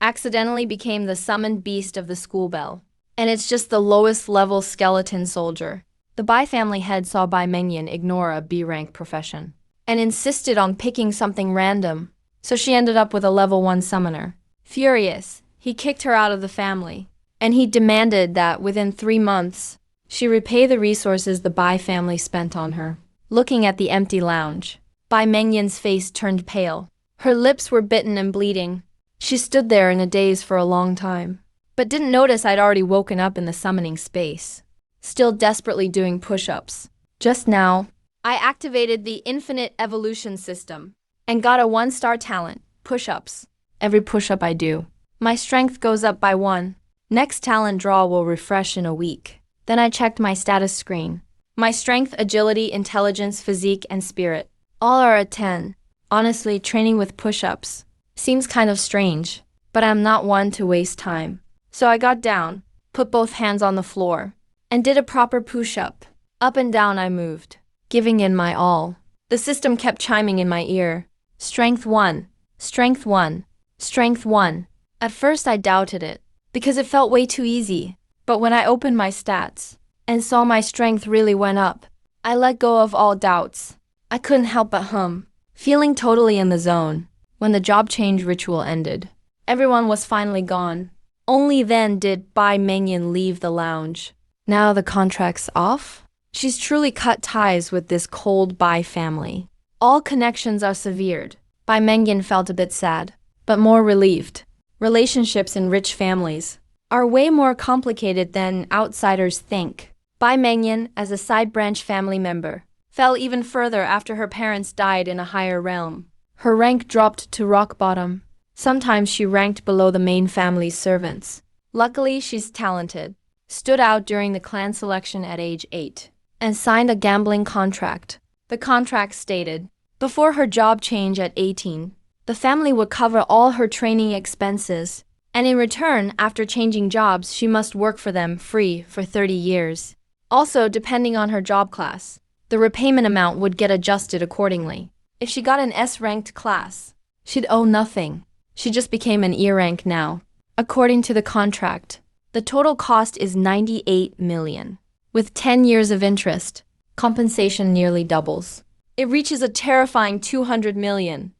accidentally became the summoned beast of the school bell. And it's just the lowest level skeleton soldier. The Bai family head saw Bai Mengyan ignore a B-rank profession and insisted on picking something random, so she ended up with a level 1 summoner. Furious, he kicked her out of the family, and he demanded that within 3 months, she repay the resources the Bai family spent on her. Looking at the empty lounge, Bai Mengyan's face turned pale. Her lips were bitten and bleeding. She stood there in a daze for a long time, but didn't notice I'd already woken up in the summoning space, still desperately doing push-ups. Just now, I activated the infinite evolution system and got a 1-star talent, push-ups. Every push-up I do, my strength goes up by 1. Next talent draw will refresh in a week. Then I checked my status screen. My strength, agility, intelligence, physique, and spirit all are at 10. Honestly, training with push-ups seems kind of strange, but I'm not one to waste time. So I got down, put both hands on the floor, and did a proper push-up. Up and down I moved, giving in my all. The system kept chiming in my ear. Strength 1, strength 1, strength 1. At first I doubted it, because it felt way too easy. But when I opened my stats and saw my strength really went up, I let go of all doubts. I couldn't help but hum, feeling totally in the zone. When the job change ritual ended, everyone was finally gone. Only then did Bai Mengyan leave the lounge. Now the contract's off? She's truly cut ties with this cold Bai family. All connections are severed. Bai Mengyan felt a bit sad, but more relieved. Relationships in rich families are way more complicated than outsiders think. Bai Mengyan, as a side branch family member, fell even further after her parents died in a higher realm. Her rank dropped to rock bottom. Sometimes she ranked below the main family's servants. Luckily, she's talented, stood out during the clan selection at age 8, and signed a gambling contract. The contract stated, before her job change at 18, the family would cover all her training expenses, and in return, after changing jobs, she must work for them free for 30 years. Also, depending on her job class, the repayment amount would get adjusted accordingly. If she got an S-ranked class, she'd owe nothing. She just became an E-rank now. According to the contract, the total cost is 98 million. With 10 years of interest, compensation nearly doubles. It reaches a terrifying 200 million.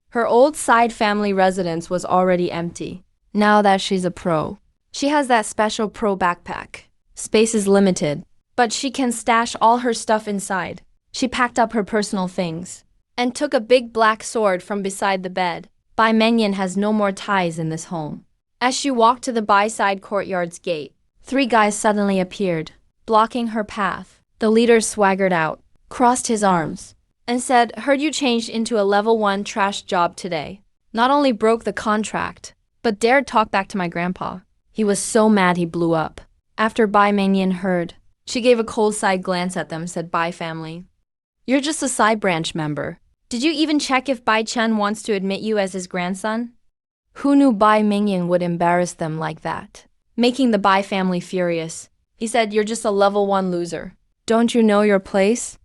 Her old side family residence was already empty. Now that she's a pro, she has that special pro backpack. Space is limited, but she can stash all her stuff inside. She packed up her personal things and took a big black sword from beside the bed. Bai Mengyan has no more ties in this home. As she walked to the Bai side courtyard's gate, 3 guys suddenly appeared, blocking her path. The leader swaggered out, crossed his arms, and said, "Heard you changed into a level 1 trash job today." Not only broke the contract, but dared talk back to my grandpa. He was so mad he blew up. After Bai Mengyan heard, she gave a cold side glance at them, said, "Bai family, you're just a side branch member. Did you even check if Bai Chen wants to admit you as his grandson?" Who knew Bai Mengyan would embarrass them like that? Making the Bai family furious, he said, "You're just a level 1 loser. Don't you know your place?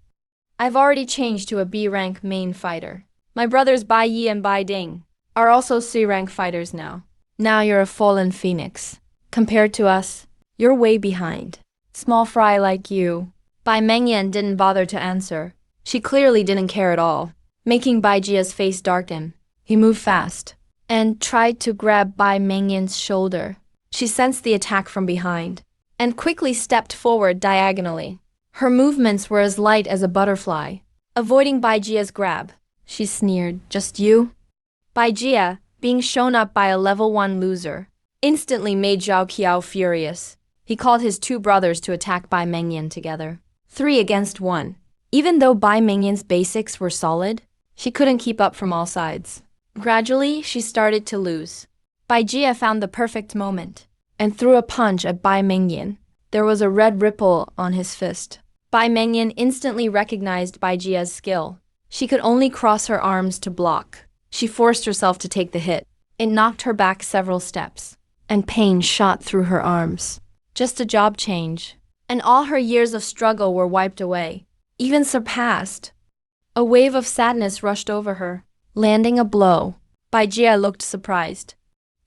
I've already changed to a B-rank main fighter. My brothers Bai Yi and Bai Ding are also C-rank fighters now. Now you're a fallen phoenix. Compared to us, you're way behind. Small fry like you." Bai Mengyan didn't bother to answer. She clearly didn't care at all, making Bai Jia's face darken. He moved fast and tried to grab Bai Mengyan's shoulder. She sensed the attack from behind and quickly stepped forward diagonally. Her movements were as light as a butterfly. Avoiding Bai Jia's grab, she sneered, "Just you?" Bai Jia, being shown up by a level 1 loser, instantly made Zhao Qiao furious. He called his 2 brothers to attack Bai Mengyan together. 3 against 1. Even though Bai Mengyan's basics were solid, she couldn't keep up from all sides. Gradually, she started to lose. Bai Jia found the perfect moment and threw a punch at Bai Mengyan. There was a red ripple on his fist. Bai Mengyan instantly recognized Bai Jia's skill. She could only cross her arms to block. She forced herself to take the hit. It knocked her back several steps, and pain shot through her arms. Just a job change, and all her years of struggle were wiped away, even surpassed. A wave of sadness rushed over her, landing a blow. Bai Jia looked surprised.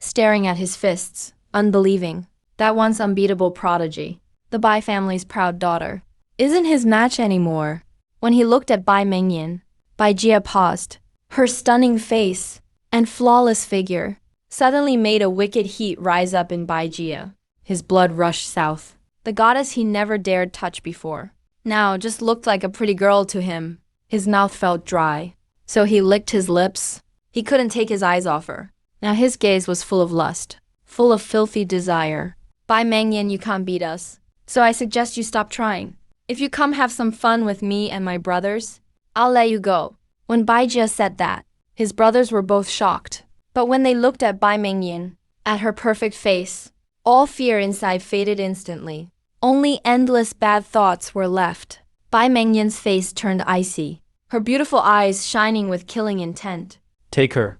staring at his fists, unbelieving. That once unbeatable prodigy, the Bai family's proud daughter, isn't his match anymore. When he looked at Bai Mengyan, Bai Jia paused. Her stunning face and flawless figure suddenly made a wicked heat rise up in Bai Jia. His blood rushed south. The goddess he never dared touch before now just looked like a pretty girl to him. His mouth felt dry, so he licked his lips. He couldn't take his eyes off her. Now his gaze was full of lust, full of filthy desire. Bai Mengyan, you can't beat us, so I suggest you stop trying. If you come have some fun with me and my brothers, I'll let you go. When Bai Jia said that, his brothers were both shocked. But when they looked at Bai Mengyan, at her perfect face, all fear inside faded instantly. Only endless bad thoughts were left. Bai Mengyan's face turned icy, her beautiful eyes shining with killing intent. Take her.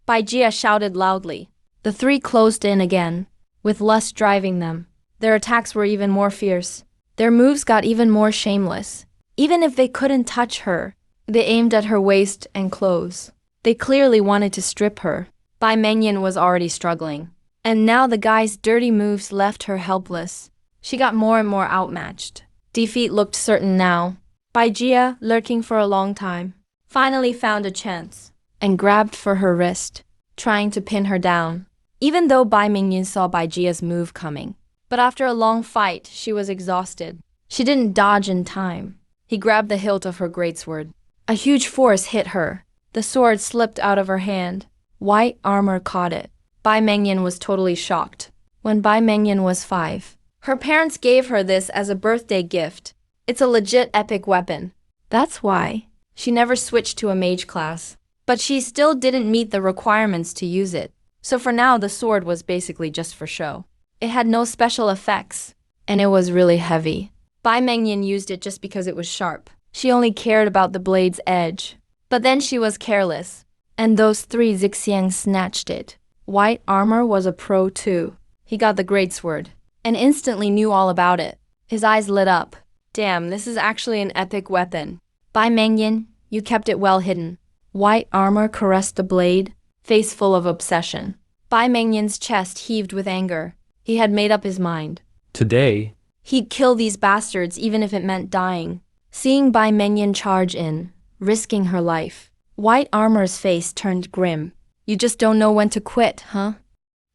Bai Jia shouted loudly. The three closed in again, with lust driving them. Their attacks were even more fierce. Their moves got even more shameless. Even if they couldn't touch her, they aimed at her waist and clothes. They clearly wanted to strip her. Bai Mengyan was already struggling, and now the guy's dirty moves left her helpless. She got more and more outmatched. Defeat looked certain now. Bai Jia, lurking for a long time, finally found a chance and grabbed for her wrist, trying to pin her down. Even though Bai Mengyan saw Bai Jia's move coming, but after a long fight, she was exhausted. She didn't dodge in time. He grabbed the hilt of her greatsword. A huge force hit her. The sword slipped out of her hand. White armor caught it. Bai Mengyan was totally shocked. When Bai Mengyan was 5, her parents gave her this as a birthday gift. It's a legit epic weapon. That's why she never switched to a mage class. But she still didn't meet the requirements to use it. So for now, the sword was basically just for show. It had no special effects, and it was really heavy. Bai Mengyan used it just because it was sharp. She only cared about the blade's edge. But then she was careless, and those 3 Zixiang snatched it. White armor was a pro too. He got the greatsword, and instantly knew all about it. His eyes lit up. Damn, this is actually an epic weapon. Bai Mengyan, you kept it well hidden. White armor caressed the blade, face full of obsession. Bai Mengyan's chest heaved with anger. He had made up his mind. Today, he'd kill these bastards even if it meant dying. Seeing Bai Mengyan charge in, risking her life, White armor's face turned grim. You just don't know when to quit, huh?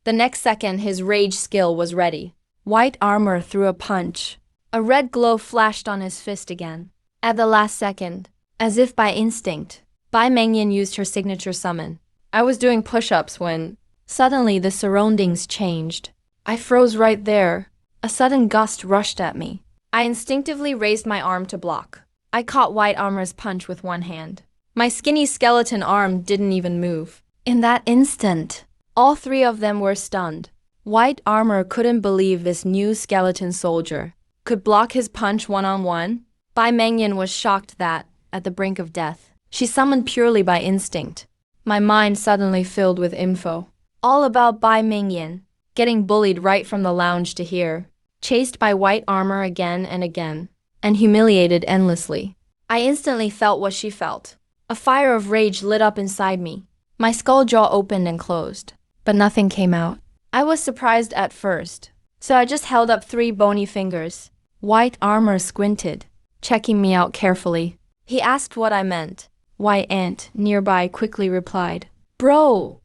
The next second, his rage skill was ready. White armor threw a punch. A red glow flashed on his fist again. At the last second, as if by instinct, Bai Mengyan used her signature summon. I was doing push-ups when suddenly the surroundings changed. I froze right there. A sudden gust rushed at me. I instinctively raised my arm to block. I caught White armor's punch with one hand. My skinny skeleton arm didn't even move. In that instant, all 3 of them were stunned. White armor couldn't believe this new skeleton soldier could block his punch one-on-one. Bai Mengyan was shocked that, at the brink of death, she summoned purely by instinct. My mind suddenly filled with info. All about Bai Mengyan, getting bullied right from the lounge to here, chased by White armor again and again, and humiliated endlessly. I instantly felt what she felt. A fire of rage lit up inside me. My skull jaw opened and closed, but nothing came out. I was surprised at first, so I just held up 3 bony fingers. White armor squinted, checking me out carefully. He asked what I meant. White ant, nearby, quickly replied, "Bro,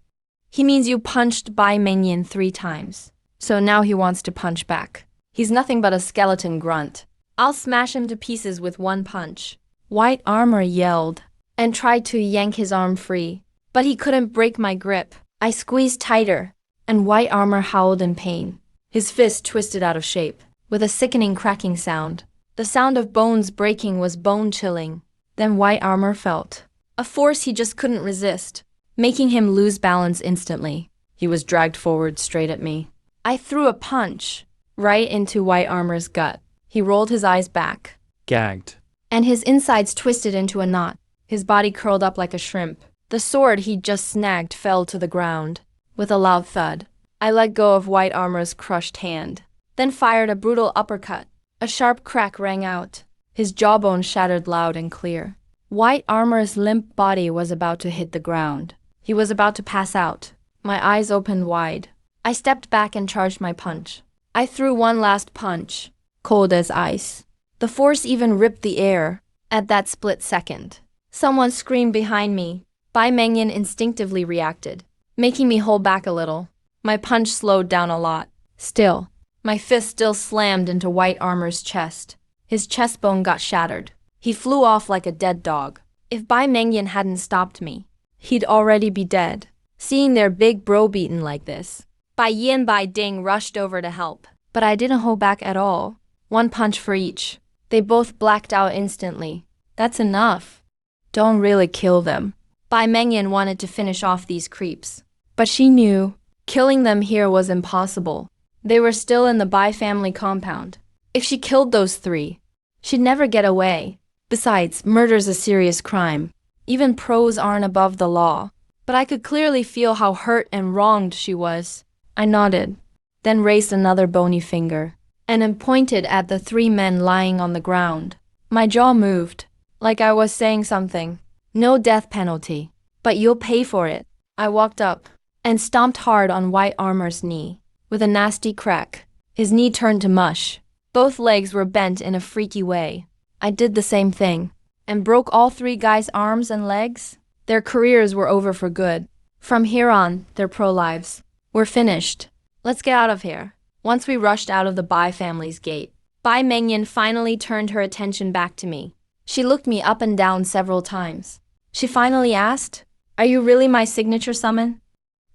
he means you punched Bai Mengyan 3 times. So now he wants to punch back. He's nothing but a skeleton grunt. I'll smash him to pieces with 1 punch." White armor yelled and tried to yank his arm free, but he couldn't break my grip. I squeezed tighter, and White armor howled in pain. His fist twisted out of shape, with a sickening cracking sound. The sound of bones breaking was bone-chilling. Then White armor felt a force he just couldn't resist, making him lose balance instantly. He was dragged forward straight at me. I threw a punch right into White armor's gut. He rolled his eyes back, gagged, and his insides twisted into a knot. His body curled up like a shrimp. The sword he'd just snagged fell to the ground. With a loud thud, I let go of White armor's crushed hand, then fired a brutal uppercut. A sharp crack rang out. His jawbone shattered loud and clear. White armor's limp body was about to hit the ground. He was about to pass out. My eyes opened wide. I stepped back and charged my punch. I threw one last punch, cold as ice. The force even ripped the air. At that split second, someone screamed behind me. Bai Mengyan instinctively reacted, making me hold back a little. My punch slowed down a lot. Still, my fist still slammed into White Armor's chest. His chest bone got shattered. He flew off like a dead dog. If Bai Mengyan hadn't stopped me, he'd already be dead. Seeing their big bro beaten like this, Bai Yi and Bai Ding rushed over to help. But I didn't hold back at all. One punch for each. They both blacked out instantly. That's enough. Don't really kill them. Bai Mengyan wanted to finish off these creeps. But she knew killing them here was impossible. They were still in the Bai family compound. If she killed those three, she'd never get away. Besides, murder's a serious crime. Even pros aren't above the law. But I could clearly feel how hurt and wronged she was. I nodded, then raised another bony finger, and then pointed at the three men lying on the ground. My jaw moved, like I was saying something. No death penalty, but you'll pay for it. I walked up and stomped hard on White Armor's knee. With a nasty crack, his knee turned to mush. Both legs were bent in a freaky way. I did the same thing, and broke all three guys' arms and legs. Their careers were over for good. From here on, their pro lives were finished. Let's get out of here. Once we rushed out of the Bai family's gate, Bai Mengyan finally turned her attention back to me. She looked me up and down several times. She finally asked, "Are you really my signature summon?"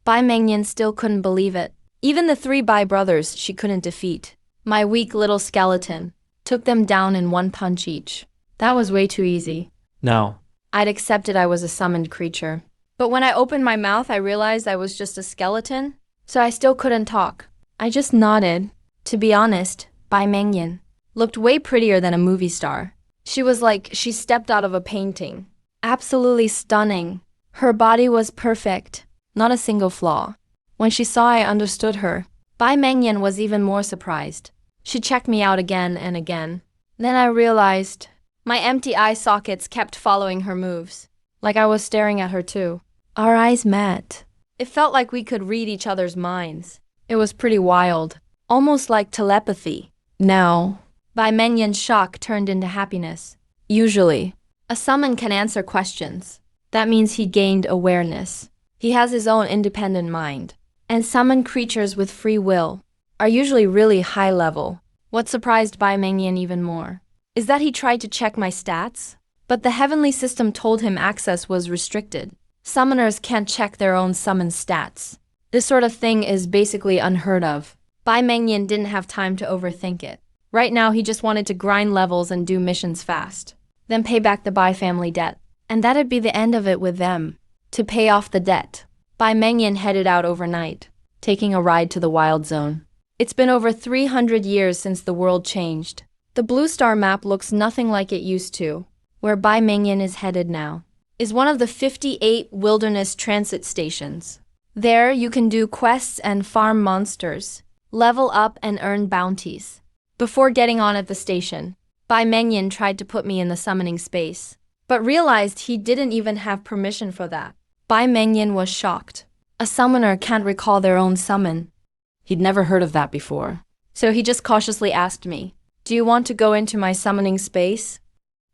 Bai Mengyan still couldn't believe it. Even the three Bai brothers she couldn't defeat. My weak little skeleton took them down in one punch each. That was way too easy. Now, I'd accepted I was a summoned creature. But when I opened my mouth, I realized I was just a skeleton, so I still couldn't talk. I just nodded. To be honest, Bai Mengyan looked way prettier than a movie star. She was like she stepped out of a painting. Absolutely stunning. Her body was perfect, not a single flaw. When she saw I understood her, Bai Mengyan was even more surprised. She checked me out again and again. Then I realized my empty eye sockets kept following her moves, like I was staring at her too. Our eyes met. It felt like we could read each other's minds. It was pretty wild, almost like telepathy. Now, Bai Mengyan's shock turned into happiness. Usually, a summon can answer questions. That means he gained awareness. He has his own independent mind. And summoned creatures with free will are usually really high level. What surprised Bai Mengyan even more is that he tried to check my stats, but the heavenly system told him access was restricted. Summoners can't check their own summon stats. This sort of thing is basically unheard of. Bai Mengyan didn't have time to overthink it. Right now he just wanted to grind levels and do missions fast, then pay back the Bai family debt. And that'd be the end of it with them. To pay off the debt, Bai Mengyan headed out overnight, taking a ride to the wild zone. It's been over 300 years since the world changed. The Blue Star map looks nothing like it used to. Where Bai Mengyan is headed now is one of the 58 wilderness transit stations. There you can do quests and farm monsters, level up and earn bounties. Before getting on at the station, Bai Mengyan tried to put me in the summoning space, but realized he didn't even have permission for that. Bai Mengyan was shocked. A summoner can't recall their own summon. He'd never heard of that before. So he just cautiously asked me, "Do you want to go into my summoning space?"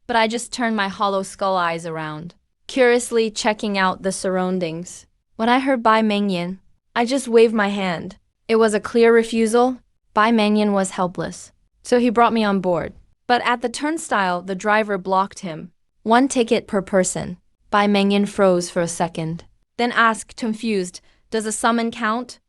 But I just turned my hollow skull eyes around, curiously checking out the surroundings. When I heard Bai Mengyan, I just waved my hand. It was a clear refusal. Bai Mengyan was helpless, so he brought me on board. But at the turnstile, the driver blocked him. 1 ticket per person. Bai Mengyan froze for a second, then asked, confused, "Does a summon count?"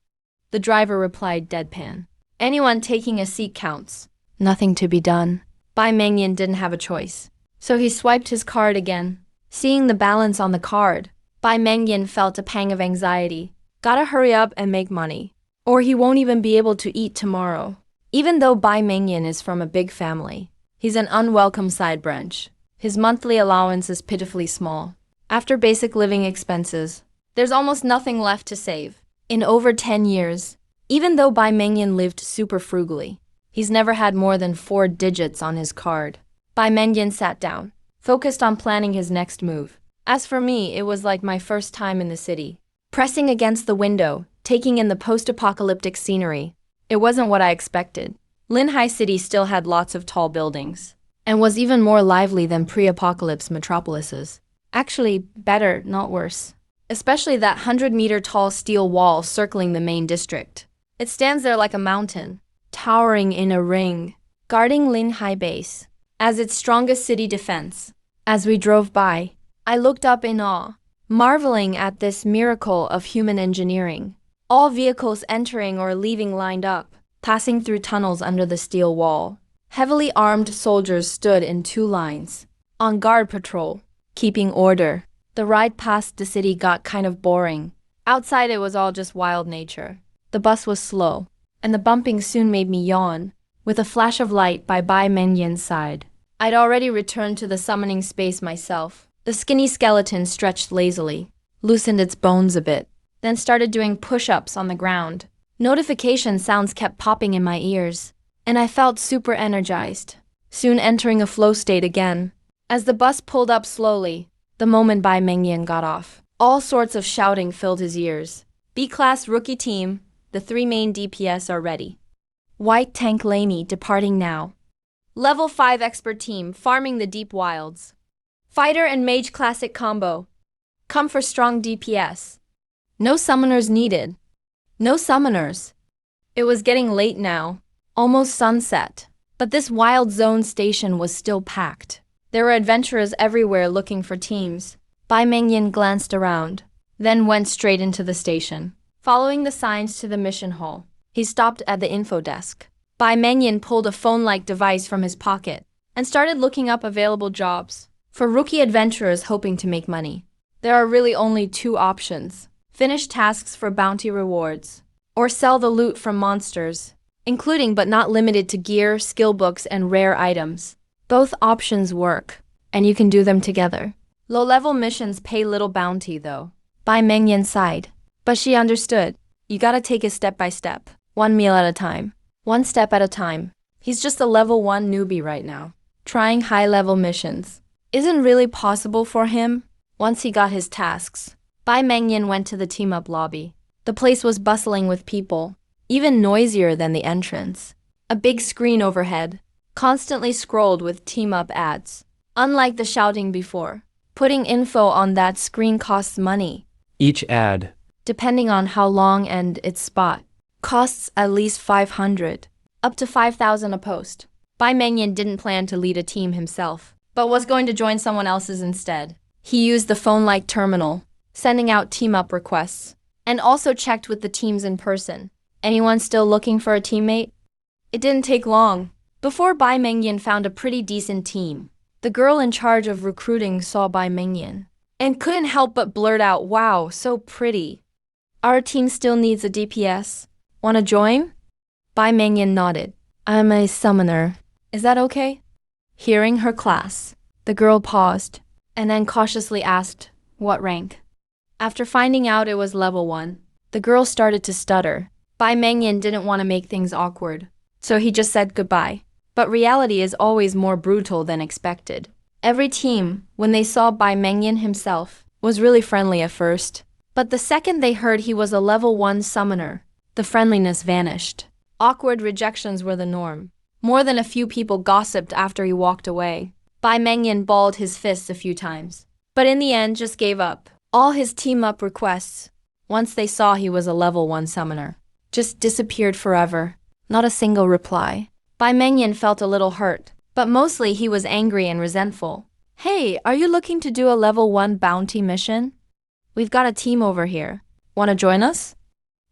The driver replied deadpan, "Anyone taking a seat counts." Nothing to be done. Bai Mengyan didn't have a choice, so he swiped his card again. Seeing the balance on the card, Bai Mengyan felt a pang of anxiety. Gotta hurry up and make money, or he won't even be able to eat tomorrow. Even though Bai Mengyan is from a big family, he's an unwelcome side branch. His monthly allowance is pitifully small. After basic living expenses, there's almost nothing left to save. In over 10 years, even though Bai Mengyan lived super frugally, he's never had more than 4 digits on his card. Bai Mengyan sat down, focused on planning his next move. As for me, it was like my first time in the city. pressing against the window, taking in the post-apocalyptic scenery. It wasn't what I expected. Linhai City still had lots of tall buildings, and was even more lively than pre-apocalypse metropolises. Actually, better, not worse. Especially that 100-meter tall steel wall circling the main district. It stands there like a mountain, towering in a ring, guarding Linhai Base as its strongest city defense. As we drove by, I looked up in awe, marveling at this miracle of human engineering. All vehicles entering or leaving lined up, passing through tunnels under the steel wall. Heavily armed soldiers stood in 2 lines, on guard patrol, keeping order. The ride past the city got kind of boring. Outside it was all just wild nature. The bus was slow, and the bumping soon made me yawn. With a flash of light by Bai Mengyan's side, I'd already returned to the summoning space myself. The skinny skeleton stretched lazily, loosened its bones a bit, then started doing push-ups on the ground. Notification sounds kept popping in my ears, and I felt super energized, soon entering a flow state again. As the bus pulled up slowly, the moment Bai Mengyan got off, all sorts of shouting filled his ears. B-class rookie team, the 3 main DPS are ready. White Tank Laney departing now. Level 5 expert team farming the deep wilds. Fighter and mage classic combo. Come for strong DPS. No summoners needed. No summoners. It was getting late now, almost sunset, but this wild zone station was still packed. There were adventurers everywhere looking for teams. Bai Mengyan glanced around, then went straight into the station. Following the signs to the mission hall, he stopped at the info desk. Bai Mengyan pulled a phone-like device from his pocket and started looking up available jobs for rookie adventurers hoping to make money. There are really only 2 options: finish tasks for bounty rewards, or sell the loot from monsters, including but not limited to gear, skill books, and rare items. Both options work, and you can do them together. Low-level missions pay little bounty though. Bai Mengyan sighed, but she understood. You gotta take it step by step, 1 meal at a time, 1 step at a time. He's just a level 1 newbie right now, trying high-level missions. Isn't really possible for him. Once he got his tasks, Bai Mengyan went to the team-up lobby. The place was bustling with people, even noisier than the entrance. A big screen overhead, constantly scrolled with team-up ads. Unlike the shouting before, putting info on that screen costs money. Each ad, Depending on how long and its spot, costs at least 500, up to 5,000 a post. Bai Mengyan didn't plan to lead a team himself, but was going to join someone else's instead. He used the phone-like terminal, sending out team-up requests, and also checked with the teams in person. Anyone still looking for a teammate? It didn't take long before Bai Mengyan found a pretty decent team. The girl in charge of recruiting saw Bai Mengyan and couldn't help but blurt out, "Wow, so pretty. Our team still needs a DPS. Wanna join?" Bai Mengyan nodded. "I'm a summoner. Is that okay?" Hearing her class, the girl paused and then cautiously asked, "What rank?" After finding out it was level 1, the girl started to stutter. Bai Mengyan didn't want to make things awkward, so he just said goodbye. But reality is always more brutal than expected. Every team, when they saw Bai Mengyan himself, was really friendly at first. But the second they heard he was a level 1 summoner, the friendliness vanished. Awkward rejections were the norm. More than a few people gossiped after he walked away. Bai Mengyan balled his fists a few times, but in the end just gave up. All his team-up requests, once they saw he was a level 1 summoner, just disappeared forever. Not a single reply. Bai Mengyan felt a little hurt, but mostly he was angry and resentful. "Hey, are you looking to do a level 1 bounty mission? We've got a team over here. Wanna join us?"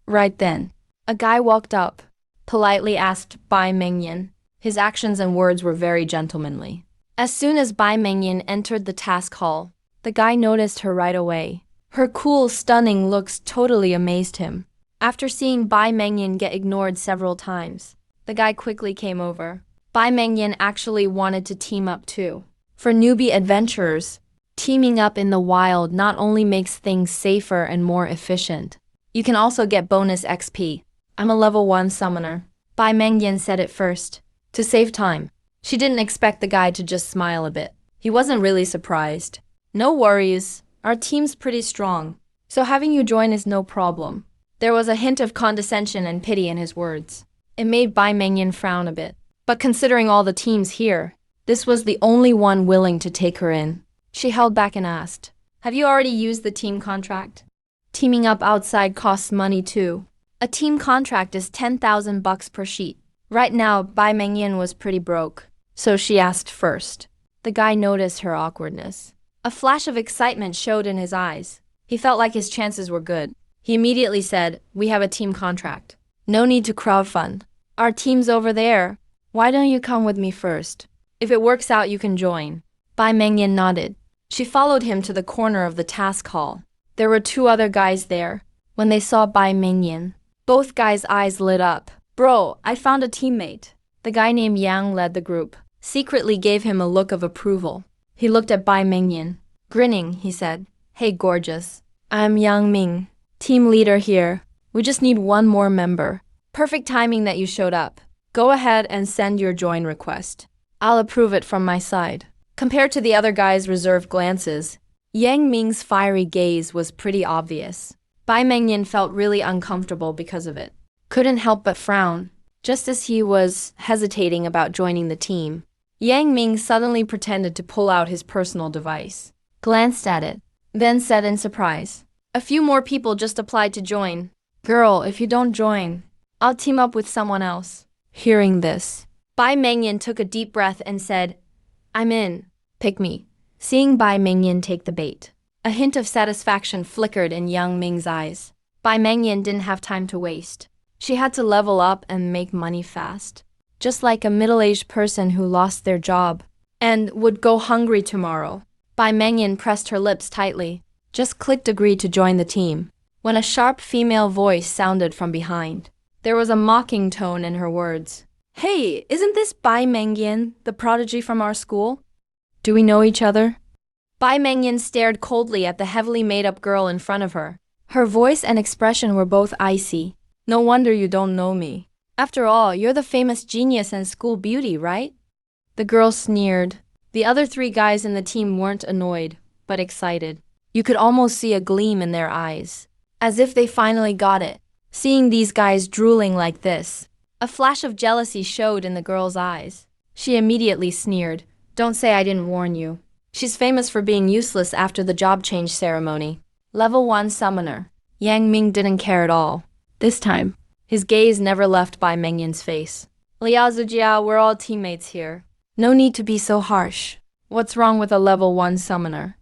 Right then, a guy walked up, politely asked Bai Mengyan. His actions and words were very gentlemanly. As soon as Bai Mengyan entered the task hall, the guy noticed her right away. Her cool, stunning looks totally amazed him. After seeing Bai Mengyan get ignored several times, the guy quickly came over. Bai Mengyan actually wanted to team up too. For newbie adventurers, teaming up in the wild not only makes things safer and more efficient, you can also get bonus XP. "I'm a level 1 summoner," Bai Mengyan said it first, to save time. She didn't expect the guy to just smile a bit. He wasn't really surprised. "No worries, our team's pretty strong. so having you join is no problem. There was a hint of condescension and pity in his words. It made Bai Mengyan frown a bit. But considering all the teams here, this was the only one willing to take her in. She held back and asked, "Have you already used the team contract?" Teaming up outside costs money too. A team contract is 10,000 bucks per sheet. Right now, Bai Mengyan was pretty broke, so she asked first. The guy noticed her awkwardness. A flash of excitement showed in his eyes. He felt like his chances were good. He immediately said, "We have a team contract. No need to crowdfund. Our team's over there. Why don't you come with me first? If it works out, you can join." Bai Mengyan nodded. She followed him to the corner of the task hall. There were two other guys there. When they saw Bai Mengyan, both guys' eyes lit up. "Bro, I found a teammate." The guy named Yang led the group. Secretly gave him a look of approval. He looked at Bai Mengyan. Grinning, he said, "Hey, gorgeous. I'm Yang Ming, team leader here. We just need one more member. Perfect timing that you showed up. Go ahead and send your join request. I'll approve it from my side." Compared to the other guy's reserved glances, Yang Ming's fiery gaze was pretty obvious. Bai Mengyan felt really uncomfortable because of it. Couldn't help but frown. Just as he was hesitating about joining the team, Yang Ming suddenly pretended to pull out his personal device, glanced at it, then said in surprise, "A few more people just applied to join. Girl, if you don't join, I'll team up with someone else." Hearing this, Bai Mengyan took a deep breath and said, "I'm in. Pick me." Seeing Bai Mengyan take the bait, a hint of satisfaction flickered in Yang Ming's eyes. Bai Mengyan didn't have time to waste. She had to level up and make money fast. Just like a middle-aged person who lost their job and would go hungry tomorrow. Bai Mengyan pressed her lips tightly, just clicked agree to join the team, when a sharp female voice sounded from behind. There was a mocking tone in her words. "Hey, isn't this Bai Mengyan, the prodigy from our school? Do we know each other?" Bai Mengyan stared coldly at the heavily made-up girl in front of her. Her voice and expression were both icy. "No wonder you don't know me. After all, you're the famous genius and school beauty, right?" The girl sneered. The other three guys in the team weren't annoyed, but excited. You could almost see a gleam in their eyes, as if they finally got it. Seeing these guys drooling like this, a flash of jealousy showed in the girl's eyes. She immediately sneered. "Don't say I didn't warn you. She's famous for being useless after the job change ceremony." Level 1 summoner. Yang Ming didn't care at all. This time, his gaze never left Bai Mengyan's face. "Liao Zijiao, we're all teammates here. No need to be so harsh. What's wrong with a level 1 summoner?"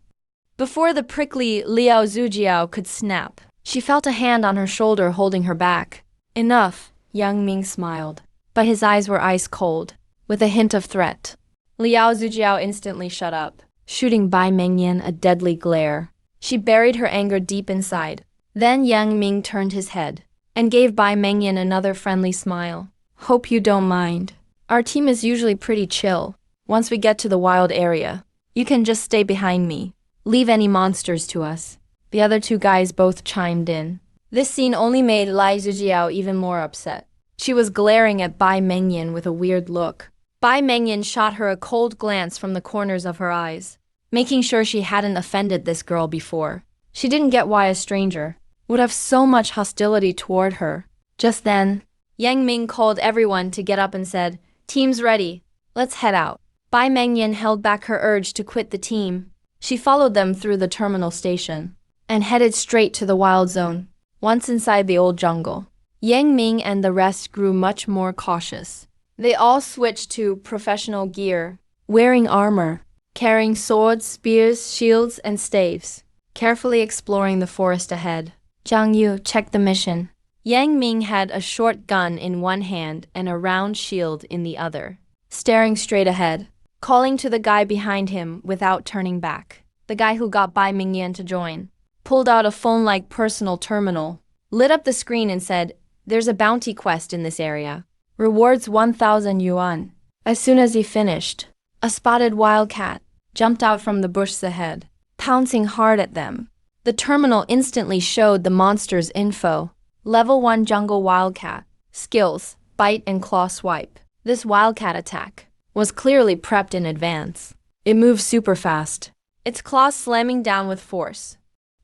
Before the prickly Liao Zijiao could snap, she felt a hand on her shoulder holding her back. "Enough," Yang Ming smiled, but his eyes were ice cold, with a hint of threat. Liao Zijiao instantly shut up, shooting Bai Mengyan a deadly glare. She buried her anger deep inside. Then Yang Ming turned his head and gave Bai Mengyan another friendly smile. "Hope you don't mind. Our team is usually pretty chill. Once we get to the wild area, you can just stay behind me. Leave any monsters to us." The other two guys both chimed in. This scene only made Lai Zijiao even more upset. She was glaring at Bai Mengyan with a weird look. Bai Mengyan shot her a cold glance from the corners of her eyes, making sure she hadn't offended this girl before. She didn't get why a stranger would have so much hostility toward her. Just then, Yang Ming called everyone to get up and said, "Team's ready. Let's head out." Bai Mengyan held back her urge to quit the team. She followed them through the terminal station and headed straight to the wild zone. Once inside the old jungle, Yang Ming and the rest grew much more cautious. They all switched to professional gear, wearing armor, carrying swords, spears, shields, and staves, carefully exploring the forest ahead. "Zhang Yu, check the mission." Yang Ming had a short gun in one hand and a round shield in the other, staring straight ahead, calling to the guy behind him without turning back. The guy who got Bai Mengyan to join pulled out a phone-like personal terminal, lit up the screen and said, "There's a bounty quest in this area. Rewards 1,000 yuan." As soon as he finished, a spotted wildcat jumped out from the bushes ahead, pouncing hard at them. The terminal instantly showed the monster's info. Level 1 jungle wildcat. Skills, bite and claw swipe. This wildcat attack was clearly prepped in advance. It moves super fast, its claws slamming down with force.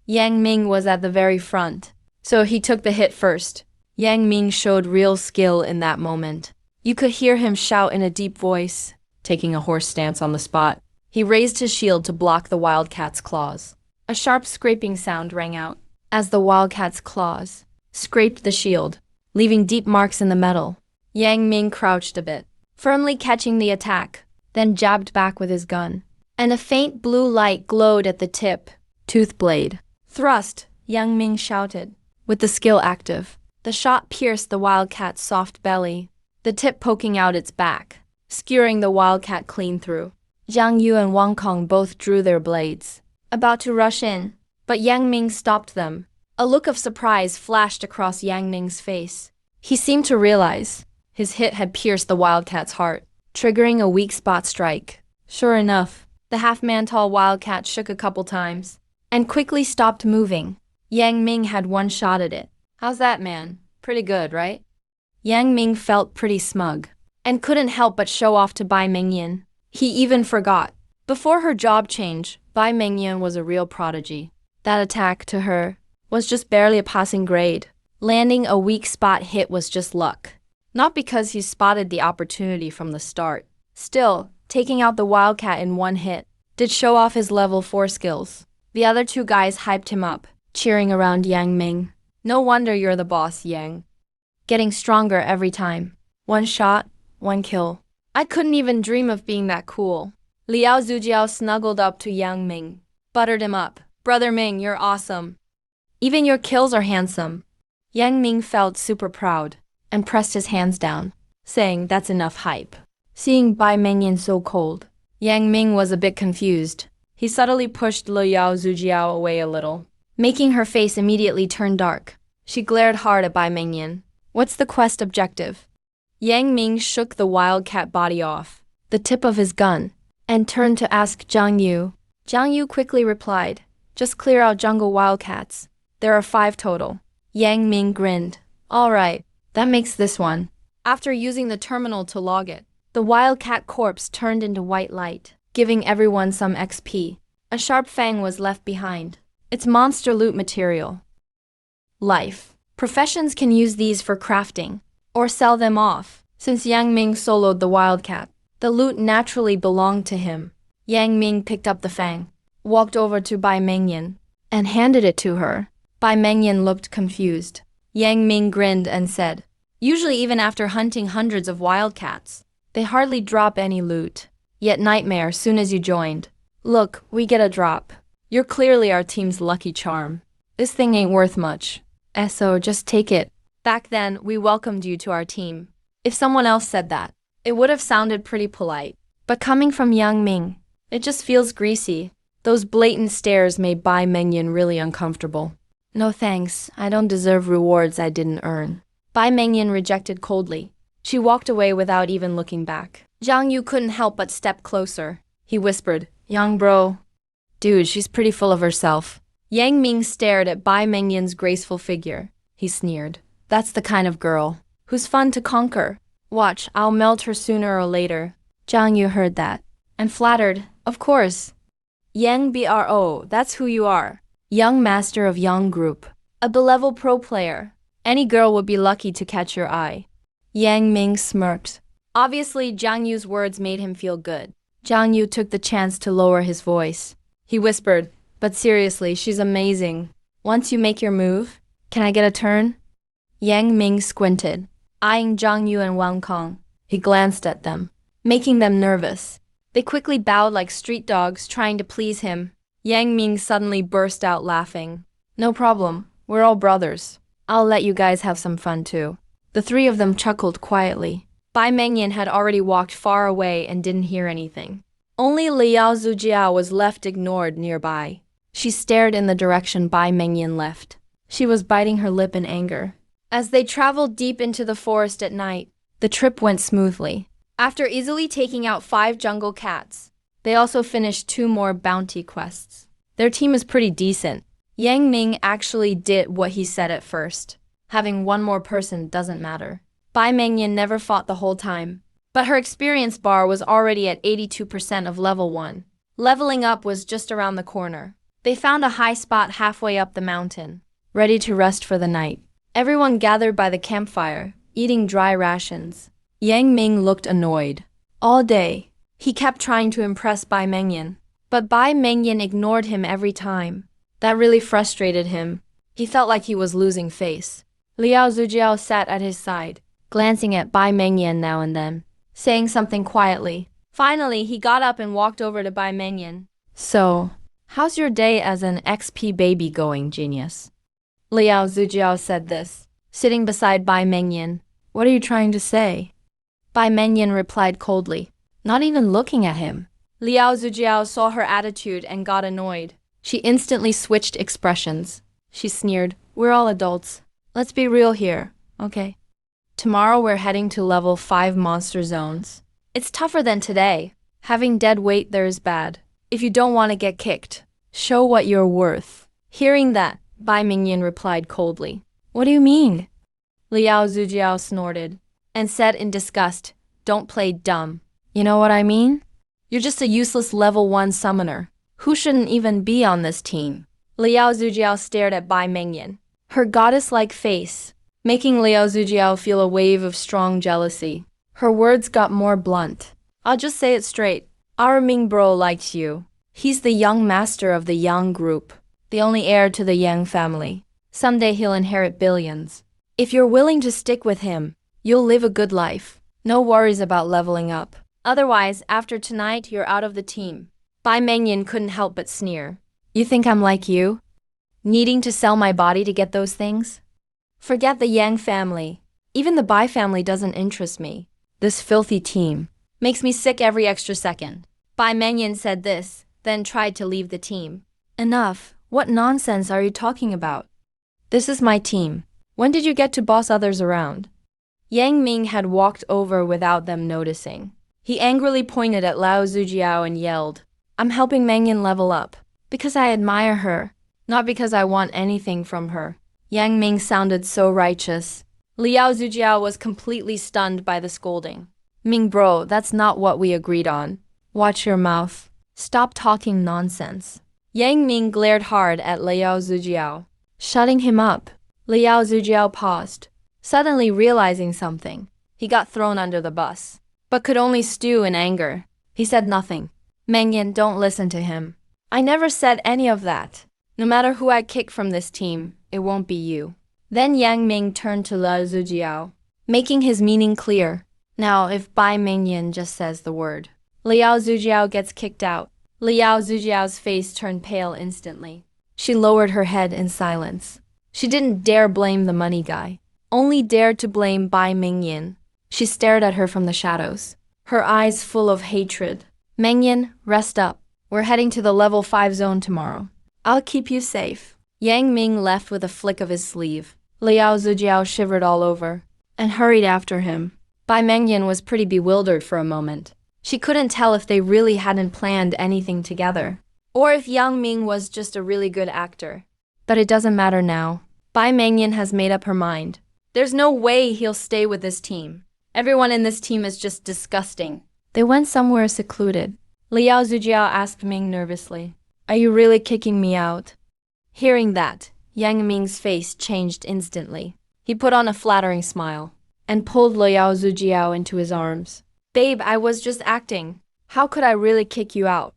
Yang Ming was at the very front, so he took the hit first. Yang Ming showed real skill in that moment. You could hear him shout in a deep voice, taking a horse stance on the spot. He raised his shield to block the wildcat's claws. A sharp scraping sound rang out as the wildcat's claws scraped the shield, leaving deep marks in the metal. Yang Ming crouched a bit, firmly catching the attack, then jabbed back with his gun. And a faint blue light glowed at the tip. Tooth blade. Thrust, Yang Ming shouted, with the skill active. The shot pierced the wildcat's soft belly, the tip poking out its back, skewering the wildcat clean through. Zhang Yu and Wang Kong both drew their blades, about to rush in, but Yang Ming stopped them. A look of surprise flashed across Yang Ming's face. He seemed to realize his hit had pierced the wildcat's heart, triggering a weak spot strike. Sure enough, the half-man-tall wildcat shook a couple times and quickly stopped moving. Yang Ming had one shot at it. How's that, man? Pretty good, right? Yang Ming felt pretty smug and couldn't help but show off to Bai Mengyan. He even forgot. Before her job change, Bai Mengyan was a real prodigy. That attack, to her, was just barely a passing grade. Landing a weak spot hit was just luck. Not because he spotted the opportunity from the start. Still, taking out the wildcat in one hit did show off his level 4 skills. The other two guys hyped him up, cheering around Yang Ming. No wonder you're the boss, Yang. Getting stronger every time. One shot, one kill. I couldn't even dream of being that cool. Liao Zujiao snuggled up to Yang Ming, buttered him up. Brother Ming, you're awesome. Even your kills are handsome. Yang Ming felt super proud and pressed his hands down, saying that's enough hype. Seeing Bai Mengyan so cold, Yang Ming was a bit confused. He subtly pushed Liao Zujiao away a little, making her face immediately turn dark. She glared hard at Bai Mengyan. What's the quest objective? Yang Ming shook the wildcat body off the tip of his gun and turned to ask Zhang Yu. Zhang Yu quickly replied, just clear out jungle wildcats. There are 5 total. Yang Ming grinned. All right, that makes this one. After using the terminal to log it, the wildcat corpse turned into white light, giving everyone some XP. A sharp fang was left behind. It's monster loot material. Life. Professions can use these for crafting, or sell them off. Since Yang Ming soloed the wildcat, the loot naturally belonged to him. Yang Ming picked up the fang, walked over to Bai Mengyan, and handed it to her. Bai Mengyan looked confused. Yang Ming grinned and said, usually even after hunting hundreds of wildcats, they hardly drop any loot. Yet nightmare soon as you joined. Look, we get a drop. You're clearly our team's lucky charm. This thing ain't worth much. So just take it. Back then, we welcomed you to our team. If someone else said that, it would have sounded pretty polite. But coming from Yang Ming, it just feels greasy. Those blatant stares made Bai Mengyan really uncomfortable. No thanks, I don't deserve rewards I didn't earn. Bai Mengyan rejected coldly. She walked away without even looking back. Zhang Yu couldn't help but step closer. He whispered, young bro. Dude, she's pretty full of herself. Yang Ming stared at Bai Mengyan's graceful figure. He sneered. That's the kind of girl who's fun to conquer. Watch, I'll melt her sooner or later. Zhang Yu heard that and flattered, of course. Yang Bro, that's who you are. Young master of Yang Group. A B-level pro player. Any girl would be lucky to catch your eye. Yang Ming smirked. Obviously, Zhang Yu's words made him feel good. Zhang Yu took the chance to lower his voice. He whispered, but seriously, she's amazing. Once you make your move, can I get a turn? Yang Ming squinted, eyeing Zhang Yu and Wang Kong. He glanced at them, making them nervous. They quickly bowed like street dogs trying to please him. Yang Ming suddenly burst out laughing. No problem, we're all brothers. I'll let you guys have some fun too. The 3 of them chuckled quietly. Bai Mengyan had already walked far away and didn't hear anything. Only Liao Zujiao was left ignored nearby. She stared in the direction Bai Mengyan left. She was biting her lip in anger. As they traveled deep into the forest at night, the trip went smoothly. After easily taking out 5 jungle cats, they also finished 2 more bounty quests. Their team is pretty decent. Yang Ming actually did what he said at first. Having 1 more person doesn't matter. Bai Mengyan never fought the whole time, but her experience bar was already at 82% of level 1. Leveling up was just around the corner. They found a high spot halfway up the mountain, ready to rest for the night. Everyone gathered by the campfire, eating dry rations. Yang Ming looked annoyed. All day, he kept trying to impress Bai Mengyan, but Bai Mengyan ignored him every time. That really frustrated him. He felt like he was losing face. Liao Zujiao sat at his side, glancing at Bai Mengyan now and then, saying something quietly. Finally, he got up and walked over to Bai Mengyan. So, how's your day as an XP baby going, genius? Liao Zujiao said this, sitting beside Bai Mengyan. What are you trying to say? Bai Mengyan replied coldly, not even looking at him. Liao Zujiao saw her attitude and got annoyed. She instantly switched expressions. She sneered, we're all adults. Let's be real here, okay? Tomorrow we're heading to level 5 monster zones. It's tougher than today. Having dead weight there is bad. If you don't want to get kicked, show what you're worth. Hearing that, Bai Mengyan replied coldly. What do you mean? Liao Zujiao snorted and said in disgust, don't play dumb. You know what I mean? You're just a useless level 1 summoner, who shouldn't even be on this team. Liao Zujiao stared at Bai Mengyan, her goddess-like face, making Liao Zujiao feel a wave of strong jealousy. Her words got more blunt. I'll just say it straight. Our Ming bro likes you. He's the young master of the Yang group, the only heir to the Yang family. Someday he'll inherit billions. If you're willing to stick with him, you'll live a good life. No worries about leveling up. Otherwise, after tonight, you're out of the team. Bai Mengyan couldn't help but sneer. You think I'm like you? Needing to sell my body to get those things? Forget the Yang family. Even the Bai family doesn't interest me. This filthy team makes me sick every extra second. Bai Mengyan said this, then tried to leave the team. Enough. What nonsense are you talking about? This is my team. When did you get to boss others around? Yang Ming had walked over without them noticing. He angrily pointed at Liao Zujiao and yelled, I'm helping Mengyan level up. Because I admire her, not because I want anything from her. Yang Ming sounded so righteous. Liao Zujiao was completely stunned by the scolding. Ming bro, that's not what we agreed on. Watch your mouth. Stop talking nonsense. Yang Ming glared hard at Liao Zujiao, shutting him up. Liao Zujiao paused, suddenly realizing something. He got thrown under the bus, but could only stew in anger. He said nothing. Mengyan, don't listen to him. I never said any of that. No matter who I kick from this team, it won't be you. Then Yang Ming turned to Liao Zujiao, making his meaning clear. Now, if Bai Mengyan just says the word, Liao Zujiao gets kicked out. Liao Zujiao's face turned pale instantly. She lowered her head in silence. She didn't dare blame the money guy, only dared to blame Bai Mengyan. She stared at her from the shadows, her eyes full of hatred. Mengyan, rest up. We're heading to the level 5 zone tomorrow. I'll keep you safe. Yang Ming left with a flick of his sleeve. Liao Zujiao shivered all over and hurried after him. Bai Mengyan was pretty bewildered for a moment. She couldn't tell if they really hadn't planned anything together, or if Yang Ming was just a really good actor. But it doesn't matter now. Bai Mengyan has made up her mind. There's no way he'll stay with this team. Everyone in this team is just disgusting. They went somewhere secluded. Liao Zujiao asked Ming nervously, Are you really kicking me out? Hearing that, Yang Ming's face changed instantly. He put on a flattering smile and pulled Liao Zujiao into his arms. Babe, I was just acting. How could I really kick you out?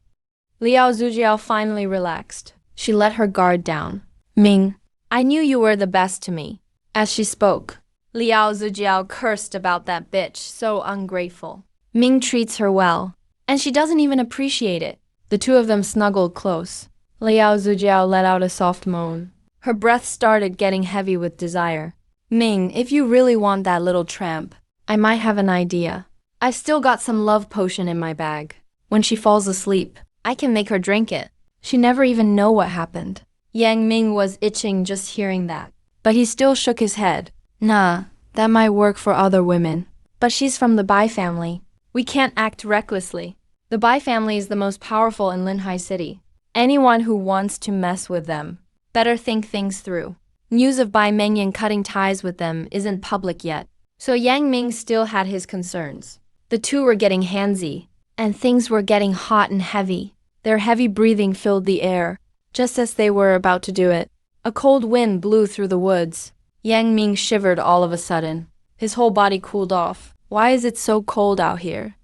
Liao Zujiao finally relaxed. She let her guard down. Ming, I knew you were the best to me. As she spoke, Liao Zujiao cursed about that bitch, so ungrateful. Ming treats her well, and she doesn't even appreciate it. The two of them snuggled close. Liao Zujiao let out a soft moan. Her breath started getting heavy with desire. Ming, if you really want that little tramp, I might have an idea. I still got some love potion in my bag. When she falls asleep, I can make her drink it. She never even know what happened. Yang Ming was itching just hearing that, but he still shook his head. Nah, that might work for other women. But she's from the Bai family. We can't act recklessly. The Bai family is the most powerful in Linhai City. Anyone who wants to mess with them better think things through. News of Bai Mengyan cutting ties with them isn't public yet, so Yang Ming still had his concerns. The two were getting handsy, and things were getting hot and heavy. Their heavy breathing filled the air. Just as they were about to do it, a cold wind blew through the woods. Yang Ming shivered all of a sudden. His whole body cooled off. Why is it so cold out here?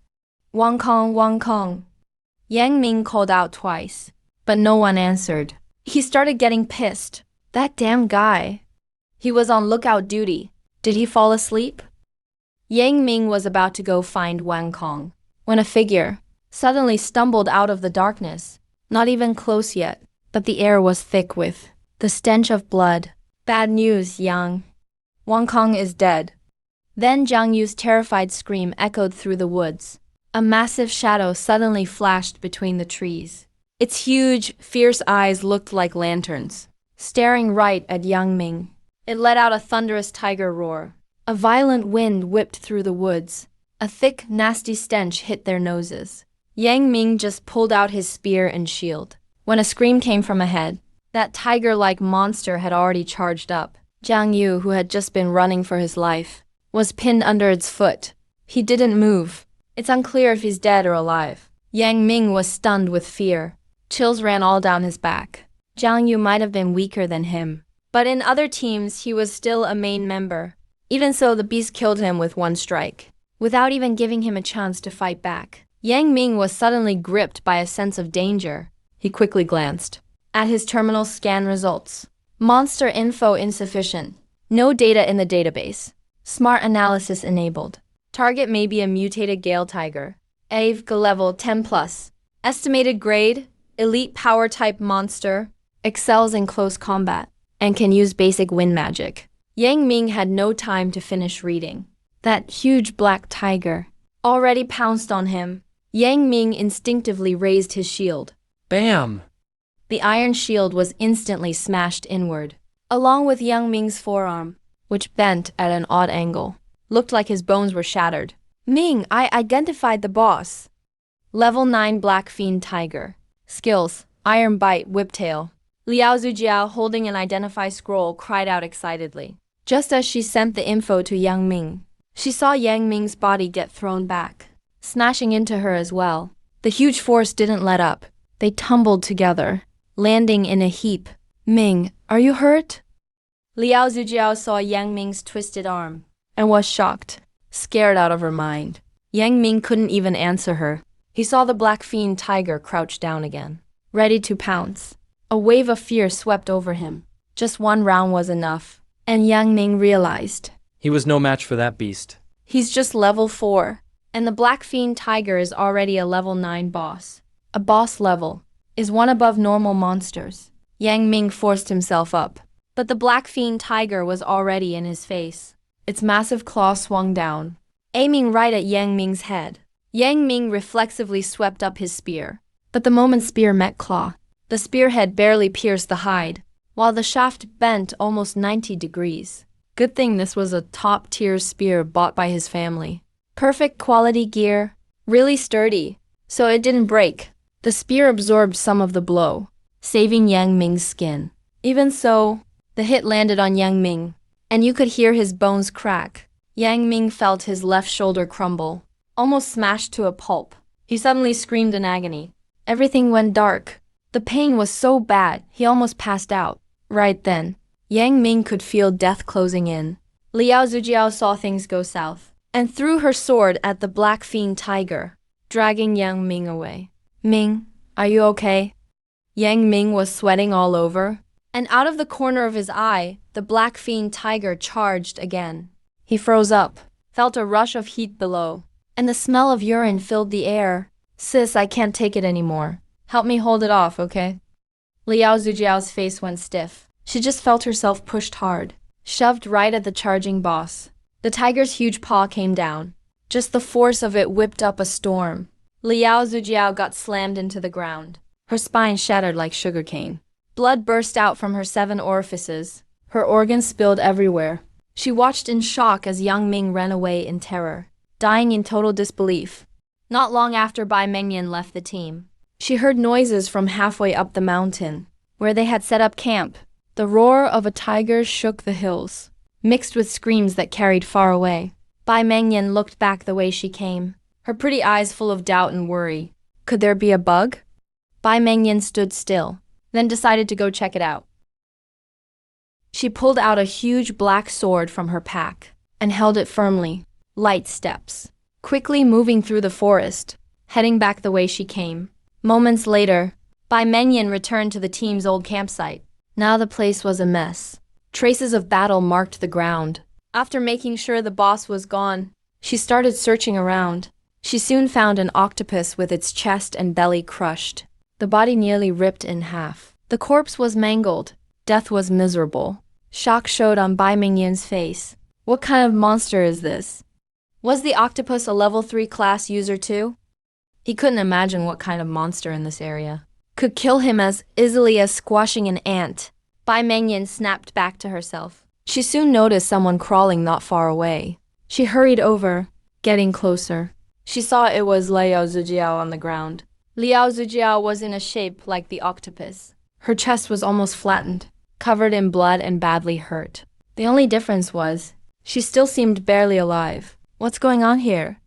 Wang Kong, Wang Kong. Yang Ming called out twice, but no one answered. He started getting pissed. That damn guy. He was on lookout duty. Did he fall asleep? Yang Ming was about to go find Wang Kong when a figure suddenly stumbled out of the darkness. Not even close yet, but the air was thick with the stench of blood. Bad news, Yang. Wang Kong is dead. Then Jiang Yu's terrified scream echoed through the woods. A massive shadow suddenly flashed between the trees. Its huge, fierce eyes looked like lanterns, staring right at Yang Ming. It let out a thunderous tiger roar. A violent wind whipped through the woods. A thick, nasty stench hit their noses. Yang Ming just pulled out his spear and shield. When a scream came from ahead, that tiger-like monster had already charged up. Jiang Yu, who had just been running for his life, was pinned under its foot. He didn't move. It's unclear if he's dead or alive. Yang Ming was stunned with fear. Chills ran all down his back. Jiang Yu might have been weaker than him, but in other teams he was still a main member. Even so, the beast killed him with one strike, without even giving him a chance to fight back. Yang Ming was suddenly gripped by a sense of danger. He quickly glanced at his terminal scan results. Monster info insufficient. No data in the database. Smart analysis enabled. Target may be a mutated Gale Tiger. AVG level 10+. Estimated grade, elite power type monster. Excels in close combat, and can use basic wind magic. Yang Ming had no time to finish reading. That huge black tiger already pounced on him. Yang Ming instinctively raised his shield. Bam! The iron shield was instantly smashed inward, along with Yang Ming's forearm, which bent at an odd angle. Looked like his bones were shattered. Ming, I identified the boss. Level 9 Black Fiend Tiger. Skills, Iron Bite, Whiptail. Liao Zujiao, holding an identify scroll, cried out excitedly. Just as she sent the info to Yang Ming, she saw Yang Ming's body get thrown back, smashing into her as well. The huge force didn't let up. They tumbled together, landing in a heap. Ming, are you hurt? Liao Zujiao saw Yang Ming's twisted arm and was shocked, scared out of her mind. Yang Ming couldn't even answer her. He saw the Black Fiend Tiger crouch down again, ready to pounce. A wave of fear swept over him. Just one round was enough, and Yang Ming realized He was no match for that beast. he's just level 4, and the Black Fiend Tiger is already a level 9 boss. A boss level is one above normal monsters. Yang Ming forced himself up, but the Black Fiend Tiger was already in his face. Its massive claw swung down, aiming right at Yang Ming's head. Yang Ming reflexively swept up his spear, but the moment spear met claw, the spearhead barely pierced the hide, while the shaft bent almost 90 degrees. Good thing this was a top-tier spear bought by his family. Perfect quality gear, really sturdy, so it didn't break. The spear absorbed some of the blow, saving Yang Ming's skin. Even so, the hit landed on Yang Ming, and you could hear his bones crack. Yang Ming felt his left shoulder crumble, almost smashed to a pulp. He suddenly screamed in agony. Everything went dark. The pain was so bad, he almost passed out. Right then, Yang Ming could feel death closing in. Liao Zujiao saw things go south, and threw her sword at the Black Fiend Tiger, dragging Yang Ming away. Ming, are you okay? Yang Ming was sweating all over, and out of the corner of his eye, the Black Fiend Tiger charged again. He froze up, felt a rush of heat below, and the smell of urine filled the air. Sis, I can't take it anymore. Help me hold it off, okay? Liao Zujiao's face went stiff. She just felt herself pushed hard, shoved right at the charging boss. The tiger's huge paw came down. Just the force of it whipped up a storm. Liao Zujiao got slammed into the ground. Her spine shattered like sugarcane. Blood burst out from her 7 orifices. Her organs spilled everywhere. She watched in shock as Yang Ming ran away in terror, dying in total disbelief. Not long after Bai Mengyan left the team, she heard noises from halfway up the mountain, where they had set up camp. The roar of a tiger shook the hills, mixed with screams that carried far away. Bai Mengyan looked back the way she came, her pretty eyes full of doubt and worry. Could there be a bug? Bai Mengyan stood still, then decided to go check it out. She pulled out a huge black sword from her pack and held it firmly. Light steps, quickly moving through the forest, heading back the way she came. Moments later, Bai Mengyan returned to the team's old campsite. Now the place was a mess. Traces of battle marked the ground. After making sure the boss was gone, she started searching around. She soon found an octopus with its chest and belly crushed, the body nearly ripped in half. The corpse was mangled. Death was miserable. Shock showed on Bai Mengyan's face. What kind of monster is this? Was the octopus a level 3 class user too? He couldn't imagine what kind of monster in this area could kill him as easily as squashing an ant. Bai Mengyan snapped back to herself. She soon noticed someone crawling not far away. She hurried over, getting closer. She saw it was Liao Zijiao on the ground. Liao Zijiao was in a shape like the octopus. Her chest was almost flattened, covered in blood and badly hurt. The only difference was, she still seemed barely alive. What's going on here?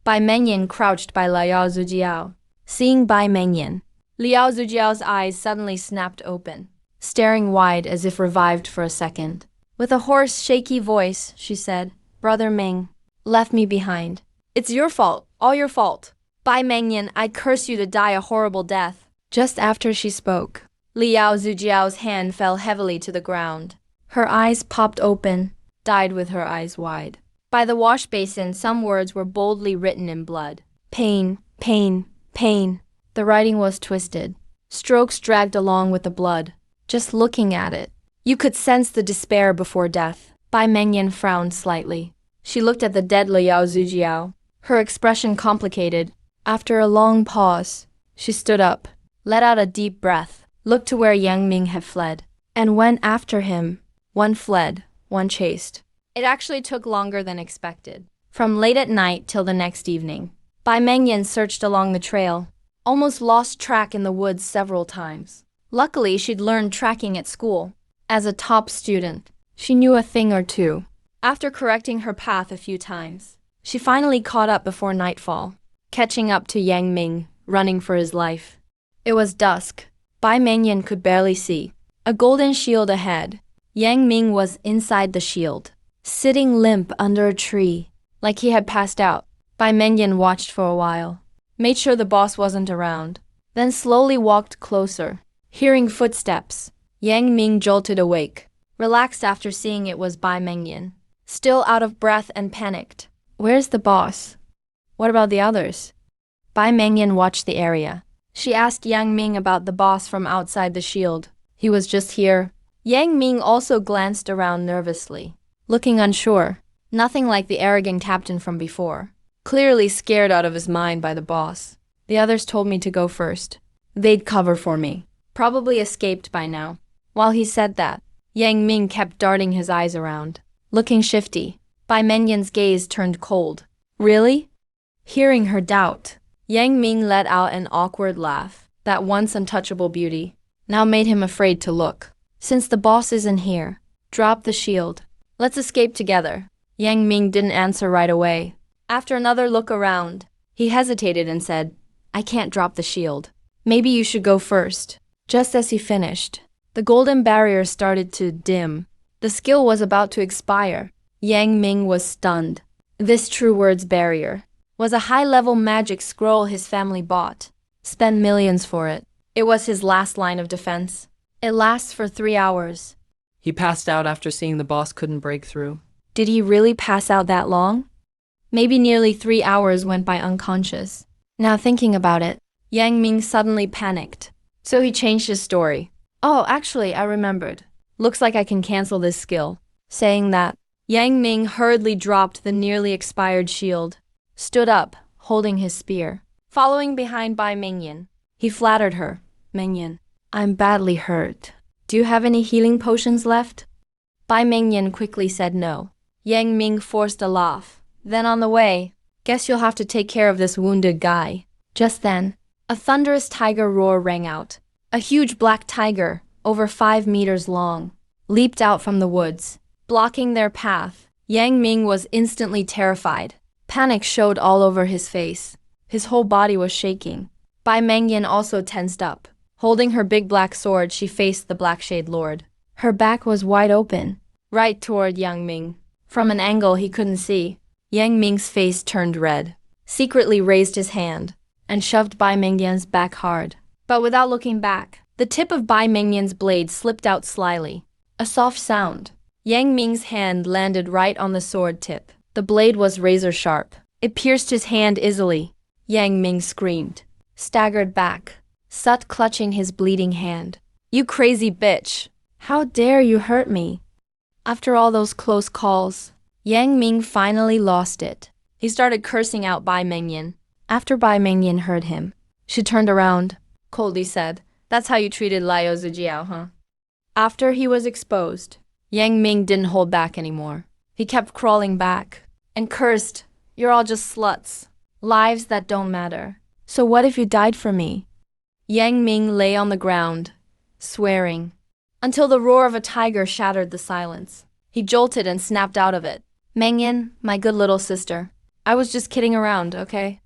Bai Mengyan crouched by Liao Zijiao. Seeing Bai Mengyan, Liao Zijiao's eyes suddenly snapped open, staring wide as if revived for a second. With a hoarse, shaky voice, she said, "Brother Ming, left me behind. It's your fault, all your fault. Bai Mengyan, I curse you to die a horrible death." Just after she spoke, Liao Zijiao's hand fell heavily to the ground. Her eyes popped open, died with her eyes wide. By the wash basin, some words were boldly written in blood. Pain, pain, pain. The writing was twisted. Strokes dragged along with the blood. Just looking at it, you could sense the despair before death. Bai Mengyan frowned slightly. She looked at the dead Liao Zijiao, her expression complicated. After a long pause, she stood up, let out a deep breath, looked to where Yang Ming had fled, and went after him. One fled, one chased. It actually took longer than expected. From late at night till the next evening, Bai Mengyan searched along the trail, almost lost track in the woods several times. Luckily, she'd learned tracking at school. As a top student, she knew a thing or two. After correcting her path a few times, she finally caught up before nightfall, catching up to Yang Ming, running for his life. It was dusk. Bai Mengyan could barely see. A golden shield ahead. Yang Ming was inside the shield, sitting limp under a tree, like he had passed out. Bai Mengyan watched for a while, made sure the boss wasn't around, then slowly walked closer. Hearing footsteps, Yang Ming jolted awake, relaxed after seeing it was Bai Mengyan, still out of breath and panicked. Where's the boss? What about the others? Bai Mengyan watched the area. She asked Yang Ming about the boss from outside the shield. He was just here. Yang Ming also glanced around nervously, looking unsure. Nothing like the arrogant captain from before. Clearly scared out of his mind by the boss. The others told me to go first. They'd cover for me. Probably escaped by now. While he said that, Yang Ming kept darting his eyes around, looking shifty. Bai Mengyan's gaze turned cold. Really? Hearing her doubt, Yang Ming let out an awkward laugh. That once untouchable beauty now made him afraid to look. Since the boss isn't here, drop the shield. Let's escape together. Yang Ming didn't answer right away. After another look around, he hesitated and said, I can't drop the shield. Maybe you should go first. Just as he finished, the golden barrier started to dim. The skill was about to expire. Yang Ming was stunned. This True Words barrier was a high-level magic scroll his family bought. Spent millions for it. It was his last line of defense. It lasts for 3 hours. He passed out after seeing the boss couldn't break through. Did he really pass out that long? Maybe nearly 3 hours went by unconscious. Now thinking about it, Yang Ming suddenly panicked. So he changed his story. Oh, actually, I remembered. Looks like I can cancel this skill. Saying that, Yang Ming hurriedly dropped the nearly expired shield, stood up, holding his spear. Following behind Bai Mengyan, he flattered her. Mengyan, I'm badly hurt. Do you have any healing potions left? Bai Mengyan quickly said no. Yang Ming forced a laugh. Then on the way, guess you'll have to take care of this wounded guy. Just then, a thunderous tiger roar rang out. A huge black tiger, over 5 meters long, leaped out from the woods, blocking their path. Yang Ming was instantly terrified. Panic showed all over his face. His whole body was shaking. Bai Mengyan also tensed up. Holding her big black sword, she faced the Blackshade Lord. Her back was wide open, right toward Yang Ming. From an angle he couldn't see, Yang Ming's face turned red, secretly raised his hand, and shoved Bai Mengyan's back hard. But without looking back, the tip of Bai Mengyan's blade slipped out slyly. A soft sound. Yang Ming's hand landed right on the sword tip. The blade was razor sharp. It pierced his hand easily. Yang Ming screamed, staggered back, Sut clutching his bleeding hand. "You crazy bitch! How dare you hurt me?" After all those close calls, Yang Ming finally lost it. He started cursing out Bai Mengyan. After Bai Mengyan heard him, she turned around, coldly said, "That's how you treated Liu Zijiao, huh?" After he was exposed, Yang Ming didn't hold back anymore. He kept crawling back and cursed, "You're all just sluts. Lives that don't matter. So what if you died for me?" Yang Ming lay on the ground, swearing, until the roar of a tiger shattered the silence. He jolted and snapped out of it. "Mengyan, my good little sister, I was just kidding around, okay?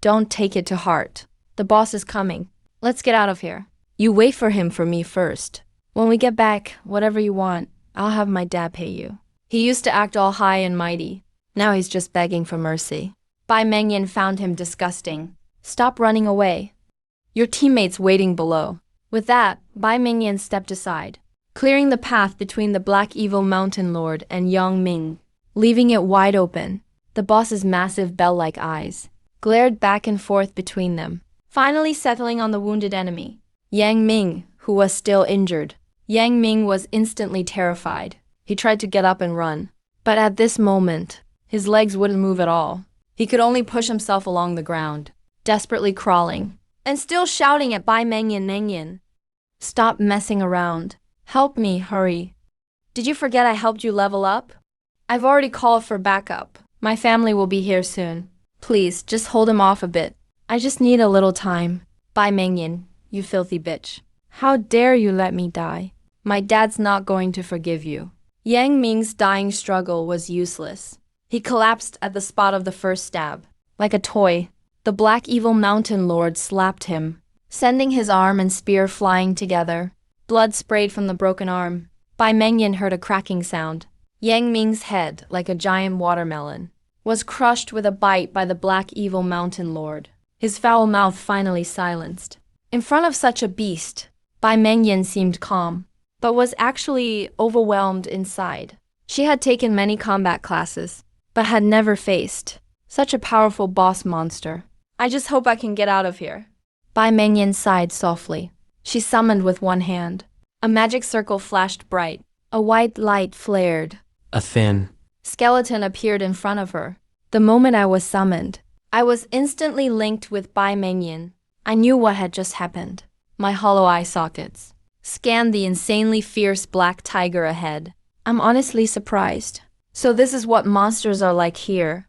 Don't take it to heart. The boss is coming. Let's get out of here. You wait for him for me first. When we get back, whatever you want, I'll have my dad pay you." He used to act all high and mighty. Now he's just begging for mercy. Bai Mengyan found him disgusting. "Stop running away. Your teammate's waiting below." With that, Bai Mengyan stepped aside, clearing the path between the Black Evil Mountain Lord and Yang Ming, leaving it wide open. The boss's massive bell-like eyes glared back and forth between them, finally settling on the wounded enemy, Yang Ming, who was still injured. Yang Ming was instantly terrified. He tried to get up and run, but at this moment, his legs wouldn't move at all. He could only push himself along the ground, desperately crawling, and still shouting at Bai Mengyan, "Stop messing around. Help me, hurry. Did you forget I helped you level up? I've already called for backup. My family will be here soon. Please, just hold him off a bit. I just need a little time. Bai Mengyan, you filthy bitch. How dare you let me die? My dad's not going to forgive you." Yang Ming's dying struggle was useless. He collapsed at the spot of the first stab. Like a toy, the Black Evil Mountain Lord slapped him, sending his arm and spear flying together. Blood sprayed from the broken arm. Bai Mengyan heard a cracking sound. Yang Ming's head, like a giant watermelon, was crushed with a bite by the Black Evil Mountain Lord, his foul mouth finally silenced. In front of such a beast, Bai Mengyan seemed calm, but was actually overwhelmed inside. She had taken many combat classes, but had never faced such a powerful boss monster. "I just hope I can get out of here." Bai Mengyan sighed softly. She summoned with one hand. A magic circle flashed bright. A white light flared. A thin skeleton appeared in front of her. The moment I was summoned, I was instantly linked with Bai Mengyan. I knew what had just happened. My hollow eye sockets scanned the insanely fierce black tiger ahead. I'm honestly surprised. So this is what monsters are like here.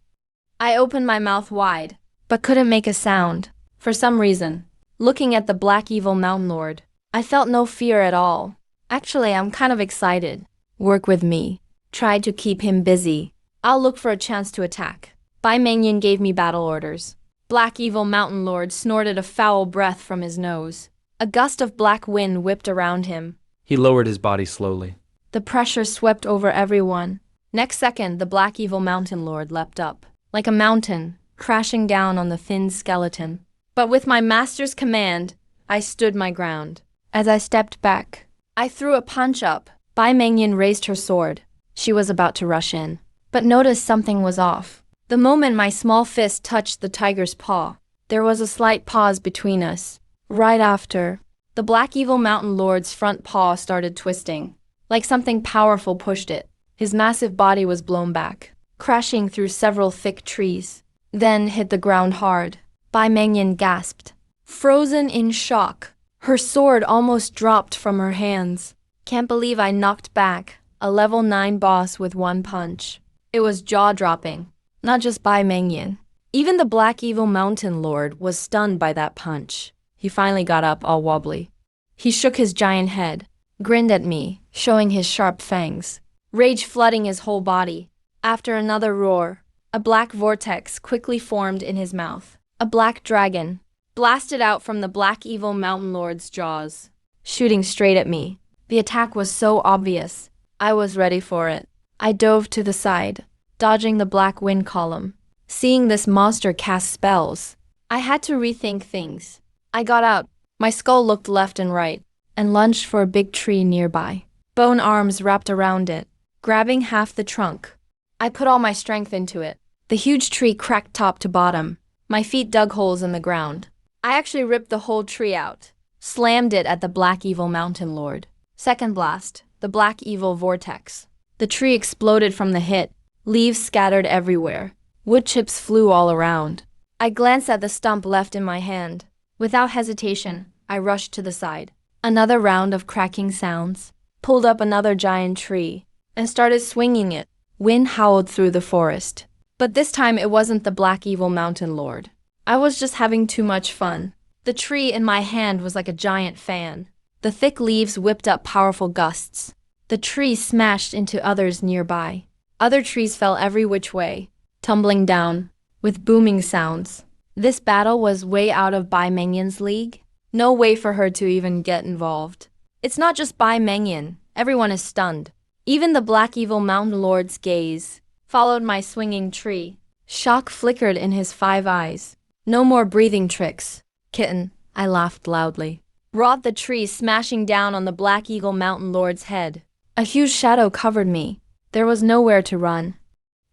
I opened my mouth wide, but couldn't make a sound. For some reason, looking at the Black Evil Mountain Lord, I felt no fear at all. Actually, I'm kind of excited. Work with me. Try to keep him busy. I'll look for a chance to attack. Bai Mengyan gave me battle orders. Black Evil Mountain Lord snorted a foul breath from his nose. A gust of black wind whipped around him. He lowered his body slowly. The pressure swept over everyone. Next second, the Black Evil Mountain Lord leapt up, like a mountain, crashing down on the thin skeleton. But with my master's command, I stood my ground. As I stepped back, I threw a punch up. Bai Mengyan raised her sword. She was about to rush in, but noticed something was off. The moment my small fist touched the tiger's paw, there was a slight pause between us. Right after, the Black Evil Mountain Lord's front paw started twisting, like something powerful pushed it. His massive body was blown back, crashing through several thick trees, then hit the ground hard. Bai Mengyan gasped, frozen in shock. Her sword almost dropped from her hands. Can't believe I knocked back a level 9 boss with one punch. It was jaw-dropping. Not just Bai Mengyan. Even the Black Evil Mountain Lord was stunned by that punch. He finally got up all wobbly. He shook his giant head, grinned at me, showing his sharp fangs, rage flooding his whole body. After another roar, a black vortex quickly formed in his mouth. A black dragon, blasted out from the black evil mountain lord's jaws, shooting straight at me. The attack was so obvious. I was ready for it. I dove to the side, dodging the black wind column. Seeing this monster cast spells, I had to rethink things. I got out. My skull looked left and right, and lunged for a big tree nearby. Bone arms wrapped around it, grabbing half the trunk. I put all my strength into it. The huge tree cracked top to bottom. My feet dug holes in the ground. I actually ripped the whole tree out, slammed it at the black evil mountain lord. Second blast, the black evil vortex. The tree exploded from the hit, leaves scattered everywhere. Wood chips flew all around. I glanced at the stump left in my hand. Without hesitation, I rushed to the side. Another round of cracking sounds, pulled up another giant tree, and started swinging it. Wind howled through the forest. But this time it wasn't the black evil mountain lord. I was just having too much fun. The tree in my hand was like a giant fan. The thick leaves whipped up powerful gusts. The tree smashed into others nearby. Other trees fell every which way, tumbling down, with booming sounds. This battle was way out of Bai Mengyan's league. No way for her to even get involved. It's not just Bai Mengyan, everyone is stunned. Even the black evil mountain lord's gaze followed my swinging tree. Shock flickered in his 5 eyes. No more breathing tricks, kitten, I laughed loudly. Brought the tree smashing down on the black eagle mountain lord's head. A huge shadow covered me. There was nowhere to run.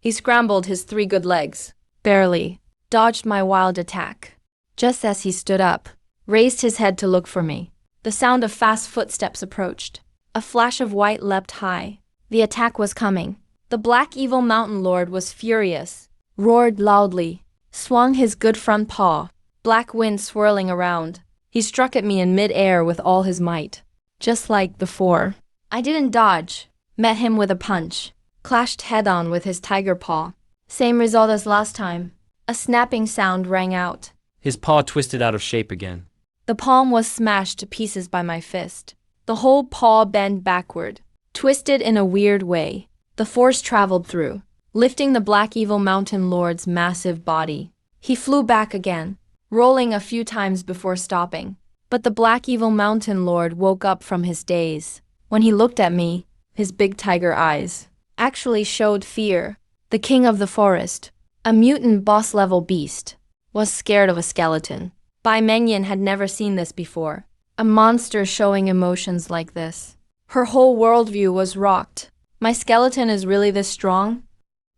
He scrambled his 3 good legs, barely, dodged my wild attack. Just as he stood up, raised his head to look for me. The sound of fast footsteps approached. A flash of white leapt high. The attack was coming. The black evil mountain lord was furious, roared loudly, swung his good front paw, black wind swirling around. He struck at me in mid-air with all his might. Just like before. I didn't dodge, met him with a punch, clashed head-on with his tiger paw. Same result as last time. A snapping sound rang out. His paw twisted out of shape again. The palm was smashed to pieces by my fist. The whole paw bent backward, twisted in a weird way. The force traveled through, lifting the black evil mountain lord's massive body. He flew back again, rolling a few times before stopping. But the black evil mountain lord woke up from his daze. When he looked at me, his big tiger eyes actually showed fear. The king of the forest, a mutant boss-level beast, was scared of a skeleton. Bai Mengyan had never seen this before. A monster showing emotions like this. Her whole worldview was rocked. My skeleton is really this strong?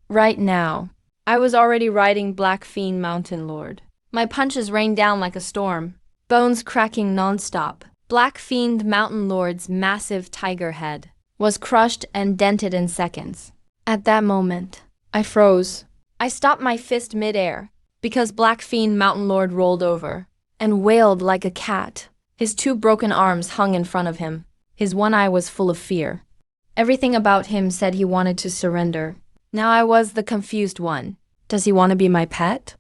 Right now, I was already riding Black Fiend Mountain Lord. My punches rained down like a storm, bones cracking non-stop. Black Fiend Mountain Lord's massive tiger head was crushed and dented in seconds. At that moment, I froze. I stopped my fist mid-air because Black Fiend Mountain Lord rolled over and wailed like a cat. His 2 broken arms hung in front of him. His one eye was full of fear. Everything about him said he wanted to surrender. Now I was the confused one. Does he want to be my pet?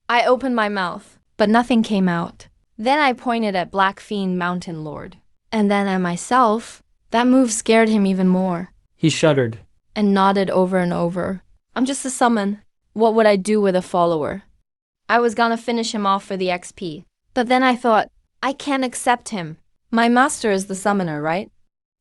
I opened my mouth, but nothing came out. Then I pointed at Black Fiend Mountain Lord. And then at myself. That move scared him even more. He shuddered And nodded over and over. I'm just a summon. What would I do with a follower? I was gonna finish him off for the XP. But then I thought, I can't accept him. My master is the summoner, right?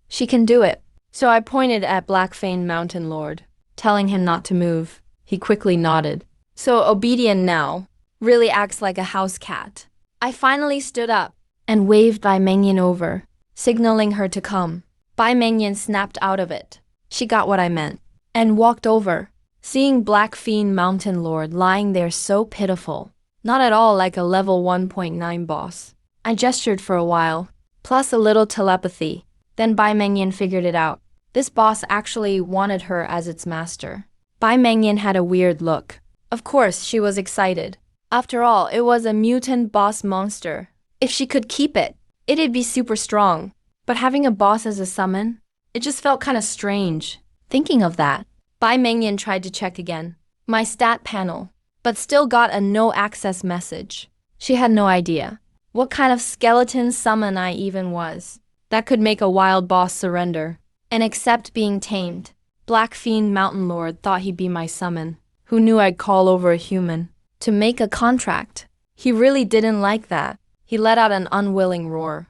She can do it. So I pointed at Black Fiend Mountain Lord, telling him not to move. He quickly nodded. So obedient now, really acts like a house cat. I finally stood up and waved Bai Mengyan over, signaling her to come. Bai Mengyan snapped out of it. She got what I meant, and walked over, seeing Black Fiend Mountain Lord lying there so pitiful, not at all like a level 1.9 boss. I gestured for a while, plus a little telepathy. Then Bai Mengyan figured it out. This boss actually wanted her as its master. Bai Mengyan had a weird look. Of course, she was excited. After all, it was a mutant boss monster. If she could keep it, it'd be super strong. But having a boss as a summon, it just felt kind of strange. Thinking of that, Bai Mengyan tried to check again. My stat panel, but still got a no-access message. She had no idea what kind of skeleton summon I even was that could make a wild boss surrender and accept being tamed. Black Fiend Mountain Lord thought he'd be my summon, who knew I'd call over a human to make a contract. He really didn't like that. He let out an unwilling roar.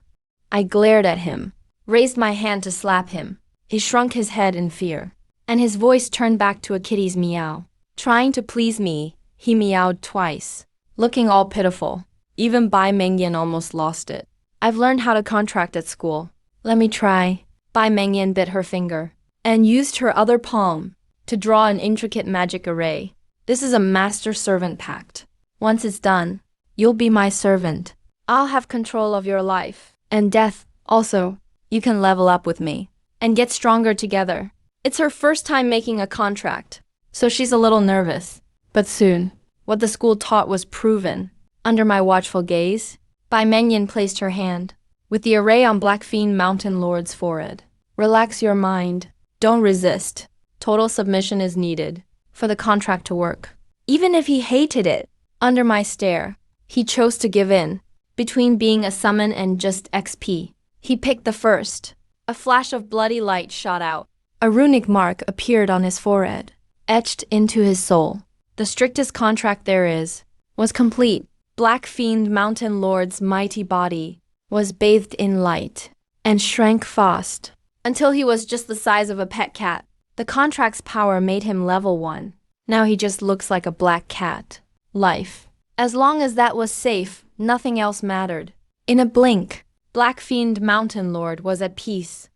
I glared at him, raised my hand to slap him. He shrunk his head in fear, and his voice turned back to a kitty's meow. Trying to please me, he meowed twice, looking all pitiful. Even Bai Mengyan almost lost it. I've learned how to contract at school. Let me try. Bai Mengyan bit her finger and used her other palm to draw an intricate magic array. This is a master-servant pact. Once it's done, you'll be my servant. I'll have control of your life and death. Also, you can level up with me and get stronger together. It's her first time making a contract, so she's a little nervous. But soon, what the school taught was proven. Under my watchful gaze, Bai Mengyan placed her hand with the array on Blackfiend Mountain Lord's forehead. Relax your mind. Don't resist. Total submission is needed for the contract to work. Even if he hated it, under my stare, he chose to give in. Between being a summon and just XP, he picked the first. A flash of bloody light shot out. A runic mark appeared on his forehead, etched into his soul. The strictest contract there is was complete. Blackfiend Mountain Lord's mighty body was bathed in light and shrank fast until he was just the size of a pet cat. The contract's power made him level 1. Now he just looks like a black cat. Life. As long as that was safe, nothing else mattered. In a blink, Blackfiend Mountain Lord was at peace.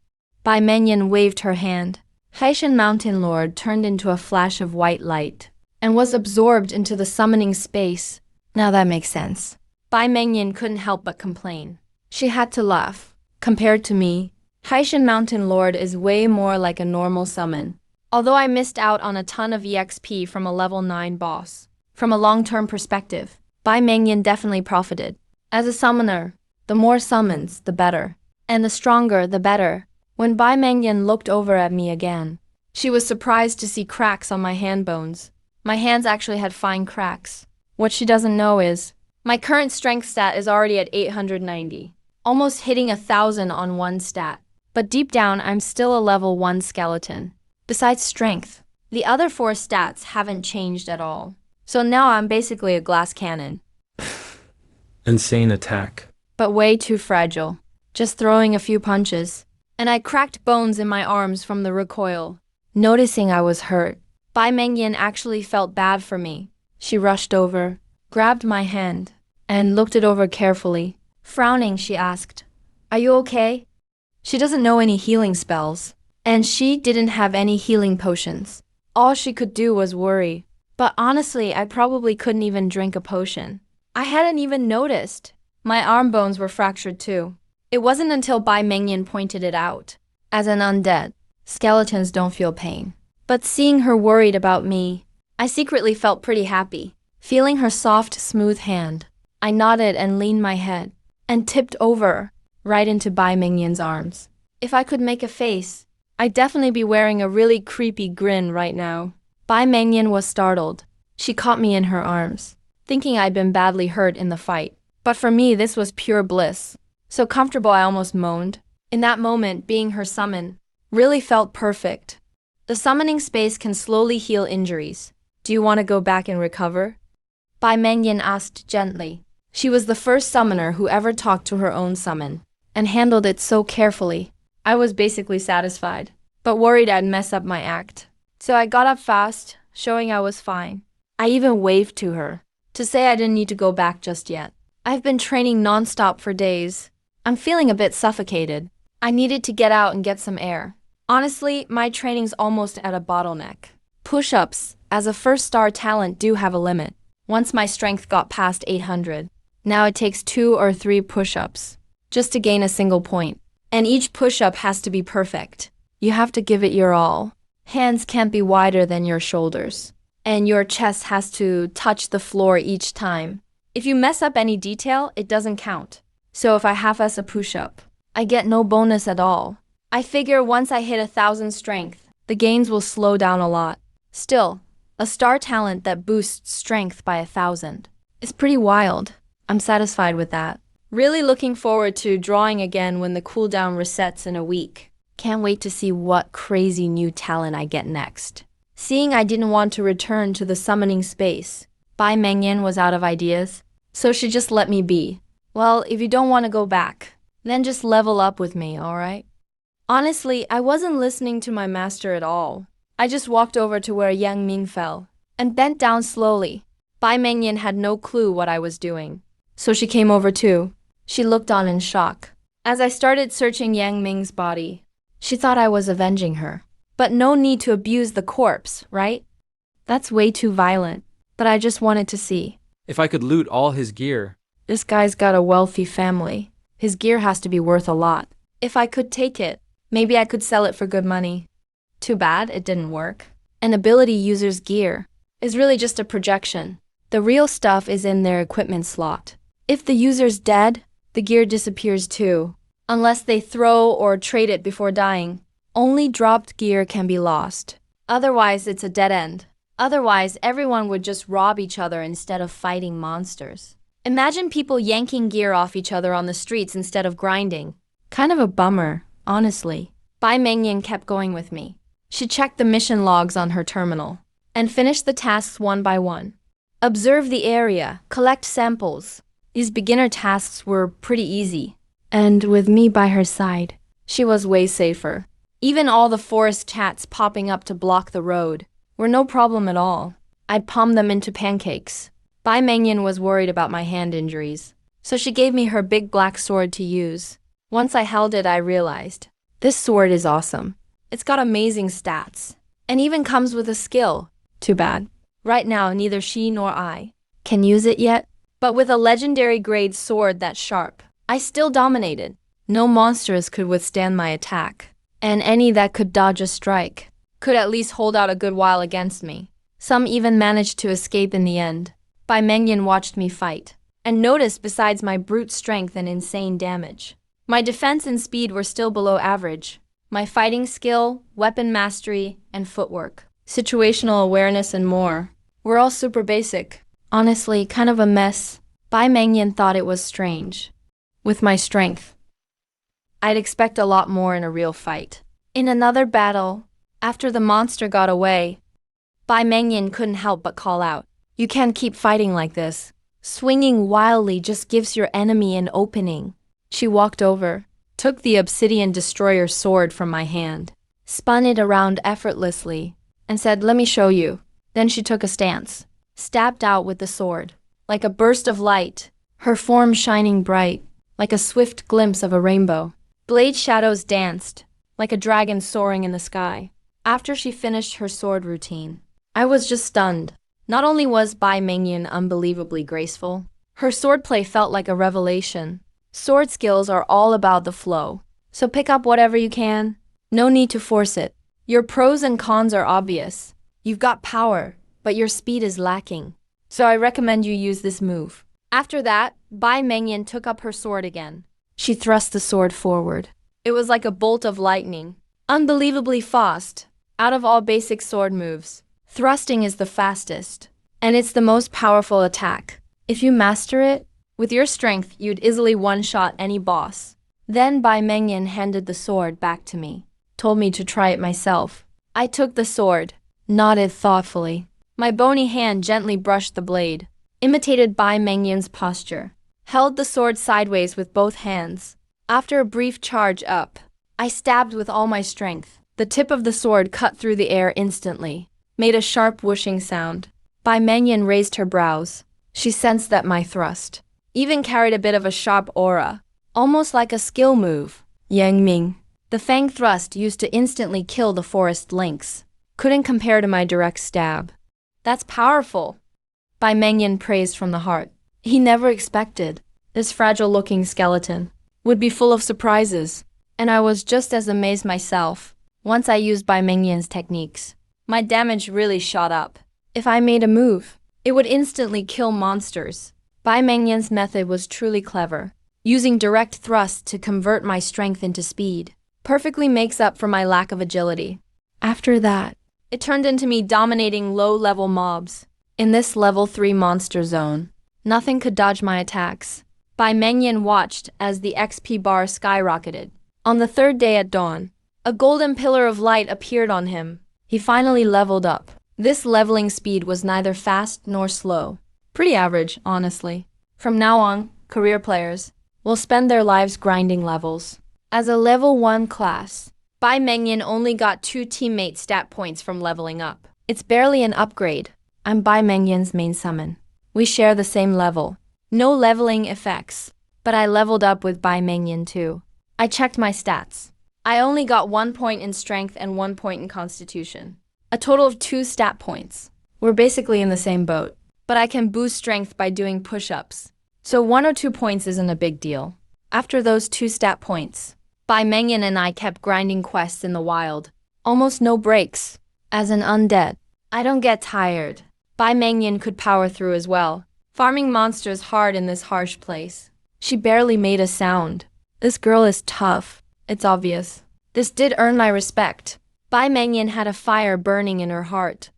Bai Mengyan waved her hand. Haishan Mountain Lord turned into a flash of white light and was absorbed into the summoning space. Now that makes sense. Bai Mengyan couldn't help but complain. She had to laugh. Compared to me, Haishan Mountain Lord is way more like a normal summon. Although I missed out on a ton of EXP from a level 9 boss, from a long-term perspective, Bai Mengyan definitely profited. As a summoner, the more summons, the better. And the stronger, the better. When Bai Mengyan looked over at me again, she was surprised to see cracks on my hand bones. My hands actually had fine cracks. What she doesn't know is, my current strength stat is already at 890, almost hitting 1,000 on one stat. But deep down, I'm still a level 1 skeleton. Besides strength, the other 4 stats haven't changed at all. So now I'm basically a glass cannon. Insane attack. But way too fragile. Just throwing a few punches, and I cracked bones in my arms from the recoil. Noticing I was hurt, Bai Mengyan actually felt bad for me. She rushed over, grabbed my hand, and looked it over carefully. Frowning, she asked, "Are you okay?" She doesn't know any healing spells, and she didn't have any healing potions. All she could do was worry. But honestly, I probably couldn't even drink a potion. I hadn't even noticed. My arm bones were fractured too. It wasn't until Bai Mengyan pointed it out. As an undead, skeletons don't feel pain. But seeing her worried about me, I secretly felt pretty happy. Feeling her soft, smooth hand, I nodded and leaned my head, and tipped over, right into Bai Mengyan's arms. If I could make a face, I'd definitely be wearing a really creepy grin right now. Bai Mengyan was startled. She caught me in her arms, thinking I'd been badly hurt in the fight. But for me, this was pure bliss. So comfortable I almost moaned. In that moment, being her summon really felt perfect. The summoning space can slowly heal injuries. Do you want to go back and recover? Bai Mengyan asked gently. She was the first summoner who ever talked to her own summon, and handled it so carefully. I was basically satisfied, but worried I'd mess up my act. So I got up fast, showing I was fine. I even waved to her, to say I didn't need to go back just yet. I've been training non-stop for days. I'm feeling a bit suffocated. I needed to get out and get some air. Honestly, my training's almost at a bottleneck. Push-ups, as a first-star talent, do have a limit. Once my strength got past 800, now it takes 2 or 3 push-ups just to gain a single point. And each push-up has to be perfect. You have to give it your all. Hands can't be wider than your shoulders. And your chest has to touch the floor each time. If you mess up any detail, it doesn't count. So if I half-ass a push-up, I get no bonus at all. I figure once I hit 1,000 strength, the gains will slow down a lot. Still, a star talent that boosts strength by 1,000 is pretty wild. I'm satisfied with that. Really looking forward to drawing again when the cooldown resets in a week. Can't wait to see what crazy new talent I get next. Seeing I didn't want to return to the summoning space, Bai Mengyan was out of ideas, So she just let me be. Well, if you don't want to go back, then just level up with me, alright? Honestly, I wasn't listening to my master at all. I just walked over to where Yang Ming fell and bent down slowly. Bai Mengyan had no clue what I was doing. So she came over too. She looked on in shock. As I started searching Yang Ming's body, she thought I was avenging her. But no need to abuse the corpse, right? That's way too violent. But I just wanted to see. If I could loot all his gear. This guy's got a wealthy family. His gear has to be worth a lot. If I could take it, maybe I could sell it for good money. Too bad it didn't work. An ability user's gear is really just a projection. The real stuff is in their equipment slot. If the user's dead, the gear disappears too. Unless they throw or trade it before dying. Only dropped gear can be lost. Otherwise, it's a dead end. Otherwise, everyone would just rob each other instead of fighting monsters. Imagine people yanking gear off each other on the streets instead of grinding. Kind of a bummer, honestly. Bai Mengyan kept going with me. She checked the mission logs on her terminal and finished the tasks one by one. Observe the area, collect samples. These beginner tasks were pretty easy. And with me by her side, she was way safer. Even all the forest chats popping up to block the road were no problem at all. I palmed them into pancakes. Bai Mengyan was worried about my hand injuries, so she gave me her big black sword to use. Once I held it, I realized, this sword is awesome. It's got amazing stats, and even comes with a skill. Too bad. Right now, neither she nor I can use it yet, but with a legendary grade sword that's sharp, I still dominated. No monsters could withstand my attack, and any that could dodge a strike could at least hold out a good while against me. Some even managed to escape in the end. Bai Mengyan watched me fight, and noticed besides my brute strength and insane damage, my defense and speed were still below average. My fighting skill, weapon mastery, and footwork, situational awareness and more, were all super basic. Honestly, kind of a mess. Bai Mengyan thought it was strange. With my strength, I'd expect a lot more in a real fight. In another battle, after the monster got away, Bai Mengyan couldn't help but call out, "You can't keep fighting like this. Swinging wildly just gives your enemy an opening." She walked over, took the obsidian destroyer sword from my hand, spun it around effortlessly, and said, "Let me show you." Then she took a stance, stabbed out with the sword, like a burst of light, her form shining bright, like a swift glimpse of a rainbow. Blade shadows danced, like a dragon soaring in the sky. After she finished her sword routine, I was just stunned. Not only was Bai Mengyan unbelievably graceful, her swordplay felt like a revelation. Sword skills are all about the flow, so pick up whatever you can. No need to force it. Your pros and cons are obvious. You've got power, but your speed is lacking. So I recommend you use this move. After that, Bai Mengyan took up her sword again. She thrust the sword forward. It was like a bolt of lightning. Unbelievably fast. Out of all basic sword moves, thrusting is the fastest, and it's the most powerful attack. If you master it, with your strength, you'd easily one-shot any boss. Then Bai Mengyan handed the sword back to me, told me to try it myself. I took the sword, nodded thoughtfully. My bony hand gently brushed the blade, imitated Bai Mengyan's posture, held the sword sideways with both hands. After a brief charge up, I stabbed with all my strength. The tip of the sword cut through the air instantly, made a sharp whooshing sound. Bai Mengyan raised her brows. She sensed that my thrust even carried a bit of a sharp aura, almost like a skill move. Yang Ming. The fang thrust used to instantly kill the forest lynx. Couldn't compare to my direct stab. That's powerful. Bai Mengyan praised from the heart. He never expected this fragile-looking skeleton would be full of surprises, and I was just as amazed myself. Once I used Bai Mengyan's techniques, my damage really shot up. If I made a move, it would instantly kill monsters. Bai Mengyan's method was truly clever, using direct thrust to convert my strength into speed. Perfectly makes up for my lack of agility. After that, it turned into me dominating low-level mobs. In this level 3 monster zone, nothing could dodge my attacks. Bai Mengyan watched as the XP bar skyrocketed. On the third day at dawn, a golden pillar of light appeared on him. He finally leveled up. This leveling speed was neither fast nor slow. Pretty average, honestly. From now on, career players will spend their lives grinding levels. As a level 1 class, Bai Mengyan only got 2 teammate stat points from leveling up. It's barely an upgrade. I'm Bai Mengyan's main summon. We share the same level. No leveling effects. But I leveled up with Bai Mengyan too. I checked my stats. I only got 1 point in strength and 1 point in constitution. A total of 2 stat points. We're basically in the same boat. But I can boost strength by doing push-ups. So 1 or 2 points isn't a big deal. After those 2 stat points, Bai Mengyan and I kept grinding quests in the wild. Almost no breaks. As an undead, I don't get tired. Bai Mengyan could power through as well, farming monsters hard in this harsh place. She barely made a sound. This girl is tough. It's obvious. This did earn my respect. Bai Mengyan had a fire burning in her heart.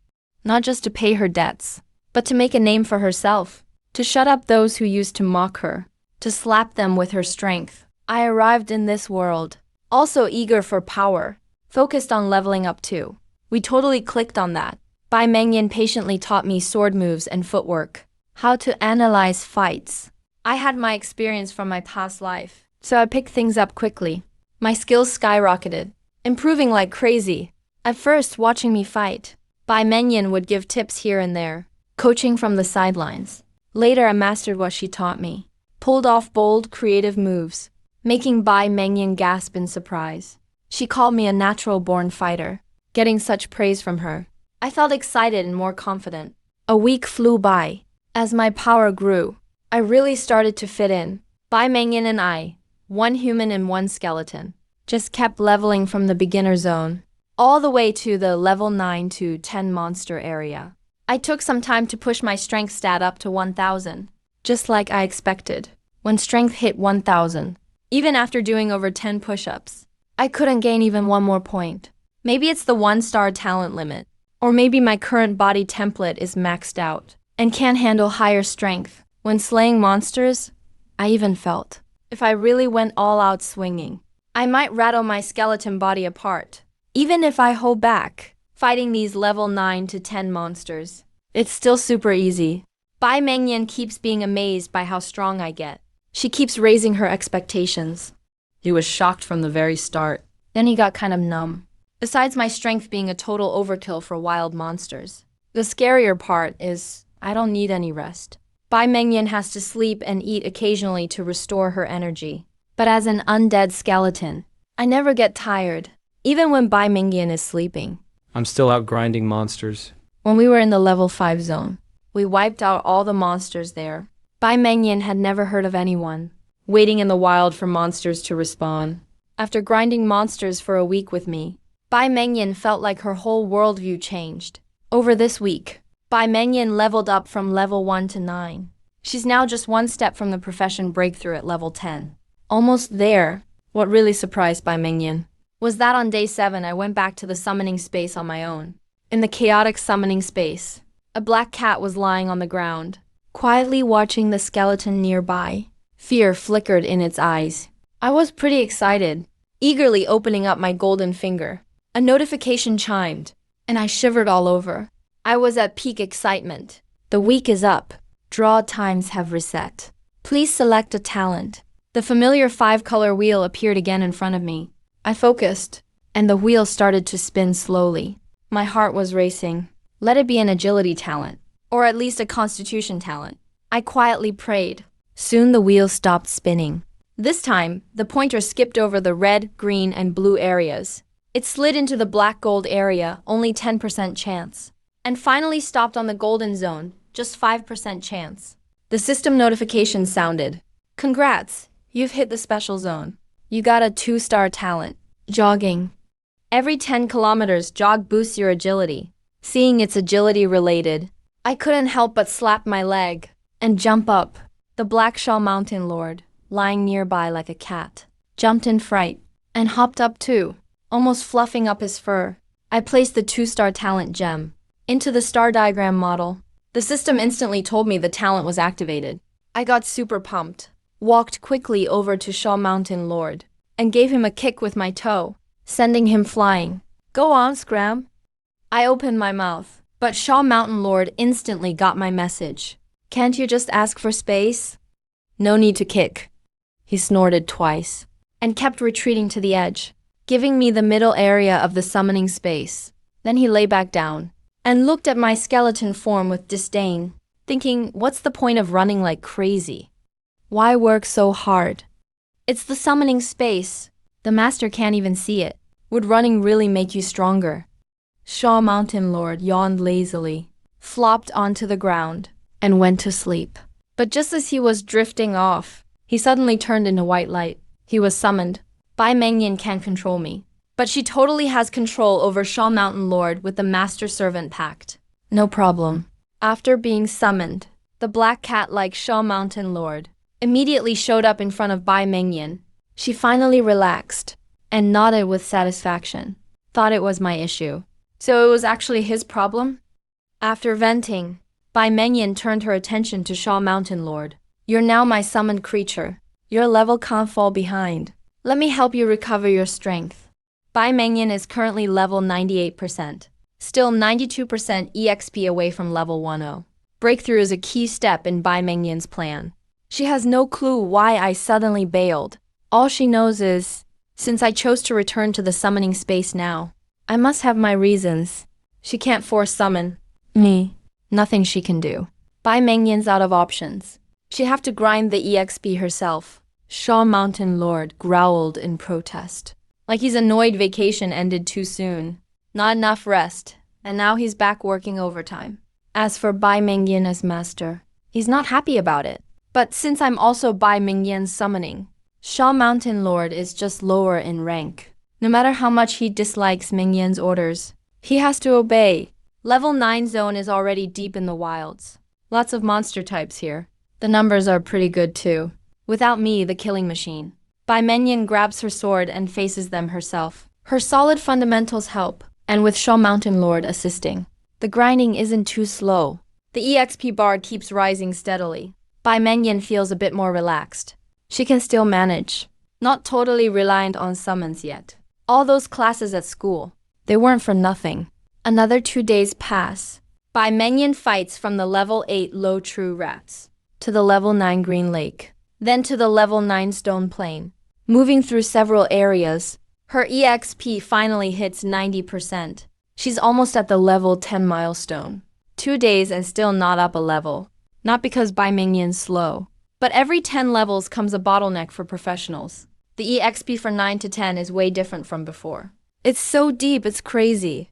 Not just to pay her debts, but to make a name for herself. To shut up those who used to mock her. To slap them with her strength. I arrived in this world, also eager for power, focused on leveling up too. We totally clicked on that. Bai Mengyan patiently taught me sword moves and footwork. How to analyze fights. I had my experience from my past life, so I picked things up quickly. My skills skyrocketed, improving like crazy. At first, watching me fight, Bai Mengyan would give tips here and there, coaching from the sidelines. Later, I mastered what she taught me. Pulled off bold, creative moves, making Bai Mengyan gasp in surprise. She called me a natural-born fighter. Getting such praise from her, I felt excited and more confident. A week flew by. As my power grew, I really started to fit in. Bai Mengyan and I, 1 human and 1 skeleton, just kept leveling from the beginner zone, all the way to the level 9 to 10 monster area. I took some time to push my strength stat up to 1000, just like I expected. When strength hit 1000, even after doing over 10 push-ups, I couldn't gain even 1 more point. Maybe it's the 1-star talent limit, or maybe my current body template is maxed out and can't handle higher strength. When slaying monsters, I even felt, if I really went all out swinging, I might rattle my skeleton body apart. Even if I hold back, fighting these level 9 to 10 monsters, it's still super easy. Bai Mengyan keeps being amazed by how strong I get. She keeps raising her expectations. He was shocked from the very start. Then he got kind of numb. Besides my strength being a total overkill for wild monsters, the scarier part is I don't need any rest. Bai Mengyan has to sleep and eat occasionally to restore her energy. But as an undead skeleton, I never get tired, even when Bai Mengyan is sleeping. I'm still out grinding monsters. When we were in the level 5 zone, we wiped out all the monsters there. Bai Mengyan had never heard of anyone waiting in the wild for monsters to respawn. After grinding monsters for a week with me, Bai Mengyan felt like her whole worldview changed. Over this week, Bai Mengyan leveled up from level 1 to 9. She's now just 1 step from the profession breakthrough at level 10. Almost there. What really surprised Bai Mengyan was that on day 7 I went back to the summoning space on my own. In the chaotic summoning space, a black cat was lying on the ground, quietly watching the skeleton nearby. Fear flickered in its eyes. I was pretty excited, eagerly opening up my golden finger. A notification chimed, and I shivered all over. I was at peak excitement. The week is up. Draw times have reset. Please select a talent. The familiar 5-color wheel appeared again in front of me. I focused, and the wheel started to spin slowly. My heart was racing. Let it be an agility talent, or at least a constitution talent. I quietly prayed. Soon the wheel stopped spinning. This time, the pointer skipped over the red, green, and blue areas. It slid into the black-gold area, only 10% chance. And finally stopped on the golden zone, just 5% chance. The system notification sounded. Congrats, you've hit the special zone. You got a 2-star talent. Jogging. Every 10 kilometers, jog boosts your agility. Seeing it's agility related, I couldn't help but slap my leg and jump up. The Black Shaw Mountain Lord, lying nearby like a cat, jumped in fright and hopped up too, almost fluffing up his fur. I placed the 2-star talent gem into the star diagram model. The system instantly told me the talent was activated. I got super pumped, walked quickly over to Shaw Mountain Lord, and gave him a kick with my toe, sending him flying. Go on, Scram. I opened my mouth, but Shaw Mountain Lord instantly got my message. Can't you just ask for space? No need to kick. He snorted twice and kept retreating to the edge, giving me the middle area of the summoning space. Then he lay back down and looked at my skeleton form with disdain, thinking, what's the point of running like crazy? Why work so hard? It's the summoning space. The master can't even see it. Would running really make you stronger? Shaw Mountain Lord yawned lazily, flopped onto the ground, and went to sleep. But just as he was drifting off, he suddenly turned into white light. He was summoned. Bai Mengyan can't control me, but she totally has control over Shaw Mountain Lord with the Master-Servant Pact. No problem. After being summoned, the black cat-like Shaw Mountain Lord immediately showed up in front of Bai Mengyan. She finally relaxed and nodded with satisfaction. Thought it was my issue. So it was actually his problem? After venting, Bai Mengyan turned her attention to Shaw Mountain Lord. You're now my summoned creature. Your level can't fall behind. Let me help you recover your strength. Bai Mengyan is currently level 98%. Still 92% EXP away from level 10. Breakthrough is a key step in Bai Mengyan's plan. She has no clue why I suddenly bailed. All she knows is, since I chose to return to the summoning space now, I must have my reasons. She can't force summon me. Nothing she can do. Bai Mengyan's out of options. She'd have to grind the EXP herself. Shaw Mountain Lord growled in protest. Like he's annoyed vacation ended too soon. Not enough rest, and now he's back working overtime. As for Bai Mengyan as master, he's not happy about it. But since I'm also Bai Mengyan's summoning, Shaw Mountain Lord is just lower in rank. No matter how much he dislikes Mengyan's orders, he has to obey. Level 9 zone is already deep in the wilds. Lots of monster types here. The numbers are pretty good too. Without me, the killing machine. Bai Mengyan grabs her sword and faces them herself. Her solid fundamentals help, and with Shaw Mountain Lord assisting, the grinding isn't too slow. The EXP bar keeps rising steadily. Bai Mengyan feels a bit more relaxed. She can still manage. Not totally reliant on summons yet. All those classes at school, they weren't for nothing. Another 2 days pass. Bai Mengyan fights from the level 8 low true rats to the level 9 green lake, then to the level 9 stone plain. Moving through several areas, her EXP finally hits 90%. She's almost at the level 10 milestone. 2 days and still not up a level. Not because Bai Mengyan's slow, but every 10 levels comes a bottleneck for professionals. The EXP for 9 to 10 is way different from before. It's so deep, it's crazy.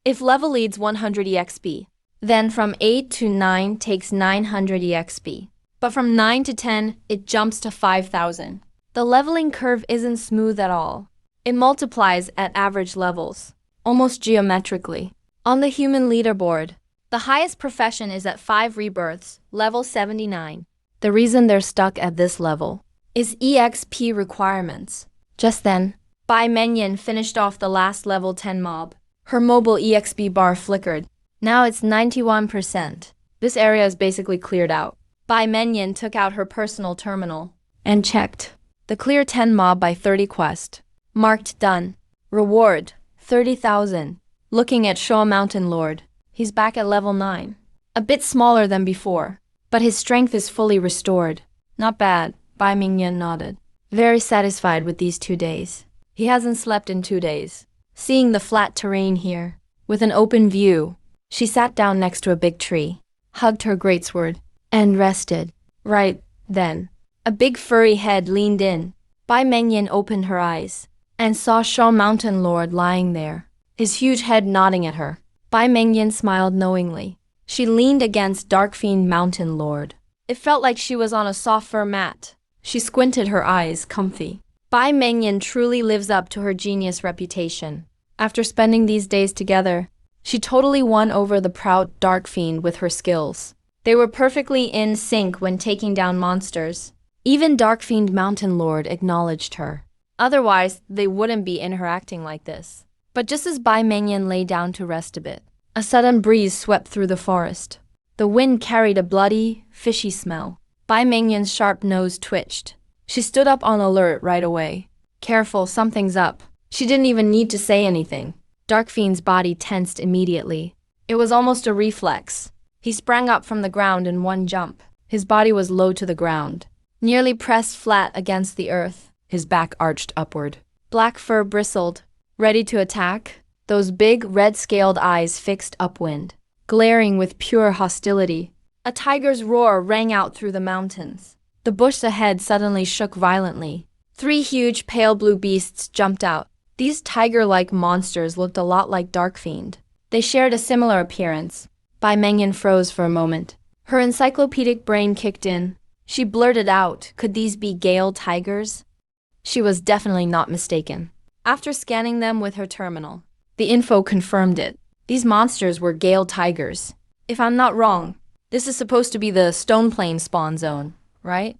If level leads 100 EXP, then from 8 to 9 takes 900 EXP. But from 9 to 10, it jumps to 5,000. The leveling curve isn't smooth at all. It multiplies at average levels, almost geometrically. On the human leaderboard, the highest profession is at 5 rebirths, level 79. The reason they're stuck at this level is EXP requirements. Just then, Bai Mengyan finished off the last level 10 mob. Her mobile EXP bar flickered. Now it's 91%. This area is basically cleared out. Bai Mengyan took out her personal terminal and checked. The clear 10 mob by 30 quest. Marked done. Reward, 30,000. Looking at Shaw Mountain Lord, he's back at level 9. A bit smaller than before, but his strength is fully restored. Not bad, Bai Mengyan nodded. Very satisfied with these 2 days. He hasn't slept in 2 days. Seeing the flat terrain here, with an open view, she sat down next to a big tree, hugged her greatsword, and rested. Right then, a big furry head leaned in. Bai Mengyan opened her eyes and saw Shaw Mountain Lord lying there, his huge head nodding at her. Bai Mengyan smiled knowingly. She leaned against Darkfiend Mountain Lord. It felt like she was on a soft fur mat. She squinted her eyes, comfy. Bai Mengyan truly lives up to her genius reputation. After spending these days together, she totally won over the proud Darkfiend with her skills. They were perfectly in sync when taking down monsters. Even Darkfiend Mountain Lord acknowledged her. Otherwise, they wouldn't be interacting like this. But just as Bai Mengyan lay down to rest a bit, a sudden breeze swept through the forest. The wind carried a bloody, fishy smell. Bai Mengyan's sharp nose twitched. She stood up on alert right away. Careful, something's up. She didn't even need to say anything. Darkfiend's body tensed immediately. It was almost a reflex. He sprang up from the ground in one jump. His body was low to the ground. nearly pressed flat against the earth. his back arched upward. Black fur bristled, ready to attack, those big red-scaled eyes fixed upwind, glaring with pure hostility. A tiger's roar rang out through the mountains. The bush ahead suddenly shook violently. 3 huge pale blue beasts jumped out. These tiger-like monsters looked a lot like Darkfiend. They shared a similar appearance. Bai Mengyan froze for a moment. Her encyclopedic brain kicked in. She blurted out, could these be Gale tigers? She was definitely not mistaken. After scanning them with her terminal, the info confirmed it. These monsters were Gale tigers. If I'm not wrong, this is supposed to be the Stone Plain spawn zone, right?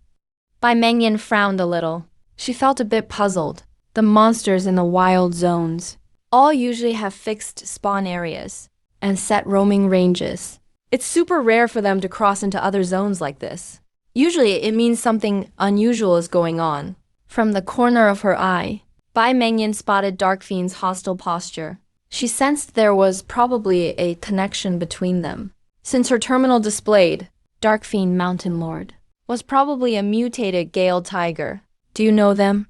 Bai Mengyan frowned a little. She felt a bit puzzled. The monsters in the wild zones all usually have fixed spawn areas and set roaming ranges. It's super rare for them to cross into other zones like this. Usually it means something unusual is going on. From the corner of her eye, Bai Mengyan spotted Darkfiend's hostile posture. She sensed there was probably a connection between them. Since her terminal displayed, Darkfiend Mountain Lord was probably a mutated Gale tiger. Do you know them?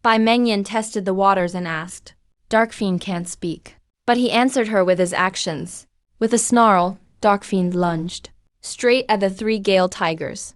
Bai Mengyan tested the waters and asked. Darkfiend can't speak, but he answered her with his actions. With a snarl, Darkfiend lunged straight at the 3 Gale tigers.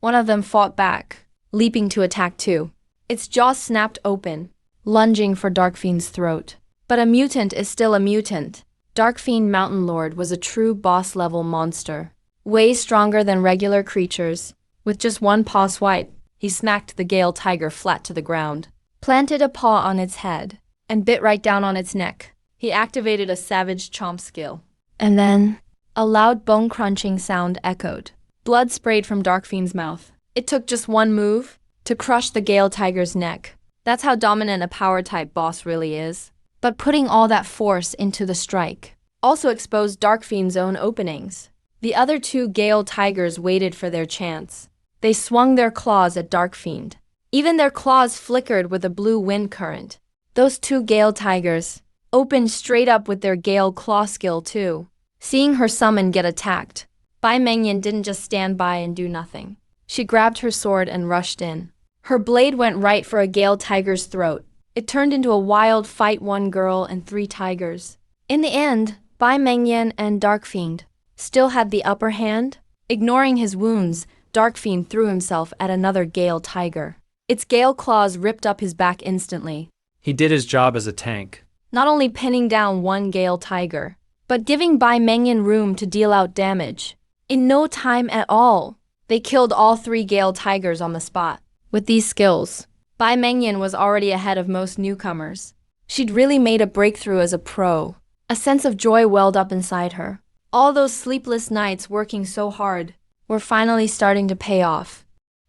One of them fought back, leaping to attack too. Its jaws snapped open, lunging for Darkfiend's throat. But a mutant is still a mutant. Darkfiend Mountain Lord was a true boss-level monster, way stronger than regular creatures. With just one paw swipe, he smacked the Gale tiger flat to the ground, planted a paw on its head, and bit right down on its neck. He activated a savage chomp skill. And then, a loud bone-crunching sound echoed. Blood sprayed from Darkfiend's mouth. It took just one move to crush the Gale tiger's neck. That's how dominant a power-type boss really is. But putting all that force into the strike also exposed Darkfiend's own openings. The other 2 Gale tigers waited for their chance. They swung their claws at Darkfiend. Even their claws flickered with a blue wind current. Those 2 Gale tigers opened straight up with their Gale claw skill too. Seeing her summon get attacked, Bai Mengyan didn't just stand by and do nothing. She grabbed her sword and rushed in. Her blade went right for a Gale tiger's throat. It turned into a wild fight, 1 girl and 3 tigers. In the end, Bai Mengyan and Darkfiend still had the upper hand. Ignoring his wounds, Darkfiend threw himself at another Gale tiger. Its Gale claws ripped up his back instantly. He did his job as a tank. Not only pinning down 1 Gale tiger, but giving Bai Mengyan room to deal out damage. In no time at all, they killed all 3 Gale tigers on the spot. With these skills, Bai Mengyan was already ahead of most newcomers. She'd really made a breakthrough as a pro. A sense of joy welled up inside her. All those sleepless nights working so hard were finally starting to pay off.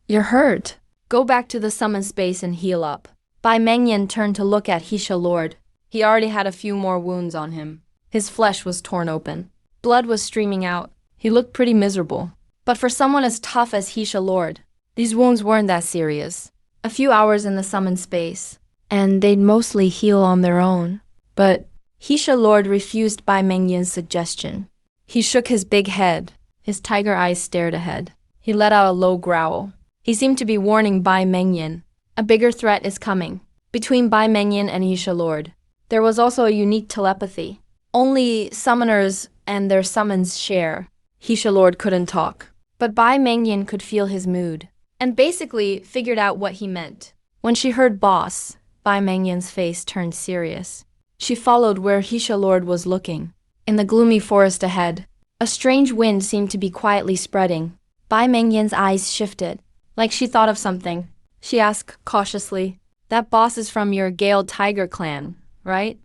You're hurt. Go back to the summon space and heal up. Bai Mengyan turned to look at Hisha Lord. He already had a few more wounds on him. His flesh was torn open. Blood was streaming out. He looked pretty miserable. But for someone as tough as Hisha Lord, these wounds weren't that serious. A few hours in the summon space, and they'd mostly heal on their own. But Hisha Lord refused Bai Mengyan's suggestion. He shook his big head. His tiger eyes stared ahead. He let out a low growl. He seemed to be warning Bai Mengyan. A bigger threat is coming. Between Bai Mengyan and Hisha Lord, there was also a unique telepathy. Only summoners and their summons share. Hisha Lord couldn't talk, but Bai Mengyan could feel his mood, and basically figured out what he meant. When she heard boss, Bai Mengyan's face turned serious. She followed where Hisha Lord was looking. In the gloomy forest ahead, a strange wind seemed to be quietly spreading. Bai Mengyan's eyes shifted, like she thought of something. She asked cautiously, that boss is from your Gale Tiger clan, right?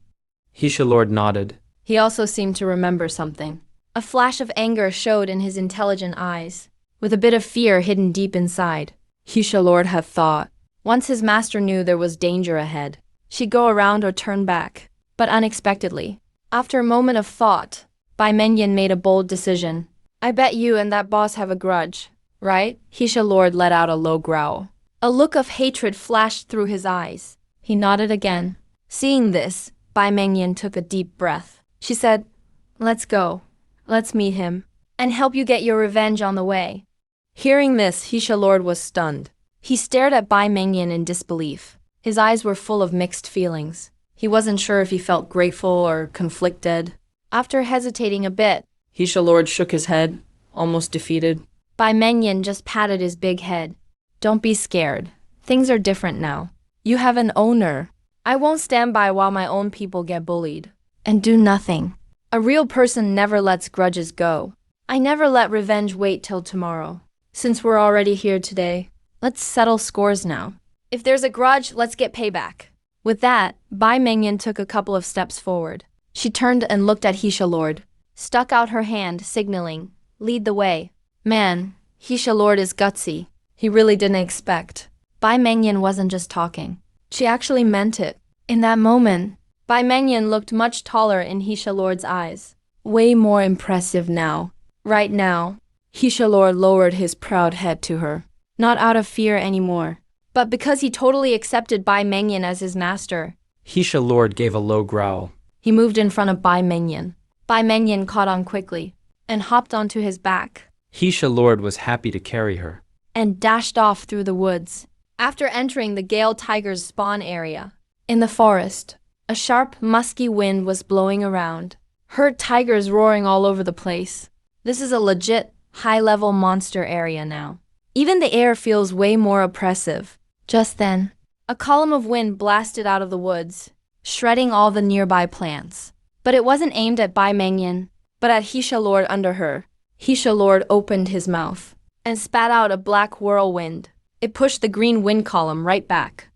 Hisha Lord nodded. He also seemed to remember something. A flash of anger showed in his intelligent eyes, with a bit of fear hidden deep inside. Hisha Lord had thought. Once his master knew there was danger ahead, she'd go around or turn back. But unexpectedly, after a moment of thought, Bai Mengyan made a bold decision. I bet you and that boss have a grudge, right? Hisha Lord let out a low growl. A look of hatred flashed through his eyes. He nodded again. Seeing this, Bai Mengyan took a deep breath. She said, let's go. Let's meet him, and help you get your revenge on the way. Hearing this, Hisha Lord was stunned. He stared at Bai Mengyan in disbelief. His eyes were full of mixed feelings. He wasn't sure if he felt grateful or conflicted. After hesitating a bit, Hisha Lord shook his head, almost defeated. Bai Mengyan just patted his big head. Don't be scared. Things are different now. You have an owner. I won't stand by while my own people get bullied. And do nothing. A real person never lets grudges go. I never let revenge wait till tomorrow. Since we're already here today, let's settle scores now. If there's a grudge, let's get payback. With that, Bai Mengyan took a couple of steps forward. She turned and looked at Hisha Lord, stuck out her hand, signaling, lead the way. Man, Hisha Lord is gutsy. He really didn't expect. Bai Mengyan wasn't just talking. She actually meant it. In that moment, Bai Mengyan looked much taller in Hisha Lord's eyes. Way more impressive now. Right now, Hisha Lord lowered his proud head to her. Not out of fear anymore, but because he totally accepted Bai Mengyan as his master. Hisha Lord gave a low growl. He moved in front of Bai Mengyan. Bai Mengyan caught on quickly and hopped onto his back Hisha Lord was happy to carry her. and dashed off through the woods. After entering the Gale tiger's spawn area, in the forest, a sharp, musky wind was blowing around. Herd tigers roaring all over the place. This is a legit, high-level monster area now. Even the air feels way more oppressive. Just then, a column of wind blasted out of the woods, shredding all the nearby plants. But it wasn't aimed at Bai Mengyan, but at Hisha Lord under her. Hisha Lord opened his mouth and spat out a black whirlwind. It pushed the green wind column right back.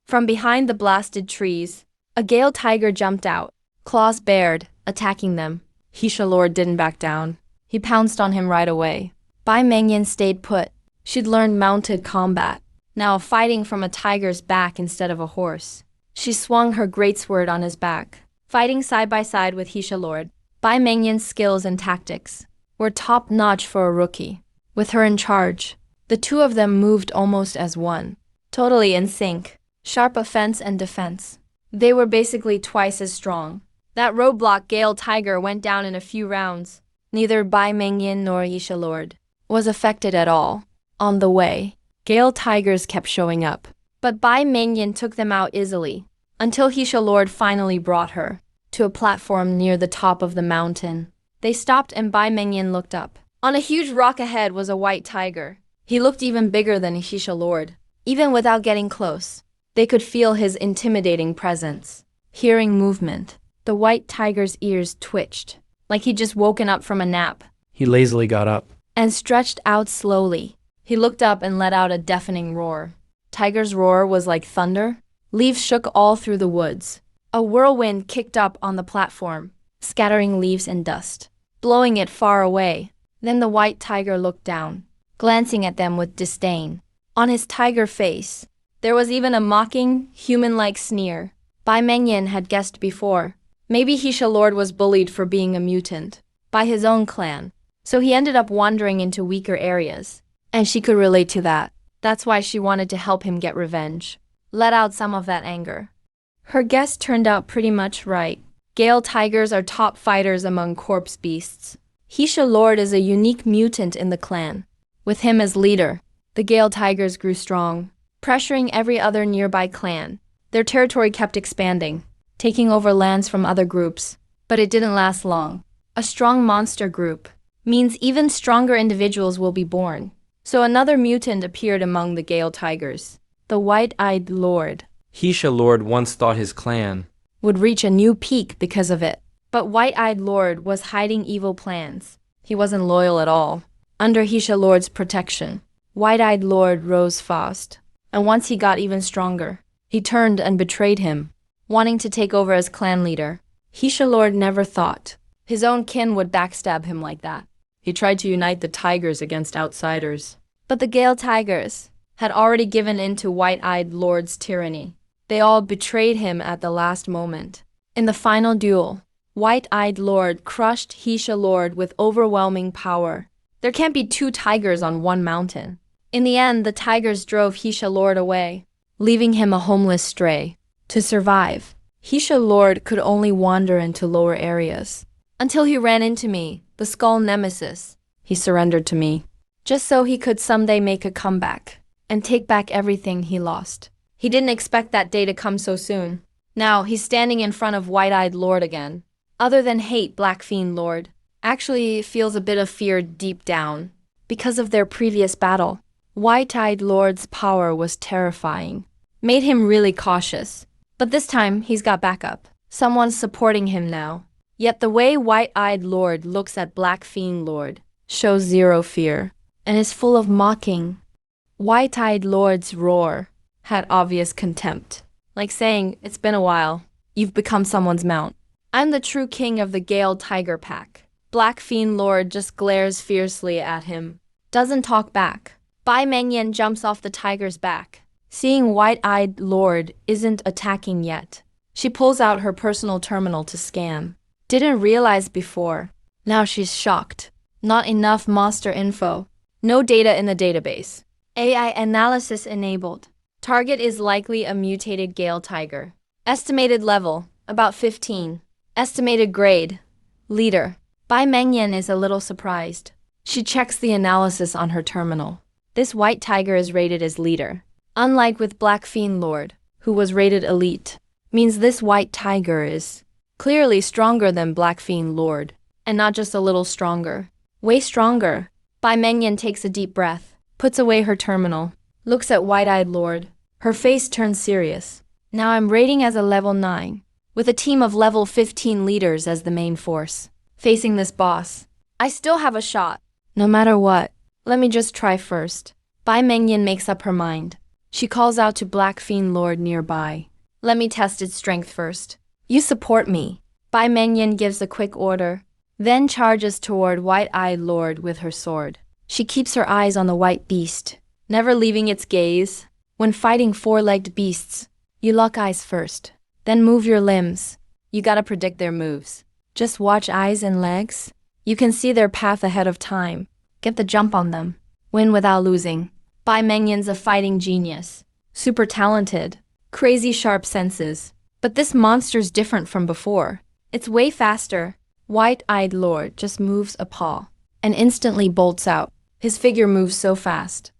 From behind the blasted trees, a Gale tiger jumped out, claws bared, attacking them. Hisha Lord didn't back down. He pounced on him right away. Bai Mengyan stayed put. She'd learned mounted combat, now fighting from a tiger's back instead of a horse. She swung her greatsword on his back, fighting side by side with Hisha Lord. Bai Mengyan's skills and tactics were top-notch for a rookie. With her in charge, the two of them moved almost as one, totally in sync, sharp offense and defense. They were basically twice as strong. That roadblock Gale tiger went down in a few rounds. Neither Bai Mengyan nor Hisha Lord was affected at all. On the way, Gale tigers kept showing up, but Bai Mengyan took them out easily, until Hisha Lord finally brought her to a platform near the top of the mountain. They stopped and Bai Mengyan looked up. On a huge rock ahead was a white tiger. He looked even bigger than Hisha Lord. Even without getting close, they could feel his intimidating presence. Hearing movement, the white tiger's ears twitched, like he'd just woken up from a nap, He lazily got up. and stretched out slowly. He looked up and let out a deafening roar. Tiger's roar was like thunder. Leaves shook all through the woods. A whirlwind kicked up on the platform, scattering leaves and dust, blowing it far away. Then the white tiger looked down, glancing at them with disdain. On his tiger face, there was even a mocking, human-like sneer. Bai Mengyan had guessed before. Maybe Hisha Lord was bullied for being a mutant by his own clan, so he ended up wandering into weaker areas. And she could relate to that. That's why she wanted to help him get revenge, let out some of that anger. Her guess turned out pretty much right. Gale tigers are top fighters among corpse beasts. Hisha Lord is a unique mutant in the clan. With him as leader, the Gale tigers grew strong, pressuring every other nearby clan. Their territory kept expanding, taking over lands from other groups. But it didn't last long. A strong monster group means even stronger individuals will be born. So another mutant appeared among the Gale tigers. The White-Eyed Lord Hisha Lord once thought his clan would reach a new peak because of it. But White-Eyed Lord was hiding evil plans. He wasn't loyal at all. Under Hisha Lord's protection, White-Eyed Lord rose fast. And once he got even stronger, he turned and betrayed him, wanting to take over as clan leader. Hisha Lord never thought his own kin would backstab him like that. He tried to unite the tigers against outsiders. But the Gale tigers had already given in to White-Eyed Lord's tyranny. They all betrayed him at the last moment. In the final duel, White-Eyed Lord crushed Hisha Lord with overwhelming power. There can't be two tigers on one mountain. In the end, the tigers drove Hisha Lord away, leaving him a homeless stray. To survive, Hisha Lord could only wander into lower areas. Until he ran into me, the Skull Nemesis. He surrendered to me, just so he could someday make a comeback. and take back everything he lost. He didn't expect that day to come so soon. Now, he's standing in front of White-Eyed Lord again. Other than hate, Black Fiend Lord actually feels a bit of fear deep down. Because of their previous battle, White-Eyed Lord's power was terrifying. Made him really cautious. But this time, he's got backup. Someone's supporting him now. Yet the way White-Eyed Lord looks at Black Fiend Lord shows zero fear and is full of mocking. White-Eyed Lord's roar had obvious contempt, like saying, "It's been a while. You've become someone's mount. I'm the true king of the Gale Tiger Pack." Black Fiend Lord just glares fiercely at him. Doesn't talk back. Bai Mengyan jumps off the tiger's back. Seeing White-Eyed Lord isn't attacking yet, she pulls out her personal terminal to scan. Didn't realize before. Now she's shocked. Not enough monster info. No data in the database. AI analysis enabled. Target is likely a mutated Gale tiger. Estimated level, about 15. Estimated grade, leader. Bai Mengyan is a little surprised. She checks the analysis on her terminal. This white tiger is rated as leader. Unlike with Black Fiend Lord, who was rated elite, means this white tiger is clearly stronger than Black Fiend Lord, and not just a little stronger. Way stronger. Bai Mengyan takes a deep breath, puts away her terminal, looks at White-Eyed Lord. Her face turns serious. Now I'm rating as a level 9, with a team of level 15 leaders as the main force. Facing this boss, I still have a shot. No matter what, let me just try first. Bai Mengyan makes up her mind. She calls out to Black Fiend Lord nearby. Let me test its strength first. You support me. Bai Mengyan gives a quick order, then charges toward White-Eyed Lord with her sword. She keeps her eyes on the white beast, never leaving its gaze. When fighting four-legged beasts, you lock eyes first, then move your limbs. You gotta predict their moves. Just watch eyes and legs. You can see their path ahead of time. Get the jump on them. Win without losing. Bai Mengyan's a fighting genius. Super talented. Crazy sharp senses. But this monster's different from before. It's way faster. White-Eyed Lord just moves a paw and instantly bolts out. His figure moves so fast.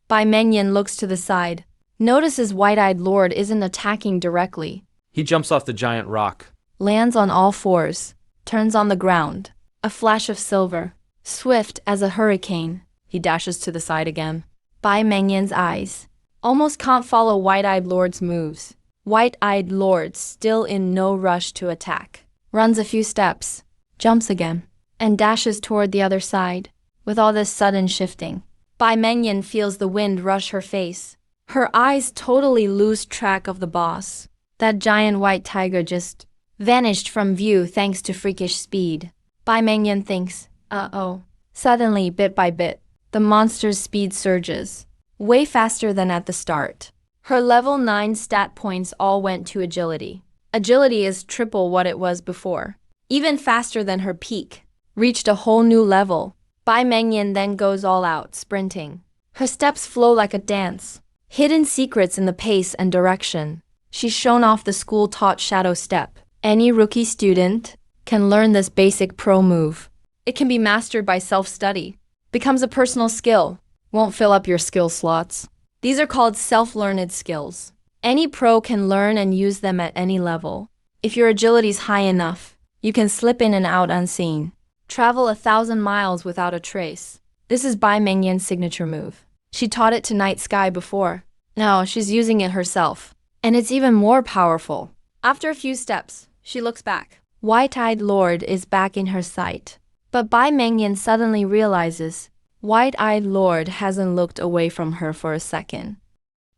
Bai Mengyan looks to the side, notices White-Eyed Lord isn't attacking directly. He jumps off the giant rock. Lands on all fours, turns on the ground. A flash of silver. Swift as a hurricane, he dashes to the side again. Bai Mengyan's eyes almost can't follow White-Eyed Lord's moves. White-Eyed Lord still in no rush to attack. Runs a few steps, jumps again, and dashes toward the other side. With all this sudden shifting, Bai Mengyan feels the wind rush her face. Her eyes totally lose track of the boss. That giant white tiger just vanished from view thanks to freakish speed. Bai Mengyan thinks, uh-oh. Suddenly, bit by bit, the monster's speed surges. Way faster than at the start. Her level 9 stat points all went to agility. Agility is triple what it was before. Even faster than her peak. Reached a whole new level. Bai Mengyan then goes all out, sprinting. Her steps flow like a dance. Hidden secrets in the pace and direction. She's shown off the school-taught shadow step. Any rookie student can learn this basic pro move. It can be mastered by self-study. Becomes a personal skill. Won't fill up your skill slots. These are called self-learned skills. Any pro can learn and use them at any level. If your agility's high enough, you can slip in and out unseen. Travel 1,000 miles without a trace. This is Bai Mengyan's signature move. She taught it to Night Sky before. Now she's using it herself. And it's even more powerful. After a few steps, she looks back. White-Eyed Lord is back in her sight. But Bai Mengyan suddenly realizes White-Eyed Lord hasn't looked away from her for a second.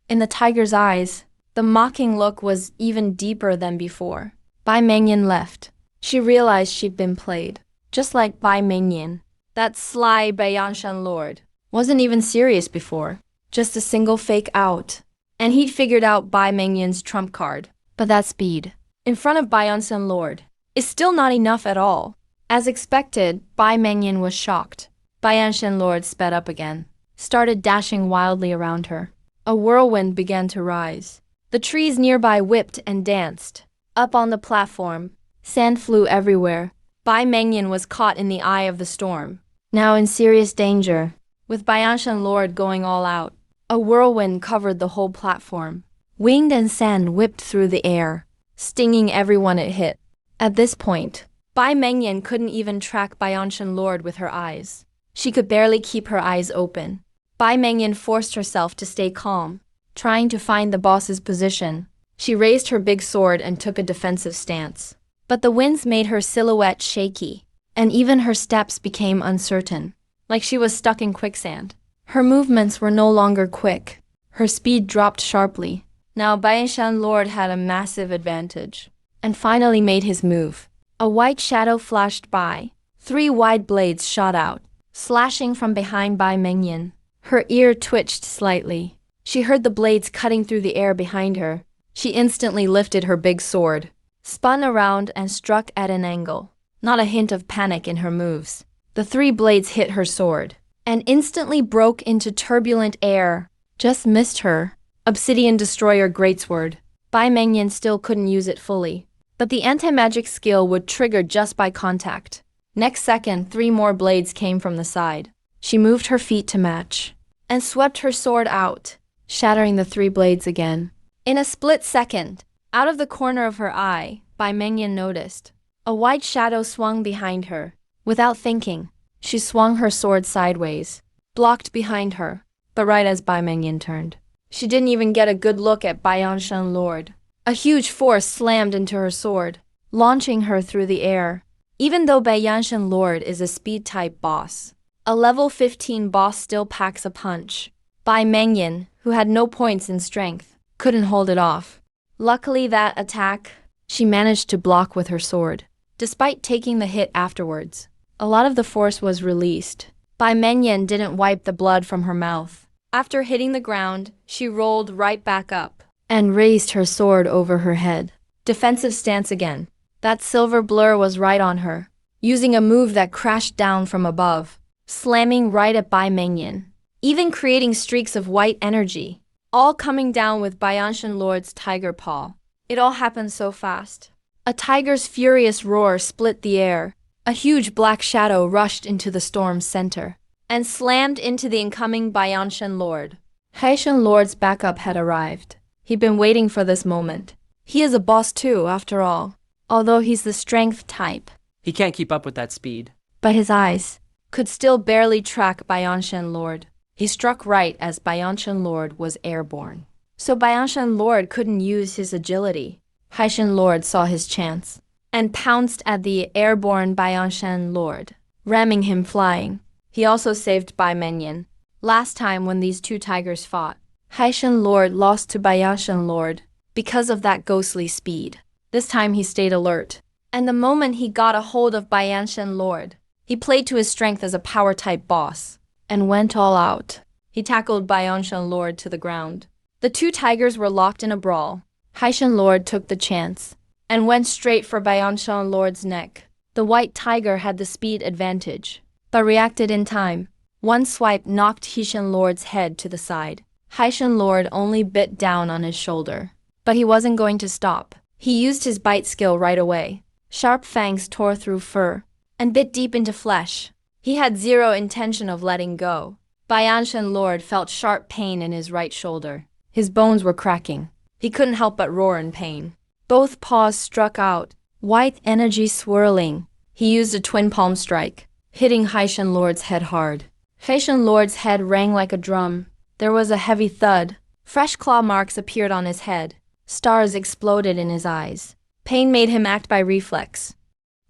In the tiger's eyes, the mocking look was even deeper than before. Bai Mengyan left. She realized she'd been played. Just like Bai Mengyan, that sly Bayanshan Lord wasn't even serious before. Just a single fake out. And he'd figured out Bai Mengyan's trump card. But that speed, in front of Bayanshan Lord, is still not enough at all. As expected, Bai Mengyan was shocked. Bayanshan Lord sped up again, started dashing wildly around her. A whirlwind began to rise. The trees nearby whipped and danced. Up on the platform, sand flew everywhere. Bai Mengyan was caught in the eye of the storm, now in serious danger, with Bayanshan Lord going all out. A whirlwind covered the whole platform. Wind and sand whipped through the air, stinging everyone it hit. At this point, Bai Mengyan couldn't even track Bianshan Lord with her eyes. She could barely keep her eyes open. Bai Mengyan forced herself to stay calm, trying to find the boss's position. She raised her big sword and took a defensive stance. But the winds made her silhouette shaky, and even her steps became uncertain, like she was stuck in quicksand. Her movements were no longer quick. Her speed dropped sharply. Now Bianshan Lord had a massive advantage, and finally made his move. A white shadow flashed by. 3 wide blades shot out, slashing from behind Bai Mengyan. Her ear twitched slightly. She heard the blades cutting through the air behind her. She instantly lifted her big sword, spun around and struck at an angle. Not a hint of panic in her moves. The 3 blades hit her sword, and instantly broke into turbulent air. Just missed her. Obsidian Destroyer Greatsword. Bai Mengyan still couldn't use it fully, but the anti-magic skill would trigger just by contact. Next second, 3 more blades came from the side. She moved her feet to match, and swept her sword out, shattering the 3 blades again. In a split second, out of the corner of her eye, Bai Mengyan noticed a white shadow swung behind her. Without thinking, she swung her sword sideways, blocked behind her, but right as Bai Mengyan turned. She didn't even get a good look at Bianshan Lord. A huge force slammed into her sword, launching her through the air. Even though Bianshan Lord is a speed-type boss, a level 15 boss still packs a punch. Bai Mengyan, who had no points in strength, couldn't hold it off. Luckily that attack, she managed to block with her sword. Despite taking the hit afterwards, a lot of the force was released. Bai Mengyan didn't wipe the blood from her mouth. After hitting the ground, she rolled right back up and raised her sword over her head. Defensive stance again. That silver blur was right on her, using a move that crashed down from above, slamming right at Bai Mengyan, even creating streaks of white energy, all coming down with Bianshan Lord's tiger paw. It all happened so fast. A tiger's furious roar split the air. A huge black shadow rushed into the storm's center and slammed into the incoming Bianshan Lord. Haishan Lord's backup had arrived. He'd been waiting for this moment. He is a boss too, after all, although he's the strength type. He can't keep up with that speed. But his eyes could still barely track Bianshan Lord. He struck right as Bianshan Lord was airborne, so Bianshan Lord couldn't use his agility. Haishan Lord saw his chance and pounced at the airborne Bianshan Lord, ramming him flying. He also saved Bai Mengyan. Last time when these 2 tigers fought, Haishan Lord lost to Bianshan Lord because of that ghostly speed. This time he stayed alert, and the moment he got a hold of Bianshan Lord, he played to his strength as a power-type boss and went all out. He tackled Bianshan Lord to the ground. The 2 tigers were locked in a brawl. Haishan Lord took the chance and went straight for Bianshan Lord's neck. The white tiger had the speed advantage, but reacted in time. One swipe knocked Haishan Lord's head to the side. Haishan Lord only bit down on his shoulder, but he wasn't going to stop. He used his bite skill right away. Sharp fangs tore through fur and bit deep into flesh. He had zero intention of letting go. Bianshan Lord felt sharp pain in his right shoulder. His bones were cracking. He couldn't help but roar in pain. Both paws struck out, white energy swirling. He used a twin palm strike, hitting Haishan Lord's head hard. Haishan Lord's head rang like a drum. There was a heavy thud. Fresh claw marks appeared on his head. Stars exploded in his eyes. Pain made him act by reflex.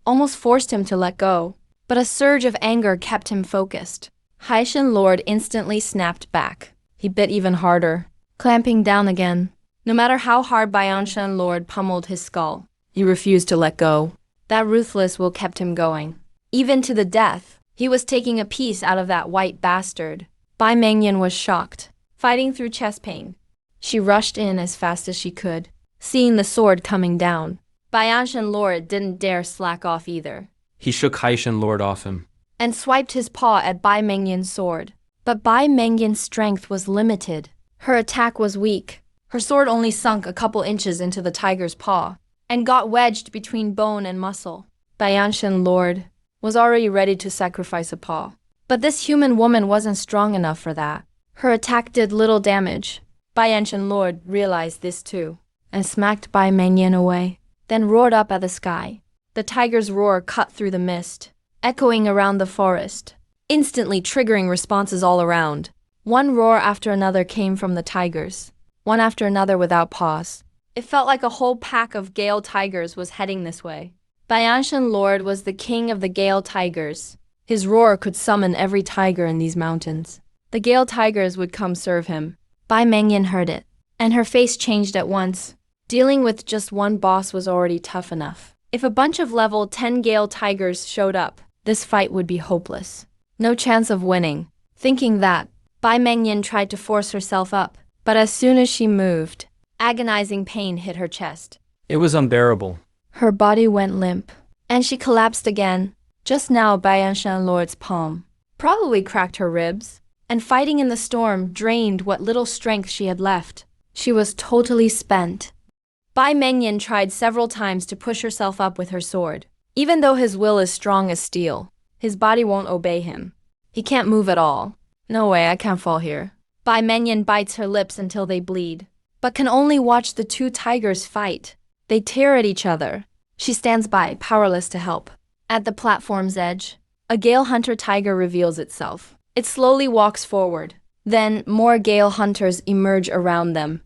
Almost forced him to let go, but a surge of anger kept him focused. Haishan Lord instantly snapped back. He bit even harder, clamping down again. No matter how hard Bianshan Lord pummeled his skull, he refused to let go. That ruthless will kept him going. Even to the death, he was taking a piece out of that white bastard. Bai Mengyan was shocked, fighting through chest pain. She rushed in as fast as she could, seeing the sword coming down. Bianshan Lord didn't dare slack off either. He shook Haishan Lord off him And swiped his paw at Bai Mengyan's sword. But Bai Mengyan's strength was limited. Her attack was weak. Her sword only sunk a couple inches into the tiger's paw and got wedged between bone and muscle. Bianshan Lord was already ready to sacrifice a paw. But this human woman wasn't strong enough for that. Her attack did little damage. Bai Ancient Lord realized this too, and smacked Bai Mengyan away, then roared up at the sky. The tiger's roar cut through the mist, echoing around the forest, instantly triggering responses all around. One roar after another came from the tigers, one after another without pause. It felt like a whole pack of Gale tigers was heading this way. Bai Ancient Lord was the king of the Gale tigers. His roar could summon every tiger in these mountains. The Gale tigers would come serve him. Bai Mengyan heard it, and her face changed at once. Dealing with just one boss was already tough enough. If a bunch of level 10 Gale tigers showed up, this fight would be hopeless. No chance of winning. Thinking that, Bai Mengyan tried to force herself up, but as soon as she moved, agonizing pain hit her chest. It was unbearable. Her body went limp, and she collapsed again. Just now, Bai Ancient Lord's palm probably cracked her ribs, and fighting in the storm drained what little strength she had left. She was totally spent. Bai Mengyan tried several times to push herself up with her sword. Even though his will is strong as steel, his body won't obey him. He can't move at all. No way, I can't fall here. Bai Mengyan bites her lips until they bleed, but can only watch the two tigers fight. They tear at each other. She stands by, powerless to help. At the platform's edge, a Gale Hunter tiger reveals itself. It slowly walks forward. Then, more Gale Hunters emerge around them.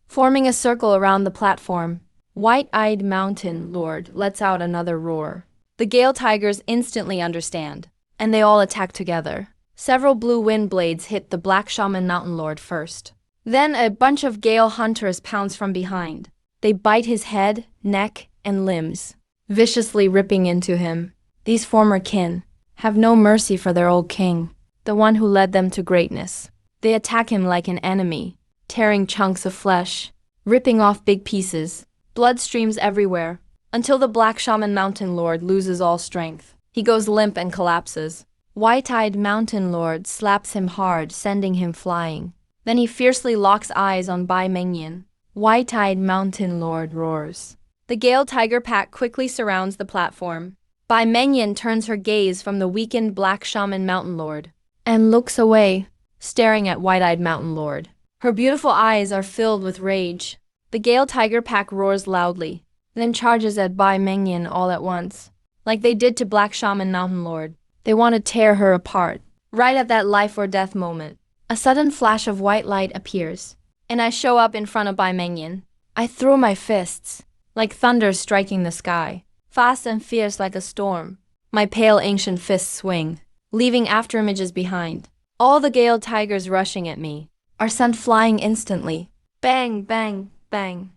Forming a circle around the platform, White-Eyed Mountain Lord lets out another roar. The Gale tigers instantly understand, and they all attack together. Several blue wind blades hit the Black Shaman Mountain Lord first. Then a bunch of Gale Hunters pounce from behind. They bite his head, neck, and limbs, viciously ripping into him. These former kin have no mercy for their old king, the one who led them to greatness. They attack him like an enemy, tearing chunks of flesh, ripping off big pieces. Blood streams everywhere, until the Black Shaman Mountain Lord loses all strength. He goes limp and collapses. White-Eyed Mountain Lord slaps him hard, sending him flying. Then he fiercely locks eyes on Bai Mengyan. White-Eyed Mountain Lord roars. The Gale Tiger Pack quickly surrounds the platform. Bai Mengyan turns her gaze from the weakened Black Shaman Mountain Lord and looks away, staring at White-Eyed Mountain Lord. Her beautiful eyes are filled with rage. The Gale Tiger Pack roars loudly, then charges at Bai Mengyan all at once, like they did to Black Shaman Mountain Lord. They want to tear her apart. Right at that life or death moment, a sudden flash of white light appears, and I show up in front of Bai Mengyan. I throw my fists, like thunder striking the sky, fast and fierce like a storm. My pale ancient fists swing, leaving afterimages behind. All the Gale tigers rushing at me are sent flying instantly. Bang, bang, bang.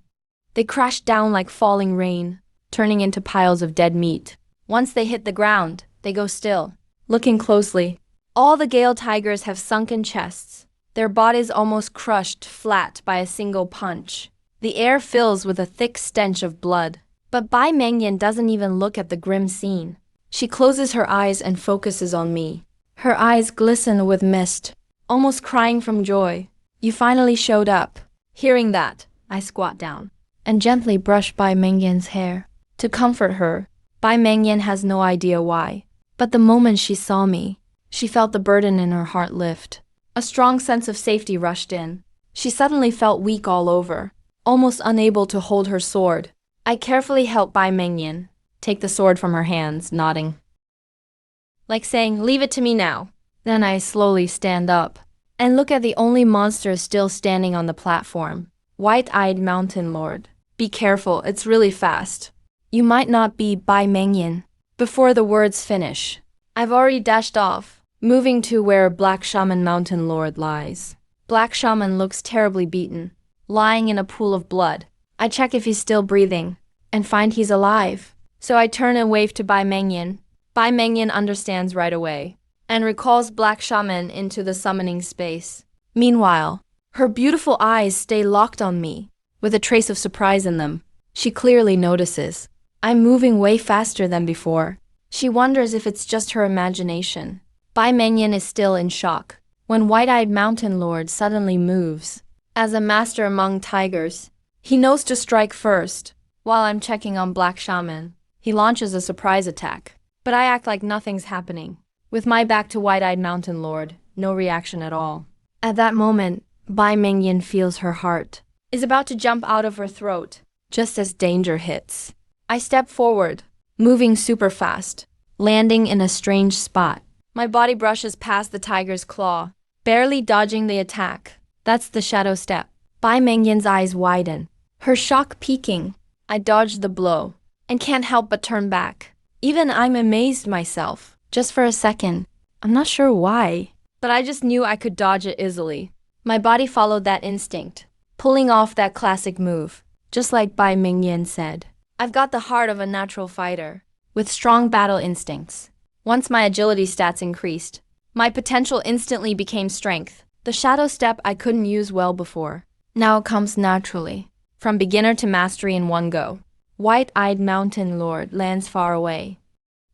They crash down like falling rain, turning into piles of dead meat. Once they hit the ground, they go still. Looking closely, all the Gale tigers have sunken chests, their bodies almost crushed flat by a single punch. The air fills with a thick stench of blood. But Bai Mengyan doesn't even look at the grim scene. She closes her eyes and focuses on me. Her eyes glisten with mist, almost crying from joy. You finally showed up. Hearing that, I squat down and gently brush Bai Mengyan's hair. To comfort her, Bai Mengyan has no idea why. But the moment she saw me, she felt the burden in her heart lift. A strong sense of safety rushed in. She suddenly felt weak all over, almost unable to hold her sword. I carefully helped Bai Mengyan take the sword from her hands, nodding, like saying, "Leave it to me now." Then I slowly stand up and look at the only monster still standing on the platform. White-Eyed Mountain Lord. Be careful, it's really fast. You might not be Bai Mengyan. Before the words finish, I've already dashed off, moving to where Black Shaman Mountain Lord lies. Black Shaman looks terribly beaten, lying in a pool of blood. I check if he's still breathing, and find he's alive. So I turn and wave to Bai Mengyan. Bai Mengyan understands right away, and recalls Black Shaman into the summoning space. Meanwhile, her beautiful eyes stay locked on me, with a trace of surprise in them. She clearly notices I'm moving way faster than before. She wonders if it's just her imagination. Bai Mengyan is still in shock, when White-Eyed Mountain Lord suddenly moves. As a master among tigers, he knows to strike first. While I'm checking on Black Shaman, he launches a surprise attack. But I act like nothing's happening. With my back to White-Eyed Mountain Lord, no reaction at all. At that moment, Bai Mingyan feels her heart is about to jump out of her throat, just as danger hits. I step forward, moving super fast, landing in a strange spot. My body brushes past the tiger's claw, barely dodging the attack. That's the shadow step. Bai Mingyan's eyes widen, her shock peaking. I dodge the blow, and can't help but turn back. Even I'm amazed myself, just for a second. I'm not sure why, but I just knew I could dodge it easily. My body followed that instinct, pulling off that classic move, just like Bai Mingyan said. I've got the heart of a natural fighter, with strong battle instincts. Once my agility stats increased, my potential instantly became strength. The shadow step I couldn't use well before. Now it comes naturally, from beginner to mastery in one go. White-eyed mountain lord lands far away,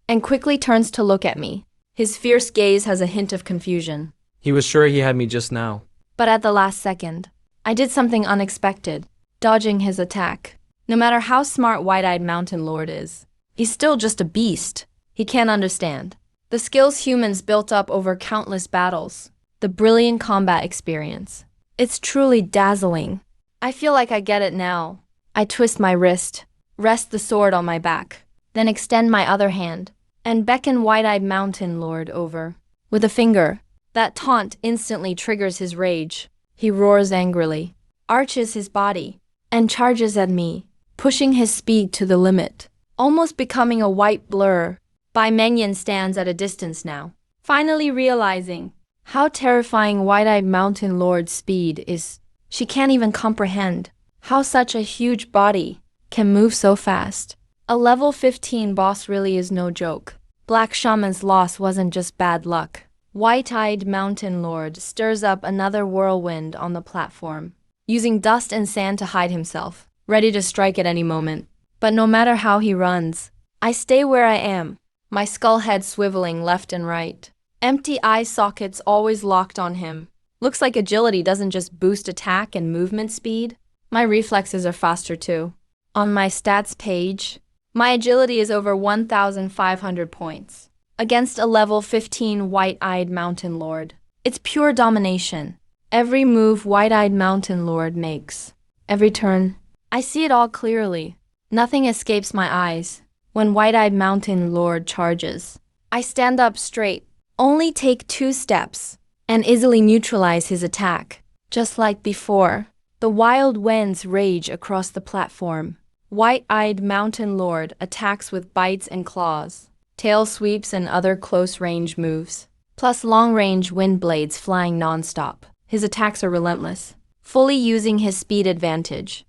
and quickly turns to look at me. His fierce gaze has a hint of confusion. He was sure he had me just now. But at the last second, I did something unexpected, dodging his attack. No matter how smart White-eyed mountain lord is, he's still just a beast. He can't understand the skills humans built up over countless battles, the brilliant combat experience. It's truly dazzling. I feel like I get it now. I twist my wrist, rest the sword on my back, then extend my other hand, and beckon White-eyed mountain lord over. With a finger, that taunt instantly triggers his rage. He roars angrily, arches his body, and charges at me, pushing his speed to the limit, almost becoming a white blur. Bai Mingyan stands at a distance now, finally realizing how terrifying White-eyed mountain lord's speed is. She can't even comprehend how such a huge body can move so fast. A level 15 boss really is no joke. Black Shaman's loss wasn't just bad luck. White-eyed mountain lord stirs up another whirlwind on the platform, using dust and sand to hide himself, ready to strike at any moment. But no matter how he runs, I stay where I am, my skull head swiveling left and right. Empty eye sockets always locked on him. Looks like agility doesn't just boost attack and movement speed. My reflexes are faster too. On my stats page, my agility is over 1,500 points. Against a level 15 White-eyed mountain lord. It's pure domination. Every move White-eyed mountain lord makes, every turn, I see it all clearly. Nothing escapes my eyes when White-eyed mountain lord charges. I stand up straight, only take 2 steps, and easily neutralize his attack. Just like before, the wild winds rage across the platform. White-eyed mountain lord attacks with bites and claws, tail sweeps and other close-range moves, plus long-range wind blades flying non-stop. His attacks are relentless, fully using his speed advantage.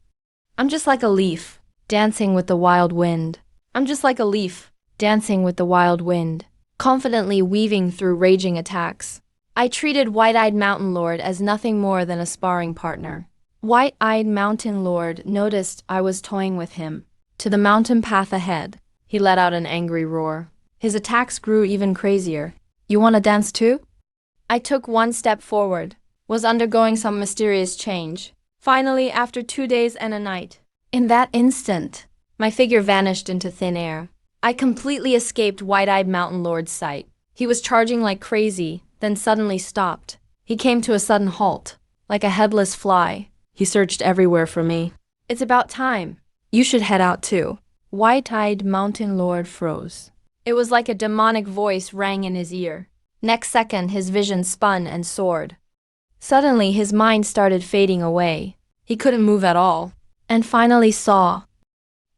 I'm just like a leaf, dancing with the wild wind. I'm just like a leaf, dancing with the wild wind, confidently weaving through raging attacks. I treated White-eyed mountain lord as nothing more than a sparring partner. White-eyed mountain lord noticed I was toying with him. To the mountain path ahead, he let out an angry roar. His attacks grew even crazier. You wanna dance too? I took 1 step forward, was undergoing some mysterious change. Finally, after 2 days and a night, in that instant, my figure vanished into thin air. I completely escaped White-eyed mountain lord's sight. He was charging like crazy, then suddenly stopped. He came to a sudden halt, like a headless fly. He searched everywhere for me. It's about time. You should head out too. White-eyed mountain lord froze. It was like a demonic voice rang in his ear. Next second, his vision spun and soared. Suddenly, his mind started fading away. He couldn't move at all, and finally saw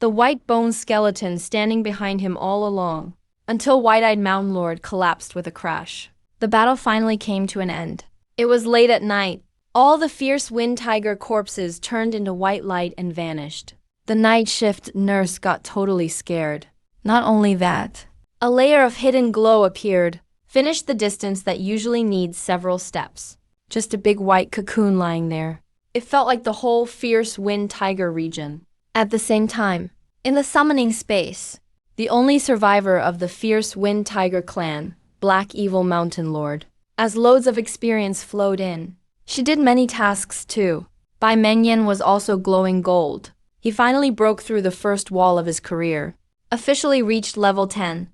the white bone skeleton standing behind him all along, until White-eyed mountain lord collapsed with a crash. The battle finally came to an end. It was late at night. All the fierce wind tiger corpses turned into white light and vanished. The night shift nurse got totally scared. Not only that, a layer of hidden glow appeared, finished the distance that usually needs several steps. Just a big white cocoon lying there. It felt like the whole fierce wind tiger region. At the same time, in the summoning space, the only survivor of the fierce wind tiger clan, Black Evil Mountain Lord, as loads of experience flowed in. She did many tasks too. Bai Mingyan was also glowing gold. He finally broke through the first wall of his career, officially reached level 10.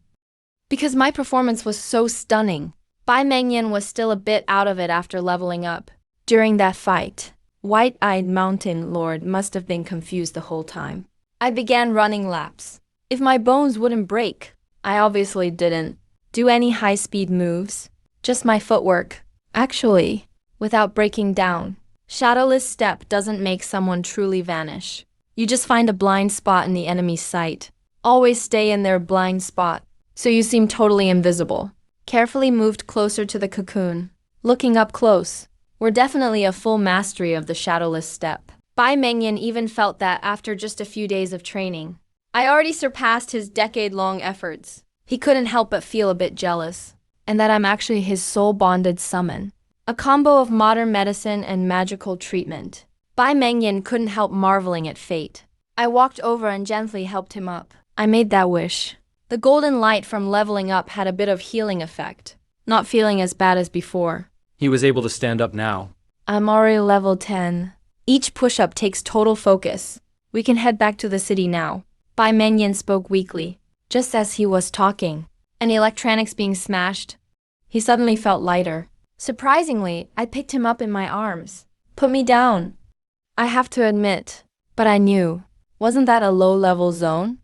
Because my performance was so stunning, Bai Mengyan was still a bit out of it after leveling up. During that fight, White-Eyed Mountain Lord must have been confused the whole time. I began running laps. If my bones wouldn't break, I obviously didn't do any high-speed moves, just my footwork. Actually, without breaking down, shadowless step doesn't make someone truly vanish. You just find a blind spot in the enemy's sight. Always stay in their blind spot, so you seem totally invisible. Carefully moved closer to the cocoon. Looking up close, we're definitely a full mastery of the shadowless step. Bai Mengyan even felt that after just a few days of training. I already surpassed his decade-long efforts. He couldn't help but feel a bit jealous. And that I'm actually his soul-bonded summon. A combo of modern medicine and magical treatment. Bai Mengyan couldn't help marveling at fate. I walked over and gently helped him up. I made that wish. The golden light from leveling up had a bit of healing effect. Not feeling as bad as before. He was able to stand up now. I'm already level 10. Each push-up takes total focus. We can head back to the city now. Bai Mengyan spoke weakly. Just as he was talking, and electronics being smashed, he suddenly felt lighter. Surprisingly, I picked him up in my arms. Put me down. I have to admit, but I knew. Wasn't that a low-level zone?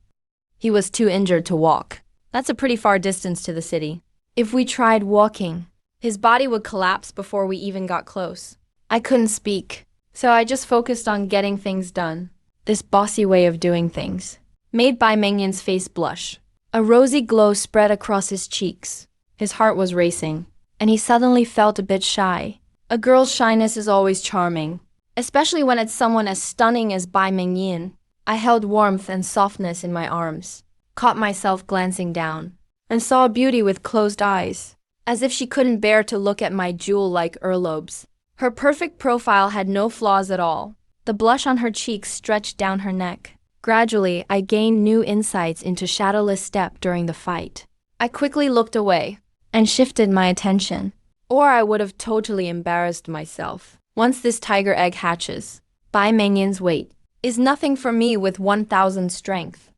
He was too injured to walk. That's a pretty far distance to the city. If we tried walking, his body would collapse before we even got close. I couldn't speak, so I just focused on getting things done. This bossy way of doing things made Bai Mengyan's face blush. A rosy glow spread across his cheeks. His heart was racing, and he suddenly felt a bit shy. A girl's shyness is always charming, especially when it's someone as stunning as Bai Mengyan. I held warmth and softness in my arms, caught myself glancing down, and saw a beauty with closed eyes, as if she couldn't bear to look at my jewel-like earlobes. Her perfect profile had no flaws at all. The blush on her cheeks stretched down her neck. Gradually, I gained new insights into shadowless step during the fight. I quickly looked away and shifted my attention, or I would have totally embarrassed myself. Once this tiger egg hatches, Bai Mengyan's weight is nothing for me with 1,000 strength.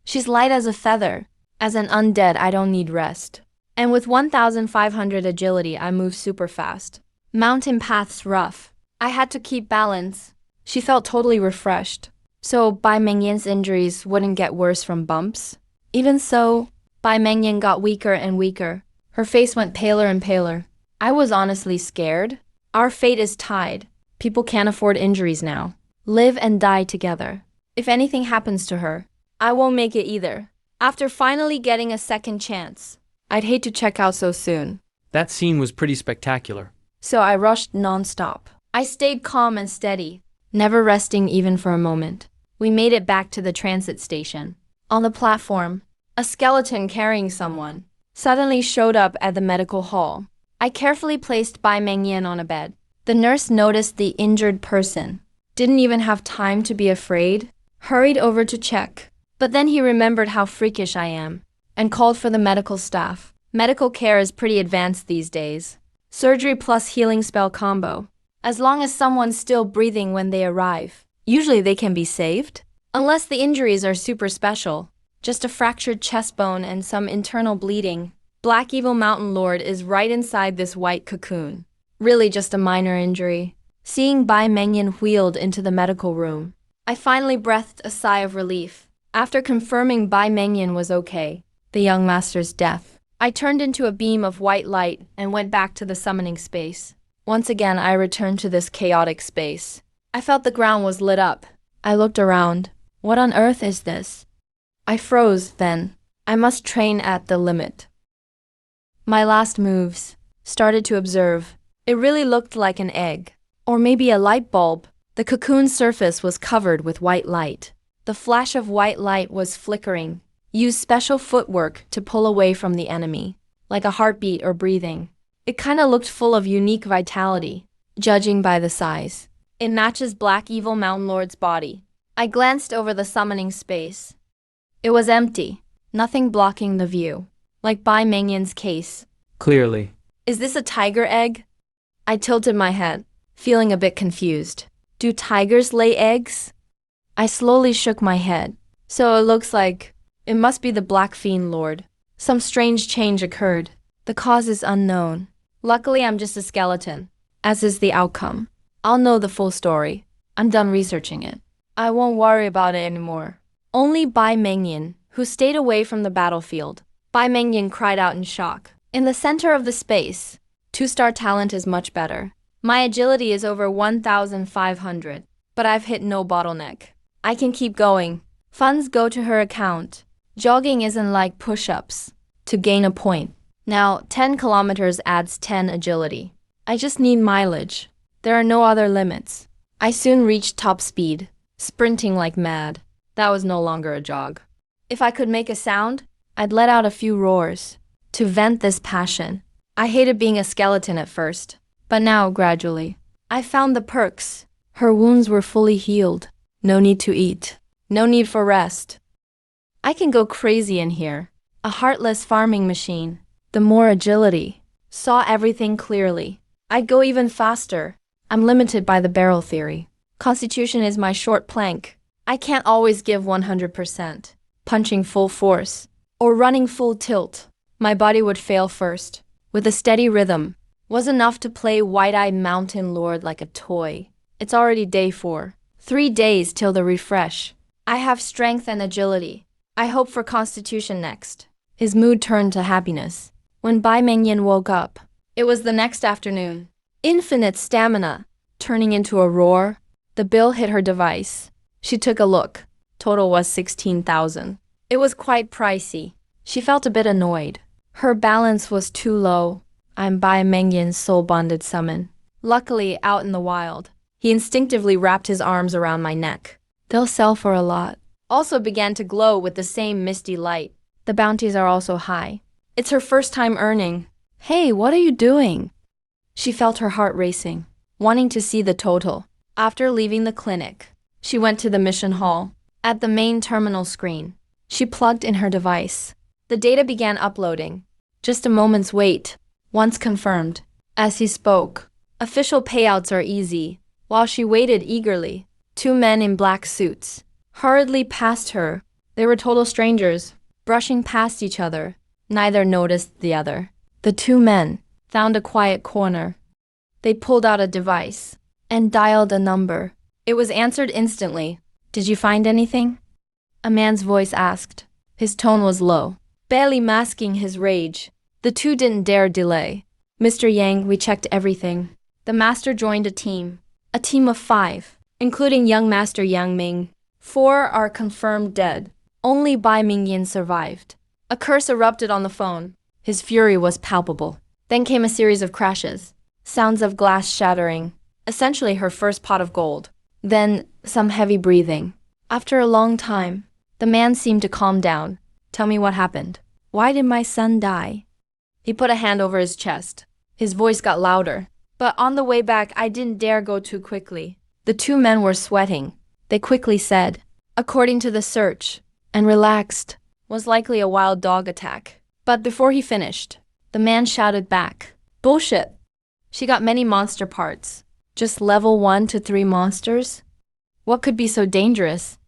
She's light as a feather. As an undead, I don't need rest. And with 1,500 agility, I move super fast. Mountain paths rough. I had to keep balance. She felt totally refreshed. So Bai Mengyan's injuries wouldn't get worse from bumps. Even so, Bai Mengyan got weaker and weaker. Her face went paler and paler. I was honestly scared. Our fate is tied. People can't afford injuries now. Live and die together. If anything happens to her, I won't make it either. After finally getting a second chance, I'd hate to check out so soon. That scene was pretty spectacular. So I rushed non-stop. I stayed calm and steady, never resting even for a moment. We made it back to the transit station. On the platform, a skeleton carrying someone suddenly showed up at the medical hall. I carefully placed Bai Mengyan on a bed. The nurse noticed the injured person, didn't even have time to be afraid, hurried over to check. But then he remembered how freakish I am and called for the medical staff. Medical care is pretty advanced these days. Surgery plus healing spell combo. As long as someone's still breathing when they arrive, usually they can be saved. Unless the injuries are super special. Just a fractured chest bone and some internal bleeding. Black Evil Mountain Lord is right inside this white cocoon. Really just a minor injury. Seeing Bai Mengyan wheeled into the medical room, I finally breathed a sigh of relief. After confirming Bai Mengyan was okay, the young master's death, I turned into a beam of white light and went back to the summoning space. Once again, I returned to this chaotic space. I felt the ground was lit up. I looked around. What on earth is this? I froze then. I must train at the limit. My last moves. Started to observe. It really looked like an egg. Or maybe a light bulb. The cocoon's surface was covered with white light. The flash of white light was flickering. Use special footwork to pull away from the enemy, like a heartbeat or breathing. It kinda looked full of unique vitality, judging by the size. It matches Black Evil Mountain Lord's body. I glanced over the summoning space. It was empty, nothing blocking the view, like Bai Mengyan's case. Clearly. Is this a tiger egg? I tilted my head, feeling a bit confused. Do tigers lay eggs? I slowly shook my head. So it looks like it must be the Black Fiend Lord. Some strange change occurred. The cause is unknown. Luckily, I'm just a skeleton, as is the outcome. I'll know the full story. I'm done researching it. I won't worry about it anymore. Only Bai Mengyan, who stayed away from the battlefield. Bai Mengyan cried out in shock. In the center of the space, two-star talent is much better. My agility is over 1,500, but I've hit no bottleneck. I can keep going. Funds go to her account. Jogging isn't like push-ups to gain a point. Now, 10 kilometers adds 10 agility. I just need mileage. There are no other limits. I soon reached top speed, sprinting like mad. That was no longer a jog. If I could make a sound, I'd let out a few roars to vent this passion. I hated being a skeleton at first, but now, gradually, I found the perks. Her wounds were fully healed. No need to eat. No need for rest. I can go crazy in here. A heartless farming machine. The more agility. Saw everything clearly. I'd go even faster. I'm limited by the barrel theory. Constitution is my short plank. I can't always give 100%. Punching full force. Or running full tilt. My body would fail first. With a steady rhythm. Was enough to play wide-eyed mountain lord like a toy. It's already day 4. 3 days till the refresh. I have strength and agility. I hope for constitution next. His mood turned to happiness. When Bai Mengyan woke up, it was the next afternoon. Infinite stamina, turning into a roar. The bill hit her device. She took a look. Total was 16,000. It was quite pricey. She felt a bit annoyed. Her balance was too low. I'm Bai Mengyan's soul-bonded summon. Luckily, out in the wild, he instinctively wrapped his arms around my neck. They'll sell for a lot. Also began to glow with the same misty light. The bounties are also high. It's her first time earning. Hey, what are you doing? She felt her heart racing, wanting to see the total. After leaving the clinic, she went to the mission hall. At the main terminal screen, she plugged in her device. The data began uploading. Just a moment's wait. Once confirmed, as he spoke, official payouts are easy. While she waited eagerly, 2 men in black suits hurriedly passed her. They were total strangers, brushing past each other. Neither noticed the other. The 2 men found a quiet corner. They pulled out a device and dialed a number. It was answered instantly. Did you find anything? A man's voice asked. His tone was low, barely masking his rage. The 2 didn't dare delay. Mr. Yang, we checked everything. The master joined a team of 5, including young master Yang Ming. 4 are confirmed dead. Only Bai Mingyan survived. A curse erupted on the phone. His fury was palpable. Then came a series of crashes. Sounds of glass shattering. Essentially her first pot of gold. Then some heavy breathing. After a long time, the man seemed to calm down. Tell me what happened. Why did my son die? He put a hand over his chest. His voice got louder. But on the way back, I didn't dare go too quickly. The 2 men were sweating. They quickly said, according to the search, and relaxed, was likely a wild dog attack. But before he finished, the man shouted back, bullshit. She got many monster parts. Just level 1 to 3 monsters? What could be so dangerous?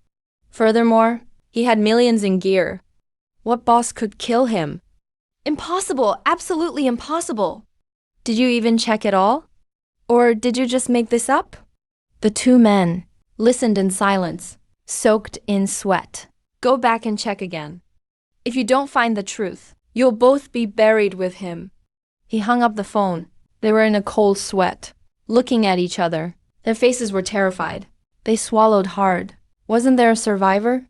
Furthermore, he had millions in gear. What boss could kill him? Impossible, absolutely impossible. Did you even check it all? Or did you just make this up? The 2 men listened in silence, soaked in sweat. Go back and check again. If you don't find the truth, you'll both be buried with him. He hung up the phone. They were in a cold sweat, looking at each other. Their faces were terrified. They swallowed hard. Wasn't there a survivor?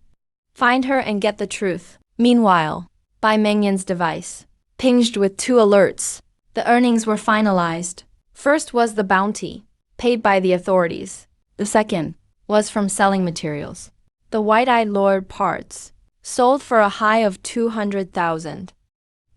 Find her and get the truth. Meanwhile, Bai Mengyan's device pinged with 2 alerts. The earnings were finalized. First was the bounty, paid by the authorities. The second was from selling materials. The White-Eyed Lord parts, sold for a high of 200,000.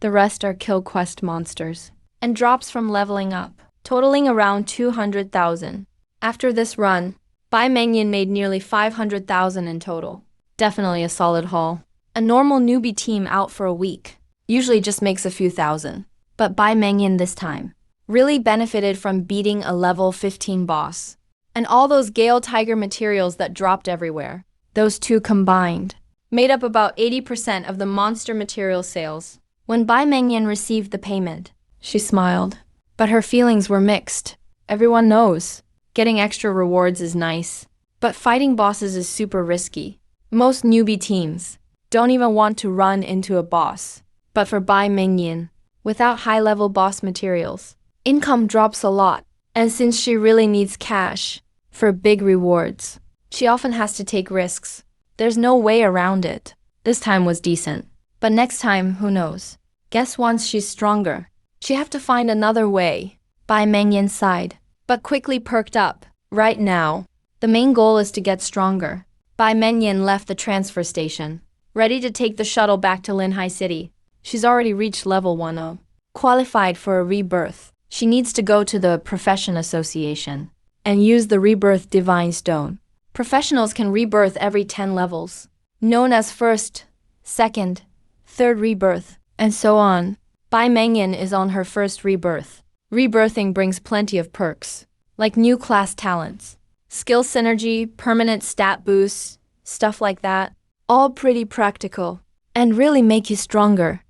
The rest are kill quest monsters, and drops from leveling up, totaling around 200,000. After this run, Bai Mengyan made nearly 500,000 in total. Definitely a solid haul. A normal newbie team out for a week usually just makes a few thousand. But Bai Mengyan this time really benefited from beating a level 15 boss. And all those Gale Tiger materials that dropped everywhere, those 2 combined, made up about 80% of the monster material sales. When Bai Mengyan received the payment, she smiled. But her feelings were mixed. Everyone knows. Getting extra rewards is nice. But fighting bosses is super risky. Most newbie teams don't even want to run into a boss. But for Bai Mengyan, without high-level boss materials, income drops a lot. And since she really needs cash for big rewards, she often has to take risks. There's no way around it. This time was decent. But next time, who knows? Guess once she's stronger, she have to find another way. Bai Mengyan sighed, but quickly perked up. Right now, the main goal is to get stronger. Bai Mengyan left the transfer station, ready to take the shuttle back to Linhai City. She's already reached level 10, qualified for a rebirth. She needs to go to the Profession Association and use the Rebirth Divine Stone. Professionals can rebirth every 10 levels, known as first, second, third rebirth, and so on. Bai Mengyan is on her first rebirth. Rebirthing brings plenty of perks, like new class talents, skill synergy, permanent stat boosts, stuff like that. All pretty practical, and really make you stronger.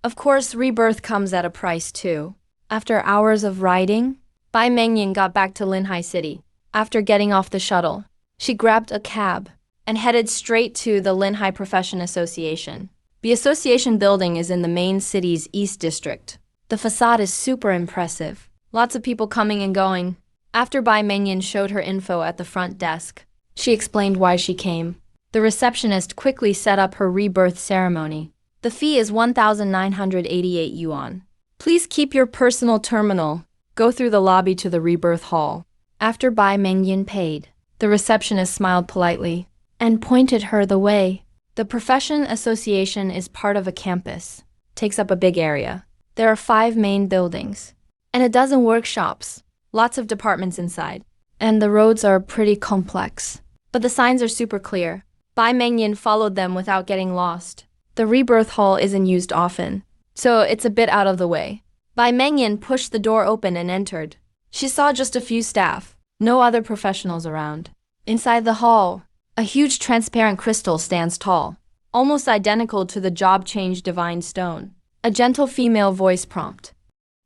Of course, rebirth comes at a price too. After hours of riding, Bai Mengyan got back to Linhai City. After getting off the shuttle, she grabbed a cab and headed straight to the Linhai Profession Association. The association building is in the main city's East District. The facade is super impressive. Lots of people coming and going. After Bai Mengyan showed her info at the front desk, she explained why she came. The receptionist quickly set up her rebirth ceremony. The fee is 1,988 yuan. Please keep your personal terminal. Go through the lobby to the rebirth hall. After Bai Mengyan paid, the receptionist smiled politely and pointed her the way. The Profession Association is part of a campus, takes up a big area. There are 5 main buildings and a dozen workshops, lots of departments inside, and the roads are pretty complex. But the signs are super clear. Bai Mengyan followed them without getting lost. The rebirth hall isn't used often, so it's a bit out of the way. Bai Mengyan pushed the door open and entered. She saw just a few staff, no other professionals around. Inside the hall, a huge transparent crystal stands tall, almost identical to the job change divine stone. A gentle female voice prompt.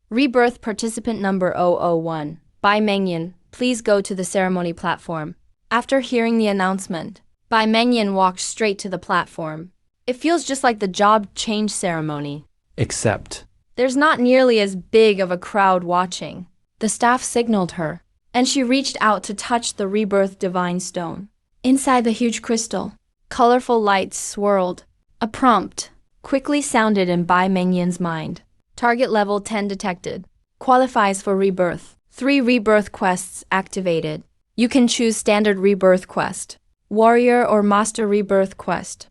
Rebirth participant number 001. Bai Mengyan, please go to the ceremony platform. After hearing the announcement, Bai Mengyan walked straight to the platform. It feels just like the job change ceremony. Except. There's not nearly as big of a crowd watching. The staff signaled her, and she reached out to touch the rebirth divine stone. Inside the huge crystal, colorful lights swirled. A prompt quickly sounded in Bai Mengyan's mind. Target level 10 detected. Qualifies for rebirth. 3 rebirth quests activated. You can choose standard rebirth quest, warrior or master rebirth quest.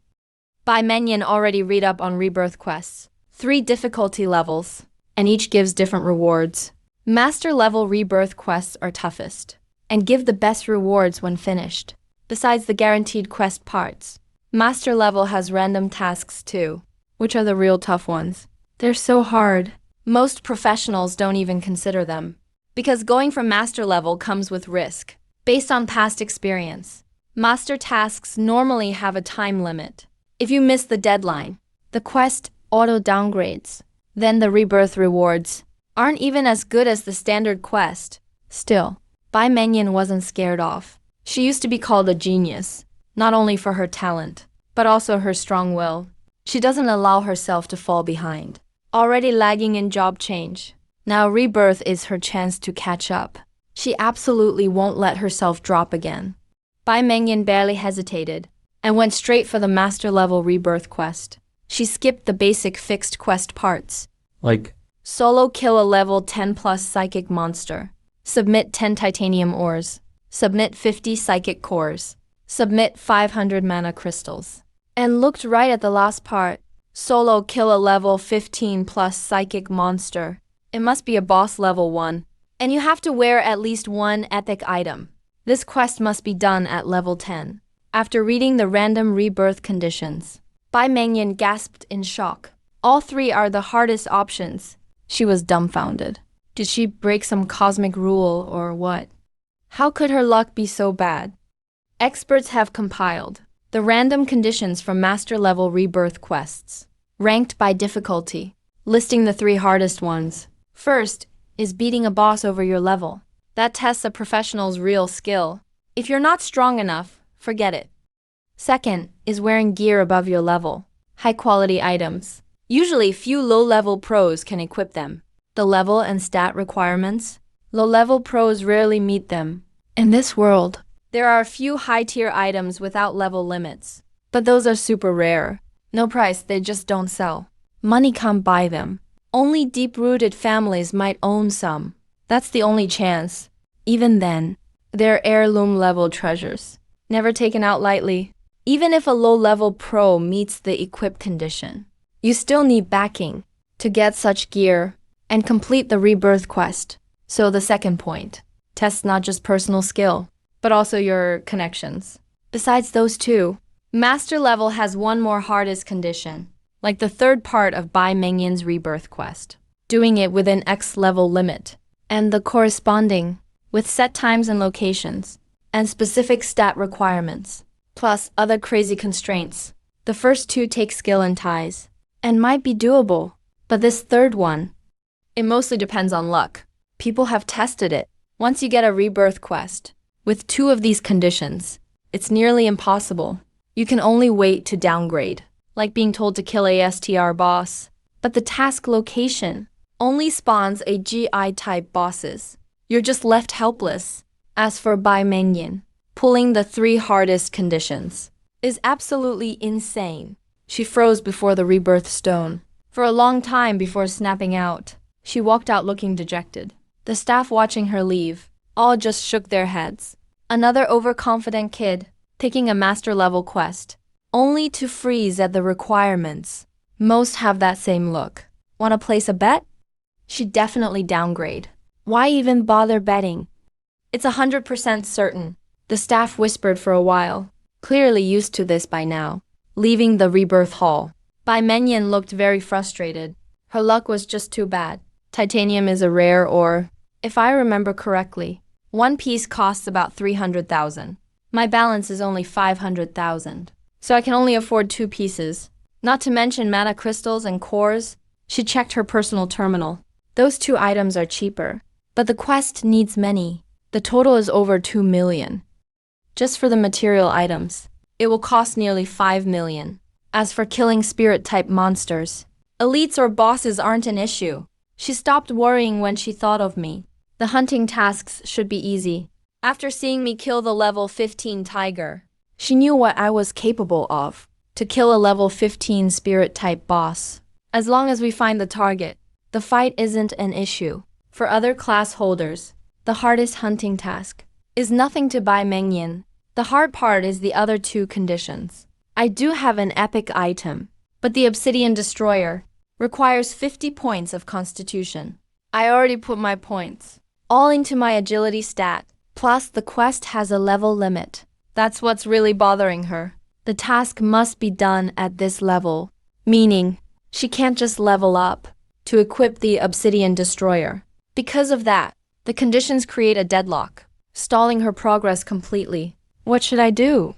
Bai Mengyan already read up on rebirth quests. 3 difficulty levels, and each gives different rewards. Master level rebirth quests are toughest, and give the best rewards when finished. Besides the guaranteed quest parts, master level has random tasks too, which are the real tough ones. They're so hard. Most professionals don't even consider them, because going from master level comes with risk. Based on past experience, master tasks normally have a time limit. If you miss the deadline, the quest auto-downgrades. Then the rebirth rewards aren't even as good as the standard quest. Still, Bai Mengyan wasn't scared off. She used to be called a genius, not only for her talent, but also her strong will. She doesn't allow herself to fall behind. Already lagging in job change, now rebirth is her chance to catch up. She absolutely won't let herself drop again. Bai Mengyan barely hesitated and went straight for the master level rebirth quest. She skipped the basic fixed quest parts. Like, Solo kill a level 10 plus psychic monster. Submit 10 titanium ores. Submit 50 psychic cores. Submit 500 mana crystals. And looked right at the last part. Solo kill a level 15 plus psychic monster. It must be a boss level 1. And you have to wear at least 1 epic item. This quest must be done at level 10. After reading the random rebirth conditions, Bai Mengyan gasped in shock. All 3 are the hardest options. She was dumbfounded. Did she break some cosmic rule or what? How could her luck be so bad? Experts have compiled the random conditions from master level rebirth quests. ranked by difficulty, listing the 3 hardest ones. First is beating a boss over your level. That tests a professional's real skill. If you're not strong enough, forget it. Second is wearing gear above your level. High-quality items. Usually, few low-level pros can equip them. The level and stat requirements? Low-level pros rarely meet them. In this world, there are a few high-tier items without level limits. But those are super rare. No price, they just don't sell. Money can't buy them. Only deep-rooted families might own some. That's the only chance. Even then, they're heirloom-level treasures, never taken out lightly. Even if a low-level pro meets the equip condition, you still need backing to get such gear and complete the rebirth quest. So the second point, test not just personal skill, but also your connections. Besides those two, Master level has one more hardest condition, like the third part of Bai Mengyin's rebirth quest, doing it within X level limit, and the corresponding, with set times and locations, and specific stat requirements, plus other crazy constraints. The first two take skill and ties, and might be doable, but this third one, it mostly depends on luck. People have tested it. Once you get a rebirth quest, with 2 of these conditions, it's nearly impossible. You can only wait to downgrade, like being told to kill a STR boss. But the task location only spawns a GI-type bosses. You're just left helpless. As for Bai Mengyin, pulling the 3 hardest conditions is absolutely insane. She froze before the rebirth stone. For a long time before snapping out, she walked out looking dejected. The staff watching her leave all just shook their heads. Another overconfident kid taking a master-level quest, only to freeze at the requirements. Most have that same look. Want to place a bet? She'd definitely downgrade. Why even bother betting? It's 100% certain. The staff whispered for a while, clearly used to this by now, leaving the rebirth hall. Bai Menyin looked very frustrated. Her luck was just too bad. Titanium is a rare ore. If I remember correctly, one piece costs about 300,000. My balance is only 500,000, so I can only afford 2 pieces. Not to mention mana crystals and cores. She checked her personal terminal. Those 2 items are cheaper, but the quest needs many. The total is over 2 million. Just for the material items, it will cost nearly 5 million. As for killing spirit-type monsters, elites or bosses aren't an issue. She stopped worrying when she thought of me. The hunting tasks should be easy. After seeing me kill the level 15 tiger, she knew what I was capable of, to kill a level 15 spirit-type boss. As long as we find the target, the fight isn't an issue. For other class holders, the hardest hunting task is nothing to Bai Mengyin. The hard part is the other 2 conditions. I do have an epic item, but the Obsidian Destroyer requires 50 points of Constitution. I already put my points all into my agility stat. Plus, the quest has a level limit. That's what's really bothering her. The task must be done at this level, meaning she can't just level up to equip the Obsidian Destroyer. Because of that, the conditions create a deadlock, stalling her progress completely. What should I do?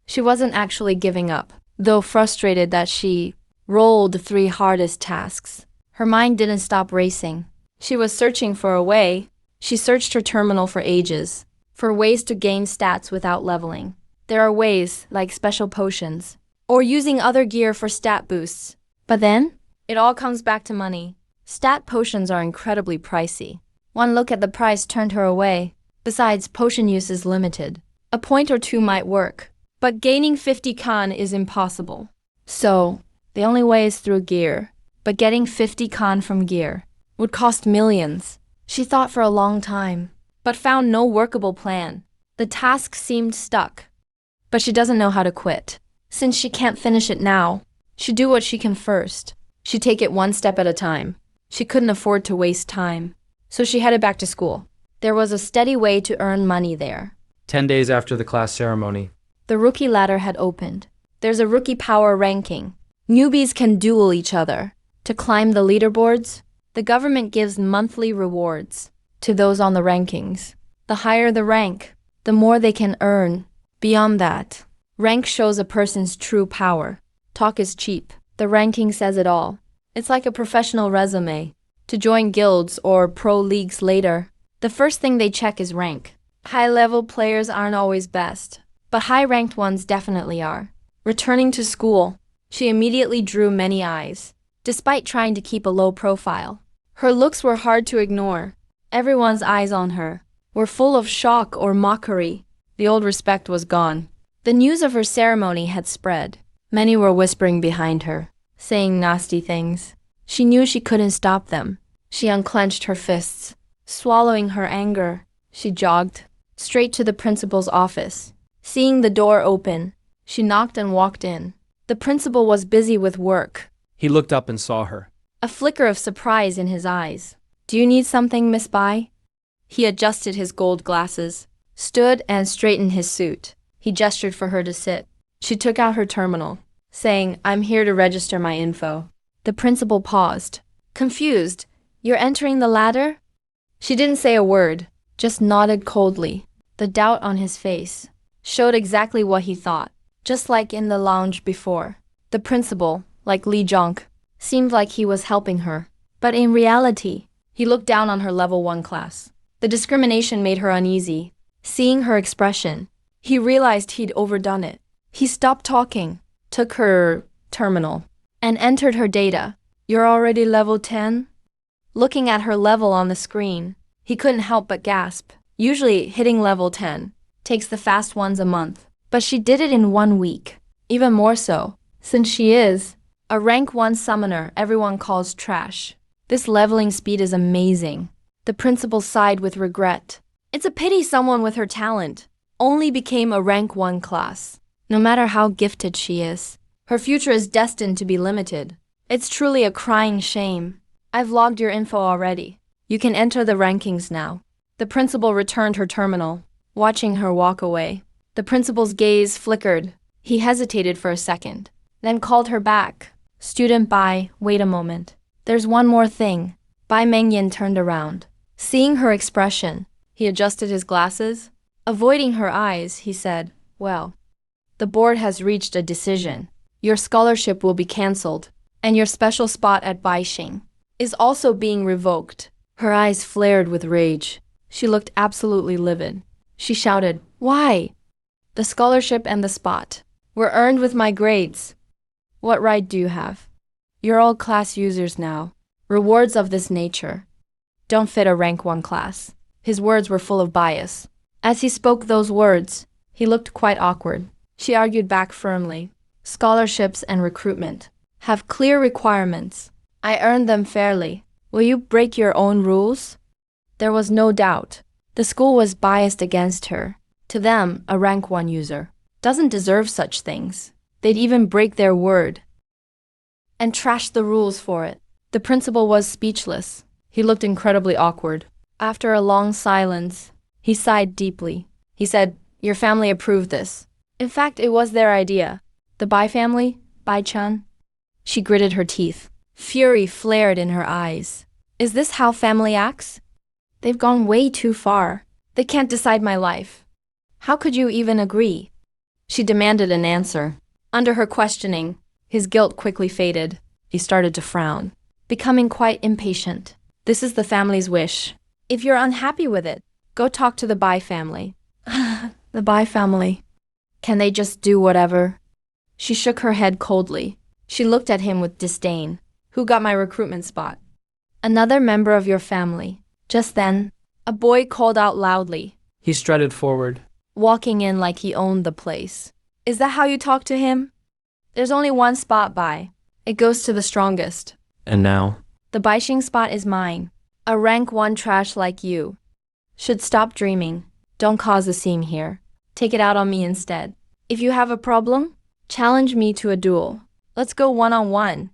She wasn't actually giving up, though frustrated that she rolled the 3 hardest tasks. Her mind didn't stop racing. She was searching for a way. She searched her terminal for ages, for ways to gain stats without leveling. There are ways, like special potions, or using other gear for stat boosts. But then, it all comes back to money. Stat potions are incredibly pricey. One look at the price turned her away. Besides, potion use is limited. A point or 2 might work, but gaining 50 Khan is impossible. So, the only way is through gear. But getting 50 Khan from gear would cost millions. She thought for a long time, but found no workable plan. The task seemed stuck, but she doesn't know how to quit. Since she can't finish it now, she'd do what she can first. She'd take it one step at a time. She couldn't afford to waste time, so she headed back to school. There was a steady way to earn money there. 10 days after the class ceremony. The rookie ladder had opened. There's a rookie power ranking. Newbies can duel each other. To climb the leaderboards, the government gives monthly rewards to those on the rankings. The higher the rank, the more they can earn. Beyond that, rank shows a person's true power. Talk is cheap. The ranking says it all. It's like a professional resume. To join guilds or pro leagues later, the first thing they check is rank. High-level players aren't always best, but high-ranked ones definitely are. Returning to school, she immediately drew many eyes, despite trying to keep a low profile. Her looks were hard to ignore. Everyone's eyes on her were full of shock or mockery. The old respect was gone. The news of her ceremony had spread. Many were whispering behind her, saying nasty things. She knew she couldn't stop them. She unclenched her fists. Swallowing her anger, she jogged straight to the principal's office. Seeing the door open, she knocked and walked in. The principal was busy with work. He looked up and saw her. A flicker of surprise in his eyes. "Do you need something, Miss Bai?" He adjusted his gold glasses, stood and straightened his suit. He gestured for her to sit. She took out her terminal, saying, "I'm here to register my info." The principal paused, confused. "You're entering the ladder?" She didn't say a word, just nodded coldly. The doubt on his face showed exactly what he thought, just like in the lounge before. The principal, like Li Zhonk, seemed like he was helping her. But in reality, he looked down on her level 1 class. The discrimination made her uneasy. Seeing her expression, he realized he'd overdone it. He stopped talking, took her terminal, and entered her data. "You're already level 10? Looking at her level on the screen, he couldn't help but gasp. Usually, hitting level 10 takes the fast ones a month, but she did it in 1 week. Even more so, since she is a rank 1 summoner everyone calls trash. This leveling speed is amazing." The principal sighed with regret. It's a pity someone with her talent only became a rank 1 class. No matter how gifted she is, her future is destined to be limited. It's truly a crying shame. "I've logged your info already. You can enter the rankings now." The principal returned her terminal, watching her walk away. The principal's gaze flickered. He hesitated for a second, then called her back. "Student Bai, wait a moment. There's one more thing." Bai Mengyan turned around. Seeing her expression, he adjusted his glasses. Avoiding her eyes, he said, "Well, the board has reached a decision. Your scholarship will be cancelled, and your special spot at Baixing is also being revoked." Her eyes flared with rage. She looked absolutely livid. She shouted, "Why?" "The scholarship and the spot were earned with my grades. What right do you have? You're all class users now. Rewards of this nature don't fit a rank 1 class." His words were full of bias. As he spoke those words, he looked quite awkward. She argued back firmly. "Scholarships and recruitment have clear requirements. I earned them fairly. Will you break your own rules?" There was no doubt. The school was biased against her. To them, a rank 1 user doesn't deserve such things. They'd even break their word and trash the rules for it. The principal was speechless. He looked incredibly awkward. After a long silence, he sighed deeply. He said, "Your family approved this. In fact, it was their idea." "The Bai family? Bai Chan?" She gritted her teeth. Fury flared in her eyes. "Is this how family acts? They've gone way too far. They can't decide my life. How could you even agree?" She demanded an answer. Under her questioning, his guilt quickly faded. He started to frown, becoming quite impatient. "This is the family's wish. If you're unhappy with it, go talk to the Bai family." The Bai family. Can they just do whatever? She shook her head coldly. She looked at him with disdain. "Who got my recruitment spot?" "Another member of your family." Just then, a boy called out loudly, He strutted forward. walking in like he owned the place. "Is that how you talk to him? There's only 1 spot, Bai. It goes to the strongest. And now? The Baixing spot is mine. A rank 1 trash like you should stop dreaming. Don't cause a scene here. Take it out on me instead. If you have a problem, challenge me to a duel. Let's go 1-on-1.